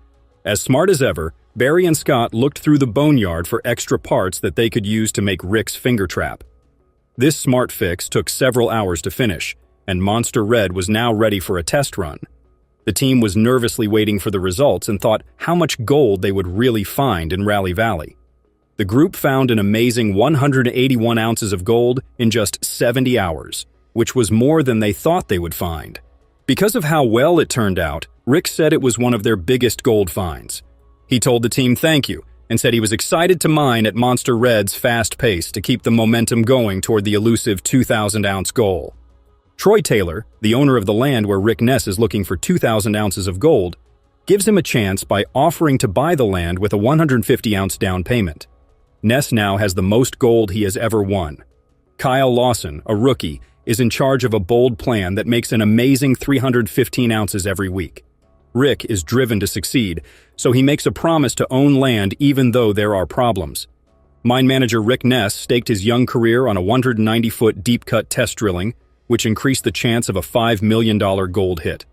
As smart as ever, Barry and Scott looked through the boneyard for extra parts that they could use to make Rick's finger trap. This smart fix took several hours to finish, and Monster Red was now ready for a test run. The team was nervously waiting for the results and thought how much gold they would really find in Rally Valley. The group found an amazing 181 ounces of gold in just 70 hours, which was more than they thought they would find. Because of how well it turned out, Rick said it was one of their biggest gold finds. He told the team thank you and said he was excited to mine at Monster Red's fast pace to keep the momentum going toward the elusive 2,000-ounce goal. Troy Taylor, the owner of the land where Rick Ness is looking for 2,000 ounces of gold, gives him a chance by offering to buy the land with a 150-ounce down payment. Ness now has the most gold he has ever won. Kyle Lawson, a rookie, is in charge of a bold plan that makes an amazing 315 ounces every week. Rick is driven to succeed, so he makes a promise to own land even though there are problems. Mine manager Rick Ness staked his young career on a 190-foot deep-cut test drilling, which increased the chance of a $5 million gold hit.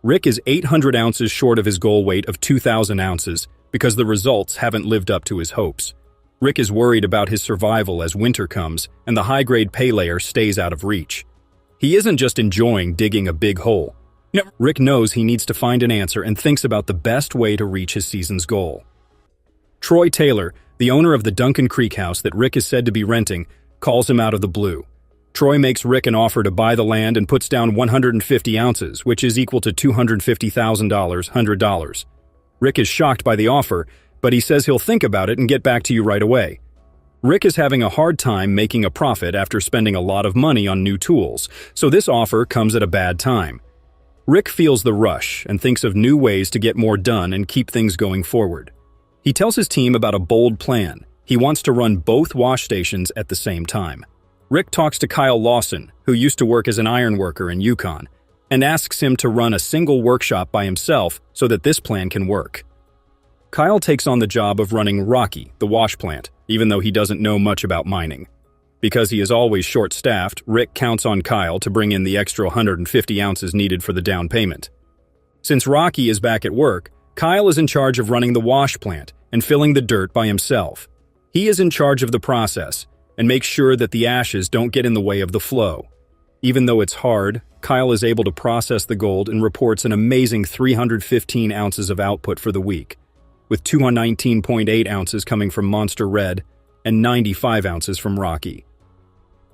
Rick is 800 ounces short of his goal weight of 2,000 ounces because the results haven't lived up to his hopes. Rick is worried about his survival as winter comes and the high-grade pay layer stays out of reach. He isn't just enjoying digging a big hole. Rick knows he needs to find an answer and thinks about the best way to reach his season's goal. Troy Taylor, the owner of the Duncan Creek house that Rick is said to be renting, calls him out of the blue. Troy makes Rick an offer to buy the land and puts down 150 ounces, which is equal to $250,000. Rick is shocked by the offer, but he says he'll think about it and get back to you right away. Rick is having a hard time making a profit after spending a lot of money on new tools, so this offer comes at a bad time. Rick feels the rush and thinks of new ways to get more done and keep things going forward. He tells his team about a bold plan. He wants to run both wash stations at the same time. Rick talks to Kyle Lawson, who used to work as an iron worker in Yukon, and asks him to run a single workshop by himself so that this plan can work. Kyle takes on the job of running Rocky, the wash plant, even though he doesn't know much about mining. Because he is always short-staffed, Rick counts on Kyle to bring in the extra 150 ounces needed for the down payment. Since Rocky is back at work, Kyle is in charge of running the wash plant and filling the dirt by himself. He is in charge of the process and makes sure that the ashes don't get in the way of the flow. Even though it's hard, Kyle is able to process the gold and reports an amazing 315 ounces of output for the week, with 219.8 ounces coming from Monster Red and 95 ounces from Rocky.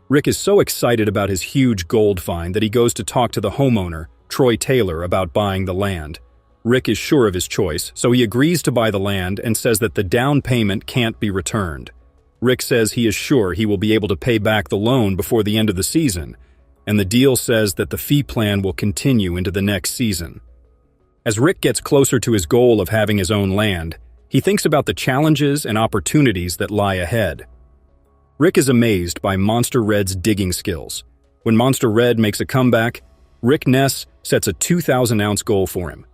Rick is so excited about his huge gold find that he goes to talk to the homeowner, Troy Taylor, about buying the land. Rick is sure of his choice, so he agrees to buy the land and says that the down payment can't be returned. Rick says he is sure he will be able to pay back the loan before the end of the season, and the deal says that the fee plan will continue into the next season. As Rick gets closer to his goal of having his own land, he thinks about the challenges and opportunities that lie ahead. Rick is amazed by Monster Red's digging skills. When Monster Red makes a comeback, Rick Ness sets a 2,000-ounce goal for him.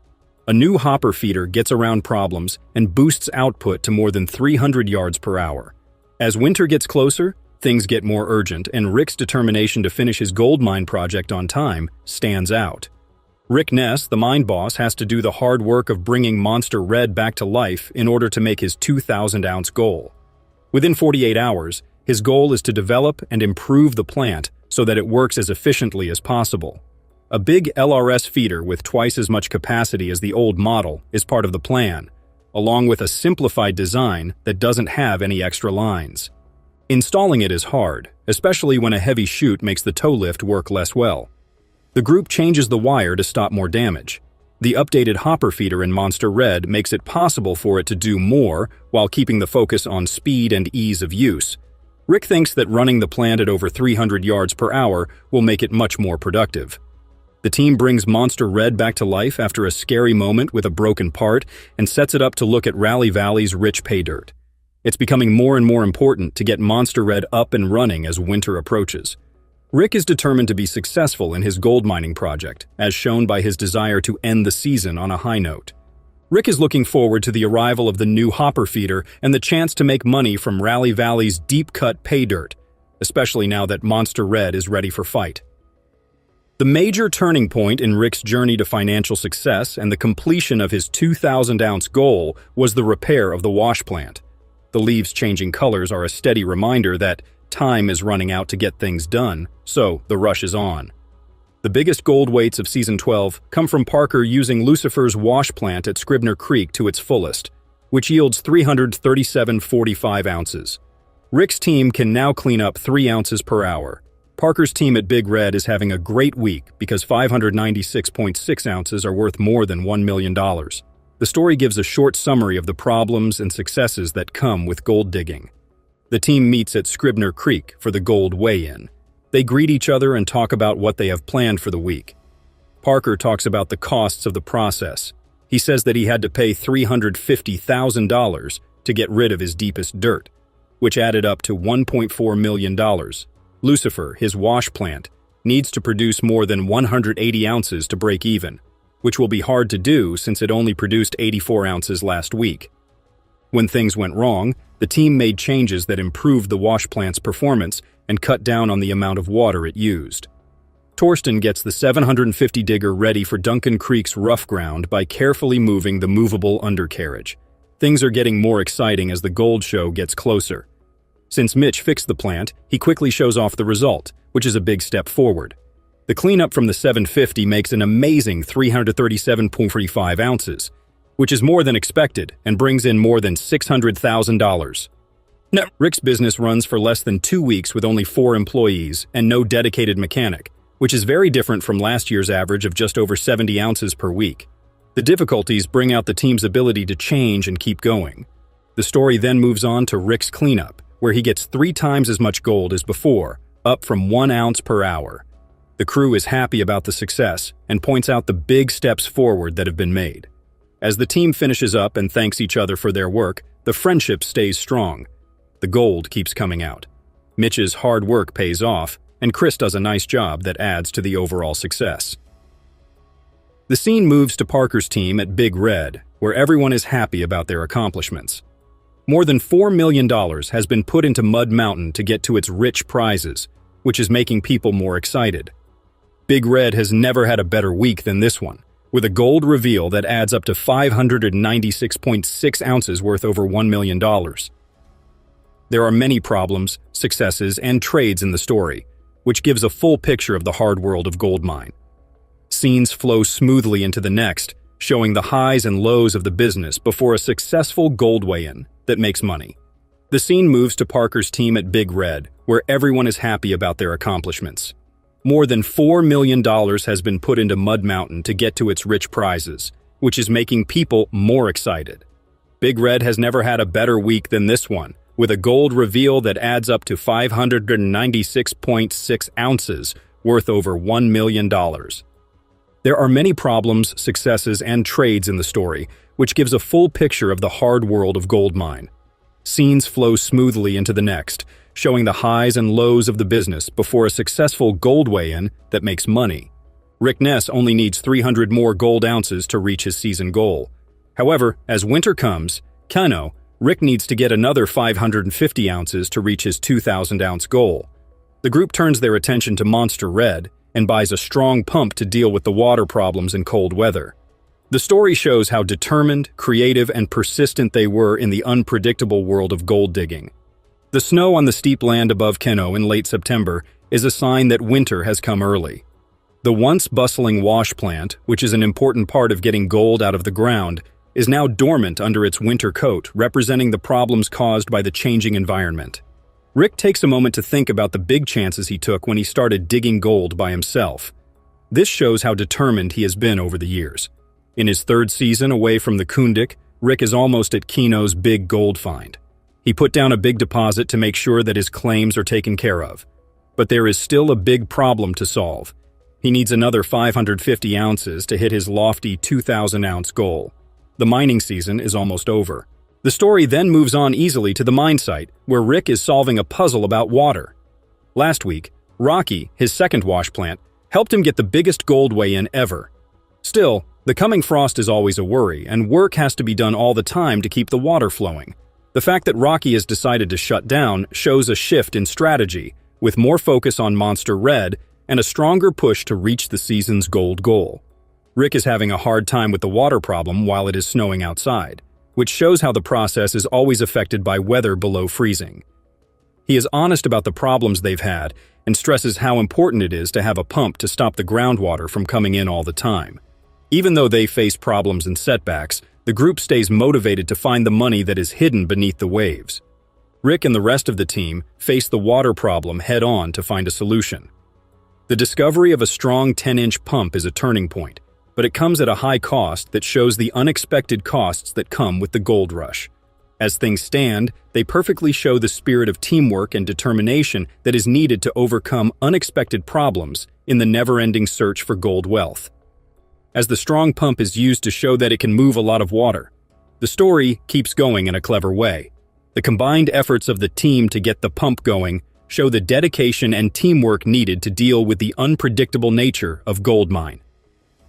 A new hopper feeder gets around problems and boosts output to more than 300 yards per hour. As winter gets closer, things get more urgent, and Rick's determination to finish his gold mine project on time stands out. Rick Ness, the mine boss, has to do the hard work of bringing Monster Red back to life in order to make his 2,000-ounce goal. Within 48 hours, his goal is to develop and improve the plant so that it works as efficiently as possible. A big LRS feeder with twice as much capacity as the old model is part of the plan, along with a simplified design that doesn't have any extra lines. Installing it is hard, especially when a heavy chute makes the tow lift work less well. The group changes the wire to stop more damage. The updated hopper feeder in Monster Red makes it possible for it to do more while keeping the focus on speed and ease of use. Rick thinks that running the plant at over 300 yards per hour will make it much more productive. The team brings Monster Red back to life after a scary moment with a broken part and sets it up to look at Rally Valley's rich pay dirt. It's becoming more and more important to get Monster Red up and running as winter approaches. Rick is determined to be successful in his gold mining project, as shown by his desire to end the season on a high note. Rick is looking forward to the arrival of the new hopper feeder and the chance to make money from Rally Valley's deep-cut pay dirt, especially now that Monster Red is ready for fight. The major turning point in Rick's journey to financial success and the completion of his 2,000-ounce goal was the repair of the wash plant. The leaves changing colors are a steady reminder that time is running out to get things done, so the rush is on. The biggest gold weights of Season 12 come from Parker using Lucifer's wash plant at Scribner Creek to its fullest, which yields 337.45 ounces. Rick's team can now clean up 3 ounces per hour. Parker's team at Big Red is having a great week because 596.6 ounces are worth more than $1 million. The story gives a short summary of the problems and successes that come with gold digging. The team meets at Scribner Creek for the gold weigh-in. They greet each other and talk about what they have planned for the week. Parker talks about the costs of the process. He says that he had to pay $350,000 to get rid of his deepest dirt, which added up to $1.4 million. Lucifer, his wash plant, needs to produce more than 180 ounces to break even, which will be hard to do since it only produced 84 ounces last week. When things went wrong, the team made changes that improved the wash plant's performance and cut down on the amount of water it used. Torsten gets the 750 digger ready for Duncan Creek's rough ground by carefully moving the movable undercarriage. Things are getting more exciting as the gold show gets closer. Since Mitch fixed the plant, he quickly shows off the result, which is a big step forward. The cleanup from the 750 makes an amazing 337.45 ounces, which is more than expected and brings in more than $600,000. Now, Rick's business runs for less than 2 weeks with only 4 employees and no dedicated mechanic, which is very different from last year's average of just over 70 ounces per week. The difficulties bring out the team's ability to change and keep going. The story then moves on to Rick's cleanup, where he gets 3 times as much gold as before, up from 1 ounce per hour. The crew is happy about the success and points out the big steps forward that have been made. As the team finishes up and thanks each other for their work, the friendship stays strong. The gold keeps coming out. Mitch's hard work pays off, and Chris does a nice job that adds to the overall success. The scene moves to Parker's team at Big Red, where everyone is happy about their accomplishments. More than $4 million has been put into Mud Mountain to get to its rich prizes, which is making people more excited. Big Red has never had a better week than this one, with a gold reveal that adds up to 596.6 ounces worth over $1 million. There are many problems, successes, and trades in the story, which gives a full picture of the hard world of gold mine. Scenes flow smoothly into the next, showing the highs and lows of the business before a successful gold weigh-in that makes money. The scene moves to Parker's team at Big Red, where everyone is happy about their accomplishments. More than $4 million has been put into Mud Mountain to get to its rich prizes, which is making people more excited. Big Red has never had a better week than this one, with a gold reveal that adds up to 596.6 ounces, worth over $1 million. There are many problems, successes, and trades in the story, which gives a full picture of the hard world of gold mine. Scenes flow smoothly into the next, showing the highs and lows of the business before a successful gold weigh-in that makes money. Rick Ness only needs 300 more gold ounces to reach his season goal. However, as winter comes, Rick needs to get another 550 ounces to reach his 2,000-ounce goal. The group turns their attention to Monster Red and buys a strong pump to deal with the water problems in cold weather. The story shows how determined, creative, and persistent they were in the unpredictable world of gold digging. The snow on the steep land above Keno in late September is a sign that winter has come early. The once bustling wash plant, which is an important part of getting gold out of the ground, is now dormant under its winter coat, representing the problems caused by the changing environment. Rick takes a moment to think about the big chances he took when he started digging gold by himself. This shows how determined he has been over the years. In his third season away from the Kundik, Rick is almost at Keno's big gold find. He put down a big deposit to make sure that his claims are taken care of. But there is still a big problem to solve. He needs another 550 ounces to hit his lofty 2,000-ounce goal. The mining season is almost over. The story then moves on easily to the mine site, where Rick is solving a puzzle about water. Last week, Rocky, his second wash plant, helped him get the biggest gold weigh-in ever. Still, the coming frost is always a worry, and work has to be done all the time to keep the water flowing. The fact that Rocky has decided to shut down shows a shift in strategy, with more focus on Monster Red and a stronger push to reach the season's gold goal. Rick is having a hard time with the water problem while it is snowing outside, which shows how the process is always affected by weather below freezing. He is honest about the problems they've had and stresses how important it is to have a pump to stop the groundwater from coming in all the time. Even though they face problems and setbacks, the group stays motivated to find the money that is hidden beneath the waves. Rick and the rest of the team face the water problem head-on to find a solution. The discovery of a strong 10-inch pump is a turning point, but it comes at a high cost that shows the unexpected costs that come with the gold rush. As things stand, they perfectly show the spirit of teamwork and determination that is needed to overcome unexpected problems in the never-ending search for gold wealth. As the strong pump is used to show that it can move a lot of water, the story keeps going in a clever way. The combined efforts of the team to get the pump going show the dedication and teamwork needed to deal with the unpredictable nature of gold mine.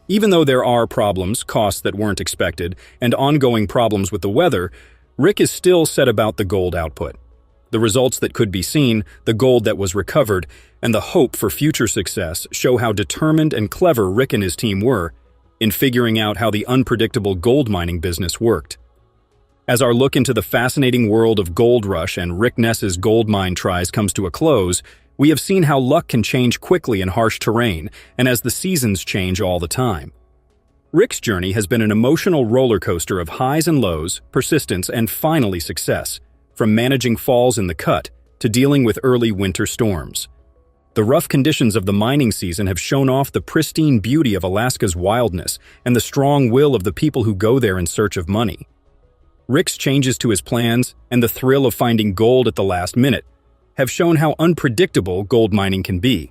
Even though there are problems, costs that weren't expected, and ongoing problems with the weather, Rick is still set about the gold output. The results that could be seen, the gold that was recovered, and the hope for future success show how determined and clever Rick and his team were in figuring out how the unpredictable gold mining business worked. As our look into the fascinating world of Gold Rush and Rick Ness's gold mine tries comes to a close, we have seen how luck can change quickly in harsh terrain and as the seasons change all the time. Rick's journey has been an emotional roller coaster of highs and lows, persistence, and finally success, from managing falls in the cut to dealing with early winter storms. The rough conditions of the mining season have shown off the pristine beauty of Alaska's wildness and the strong will of the people who go there in search of money. Rick's changes to his plans and the thrill of finding gold at the last minute have shown how unpredictable gold mining can be.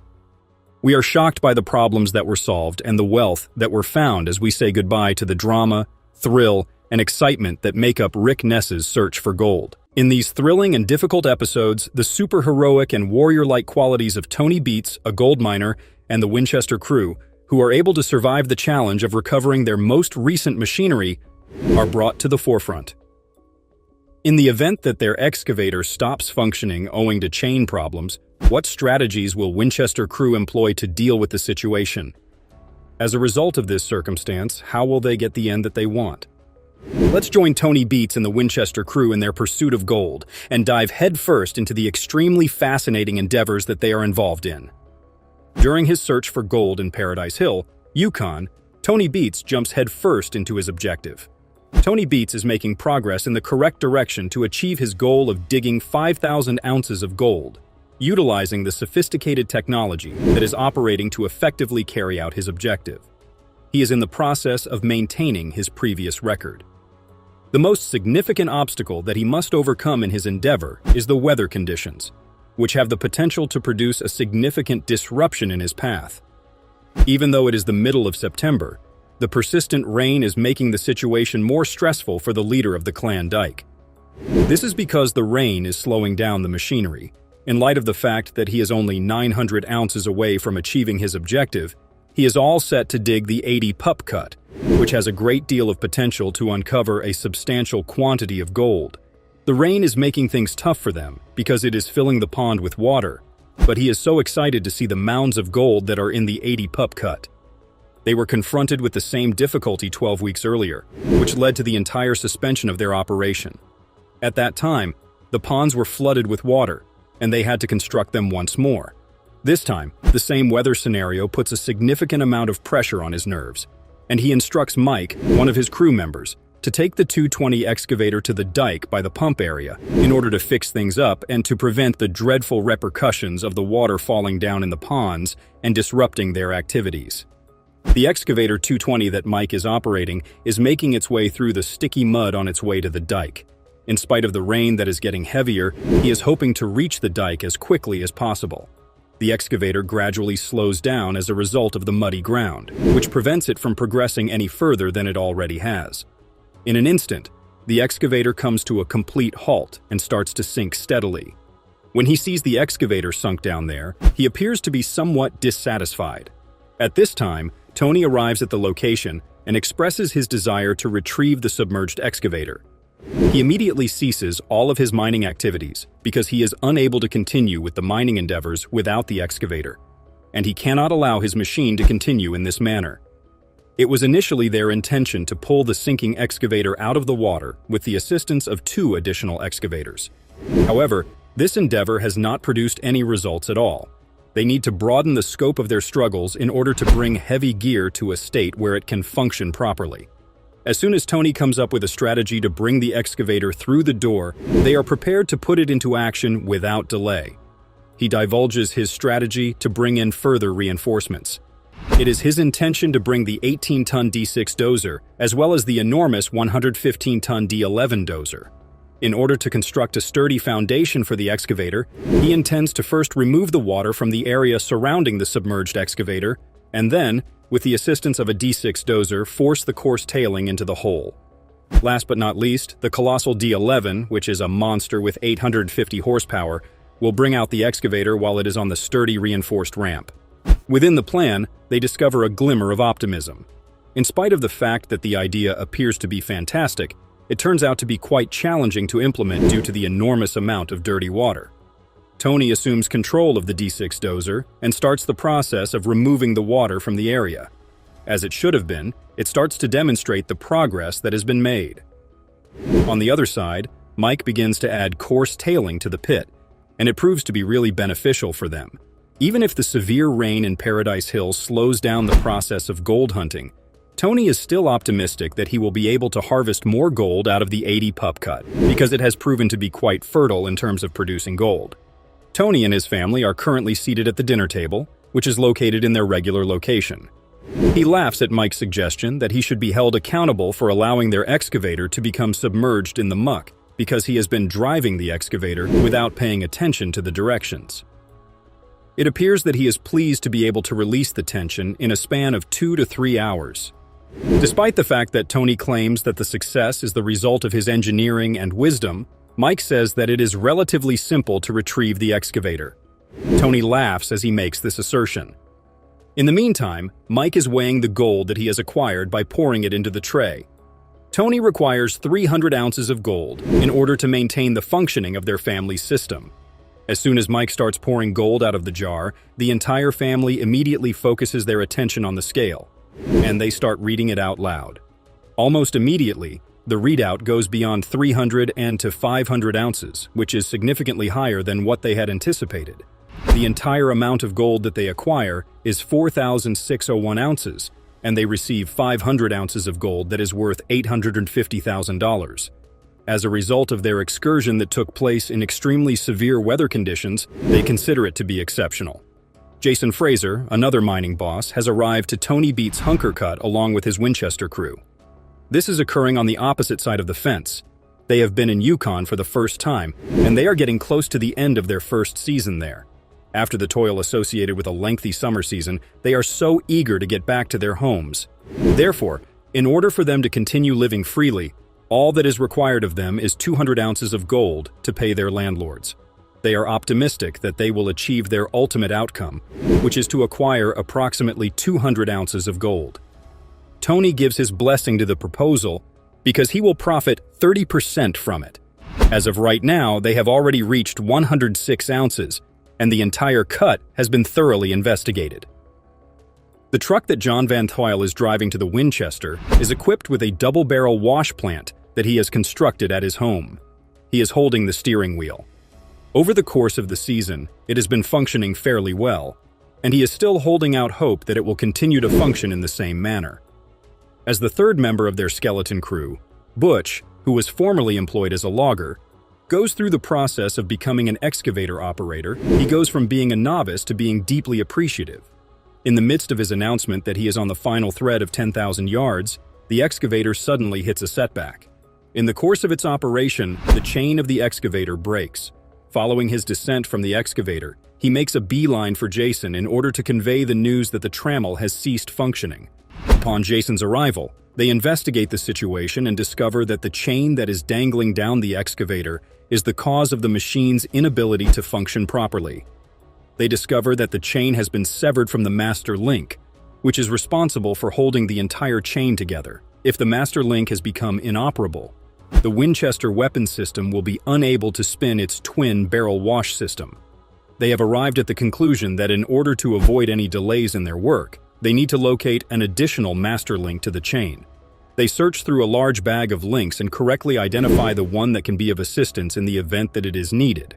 We are shocked by the problems that were solved and the wealth that were found as we say goodbye to the drama, thrill, and excitement that make up Rick Ness's search for gold. In these thrilling and difficult episodes, the superheroic and warrior-like qualities of Tony Beets, a gold miner, and the Winchester crew, who are able to survive the challenge of recovering their most recent machinery, are brought to the forefront. In the event that their excavator stops functioning owing to chain problems, what strategies will Winchester crew employ to deal with the situation? As a result of this circumstance, how will they get the end that they want? Let's join Tony Beets and the Winchester crew in their pursuit of gold and dive headfirst into the extremely fascinating endeavors that they are involved in. During his search for gold in Paradise Hill, Yukon, Tony Beets jumps headfirst into his objective. Tony Beets is making progress in the correct direction to achieve his goal of digging 5,000 ounces of gold, utilizing the sophisticated technology that is operating to effectively carry out his objective. He is in the process of maintaining his previous record. The most significant obstacle that he must overcome in his endeavor is the weather conditions, which have the potential to produce a significant disruption in his path. Even though it is the middle of September, the persistent rain is making the situation more stressful for the leader of the clan Dyke. This is because the rain is slowing down the machinery. In light of the fact that he is only 900 ounces away from achieving his objective, he is all set to dig the 80 pup cut, which has a great deal of potential to uncover a substantial quantity of gold. The rain is making things tough for them because it is filling the pond with water, but he is so excited to see the mounds of gold that are in the 80 pup cut. They were confronted with the same difficulty 12 weeks earlier, which led to the entire suspension of their operation. At that time, the ponds were flooded with water, and they had to construct them once more. This time, the same weather scenario puts a significant amount of pressure on his nerves, and he instructs Mike, one of his crew members, to take the 220 excavator to the dike by the pump area in order to fix things up and to prevent the dreadful repercussions of the water falling down in the ponds and disrupting their activities. The excavator 220 that Mike is operating is making its way through the sticky mud on its way to the dike. In spite of the rain that is getting heavier, he is hoping to reach the dike as quickly as possible. The excavator gradually slows down as a result of the muddy ground, which prevents it from progressing any further than it already has. In an instant, the excavator comes to a complete halt and starts to sink steadily. When he sees the excavator sunk down there, he appears to be somewhat dissatisfied. At this time, Tony arrives at the location and expresses his desire to retrieve the submerged excavator. He immediately ceases all of his mining activities because he is unable to continue with the mining endeavors without the excavator, and he cannot allow his machine to continue in this manner. It was initially their intention to pull the sinking excavator out of the water with the assistance of 2 additional excavators. However, this endeavor has not produced any results at all. They need to broaden the scope of their struggles in order to bring heavy gear to a state where it can function properly. As soon as Tony comes up with a strategy to bring the excavator through the door, they are prepared to put it into action without delay. He divulges his strategy to bring in further reinforcements. It is his intention to bring the 18-ton D6 dozer, as well as the enormous 115-ton D11 dozer. In order to construct a sturdy foundation for the excavator, he intends to first remove the water from the area surrounding the submerged excavator, and then, with the assistance of a D6 dozer, force the coarse tailing into the hole. Last but not least, the colossal D11, which is a monster with 850 horsepower, will bring out the excavator while it is on the sturdy reinforced ramp. Within the plan, they discover a glimmer of optimism. In spite of the fact that the idea appears to be fantastic, it turns out to be quite challenging to implement due to the enormous amount of dirty water. Tony assumes control of the D6 dozer and starts the process of removing the water from the area. As it should have been, it starts to demonstrate the progress that has been made. On the other side, Mike begins to add coarse tailing to the pit, and it proves to be really beneficial for them. Even if the severe rain in Paradise Hill slows down the process of gold hunting, Tony is still optimistic that he will be able to harvest more gold out of the 80 pup cut because it has proven to be quite fertile in terms of producing gold. Tony and his family are currently seated at the dinner table, which is located in their regular location. He laughs at Mike's suggestion that he should be held accountable for allowing their excavator to become submerged in the muck because he has been driving the excavator without paying attention to the directions. It appears that he is pleased to be able to release the tension in a span of 2 to 3 hours. Despite the fact that Tony claims that the success is the result of his engineering and wisdom, Mike says that it is relatively simple to retrieve the excavator. Tony laughs as he makes this assertion. In the meantime, Mike is weighing the gold that he has acquired by pouring it into the tray. Tony requires 300 ounces of gold in order to maintain the functioning of their family's system. As soon as Mike starts pouring gold out of the jar, the entire family immediately focuses their attention on the scale, and they start reading it out loud. Almost immediately, the readout goes beyond 300 and to 500 ounces, which is significantly higher than what they had anticipated. The entire amount of gold that they acquire is 4,601 ounces, and they receive 500 ounces of gold that is worth $850,000. As a result of their excursion that took place in extremely severe weather conditions, they consider it to be exceptional. Jason Fraser, another mining boss, has arrived to Tony Beat's Hunker Cut along with his Winchester crew. This is occurring on the opposite side of the fence. They have been in Yukon for the first time, and they are getting close to the end of their first season there. After the toil associated with a lengthy summer season, they are so eager to get back to their homes. Therefore, in order for them to continue living freely, all that is required of them is 200 ounces of gold to pay their landlords. They are optimistic that they will achieve their ultimate outcome, which is to acquire approximately 200 ounces of gold. Tony gives his blessing to the proposal because he will profit 30% from it. As of right now, they have already reached 106 ounces, and the entire cut has been thoroughly investigated. The truck that John Van Tuyl is driving to the Winchester is equipped with a double-barrel wash plant that he has constructed at his home. He is holding the steering wheel. Over the course of the season, it has been functioning fairly well, and he is still holding out hope that it will continue to function in the same manner. As the third member of their skeleton crew, Butch, who was formerly employed as a logger, goes through the process of becoming an excavator operator. He goes from being a novice to being deeply appreciative. In the midst of his announcement that he is on the final thread of 10,000 yards, the excavator suddenly hits a setback. In the course of its operation, the chain of the excavator breaks. Following his descent from the excavator, he makes a beeline for Jason in order to convey the news that the trammel has ceased functioning. Upon Jason's arrival, they investigate the situation and discover that the chain that is dangling down the excavator is the cause of the machine's inability to function properly. They discover that the chain has been severed from the master link, which is responsible for holding the entire chain together. If the master link has become inoperable, the Winchester weapon system will be unable to spin its twin barrel wash system. They have arrived at the conclusion that in order to avoid any delays in their work, they need to locate an additional master link to the chain. They search through a large bag of links and correctly identify the one that can be of assistance in the event that it is needed.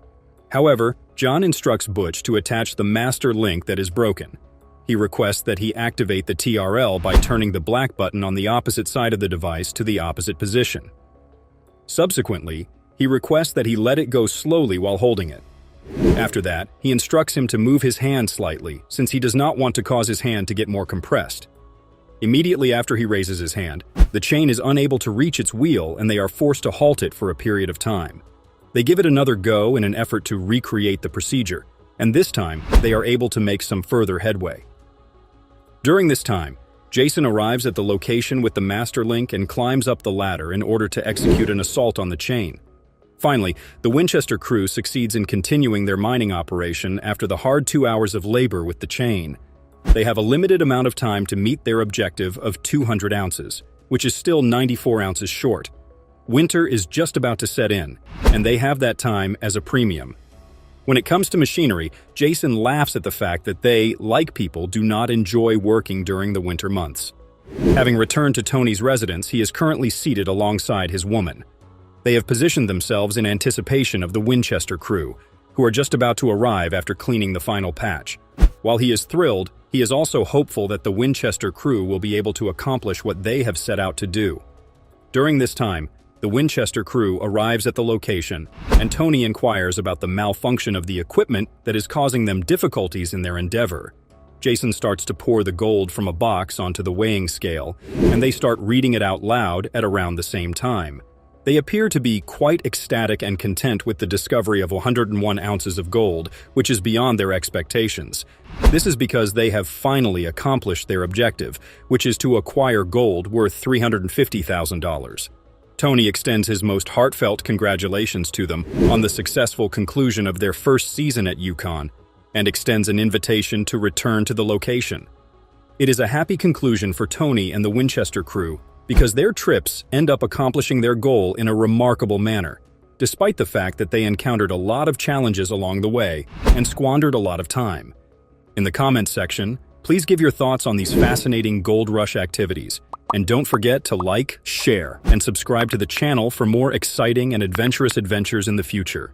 However, John instructs Butch to attach the master link that is broken. He requests that he activate the TRL by turning the black button on the opposite side of the device to the opposite position. Subsequently, he requests that he let it go slowly while holding it. After that, he instructs him to move his hand slightly, since he does not want to cause his hand to get more compressed. Immediately after he raises his hand, the chain is unable to reach its wheel and they are forced to halt it for a period of time. They give it another go in an effort to recreate the procedure, and this time, they are able to make some further headway. During this time, Jason arrives at the location with the master link and climbs up the ladder in order to execute an assault on the chain. Finally, the Winchester crew succeeds in continuing their mining operation after the hard 2 hours of labor with the chain. They have a limited amount of time to meet their objective of 200 ounces, which is still 94 ounces short. Winter is just about to set in, and they have that time as a premium. When it comes to machinery, Jason laughs at the fact that they, like people, do not enjoy working during the winter months. Having returned to Tony's residence, he is currently seated alongside his woman. They have positioned themselves in anticipation of the Winchester crew, who are just about to arrive after cleaning the final patch. While he is thrilled, he is also hopeful that the Winchester crew will be able to accomplish what they have set out to do. During this time, the Winchester crew arrives at the location, and Tony inquires about the malfunction of the equipment that is causing them difficulties in their endeavor. Jason starts to pour the gold from a box onto the weighing scale, and they start reading it out loud at around the same time. They appear to be quite ecstatic and content with the discovery of 101 ounces of gold, which is beyond their expectations. This is because they have finally accomplished their objective, which is to acquire gold worth $350,000. Tony extends his most heartfelt congratulations to them on the successful conclusion of their first season at Yukon, and extends an invitation to return to the location. It is a happy conclusion for Tony and the Winchester crew, because their trips end up accomplishing their goal in a remarkable manner, despite the fact that they encountered a lot of challenges along the way and squandered a lot of time. In the comments section, please give your thoughts on these fascinating gold rush activities, and don't forget to like, share, and subscribe to the channel for more exciting and adventurous adventures in the future.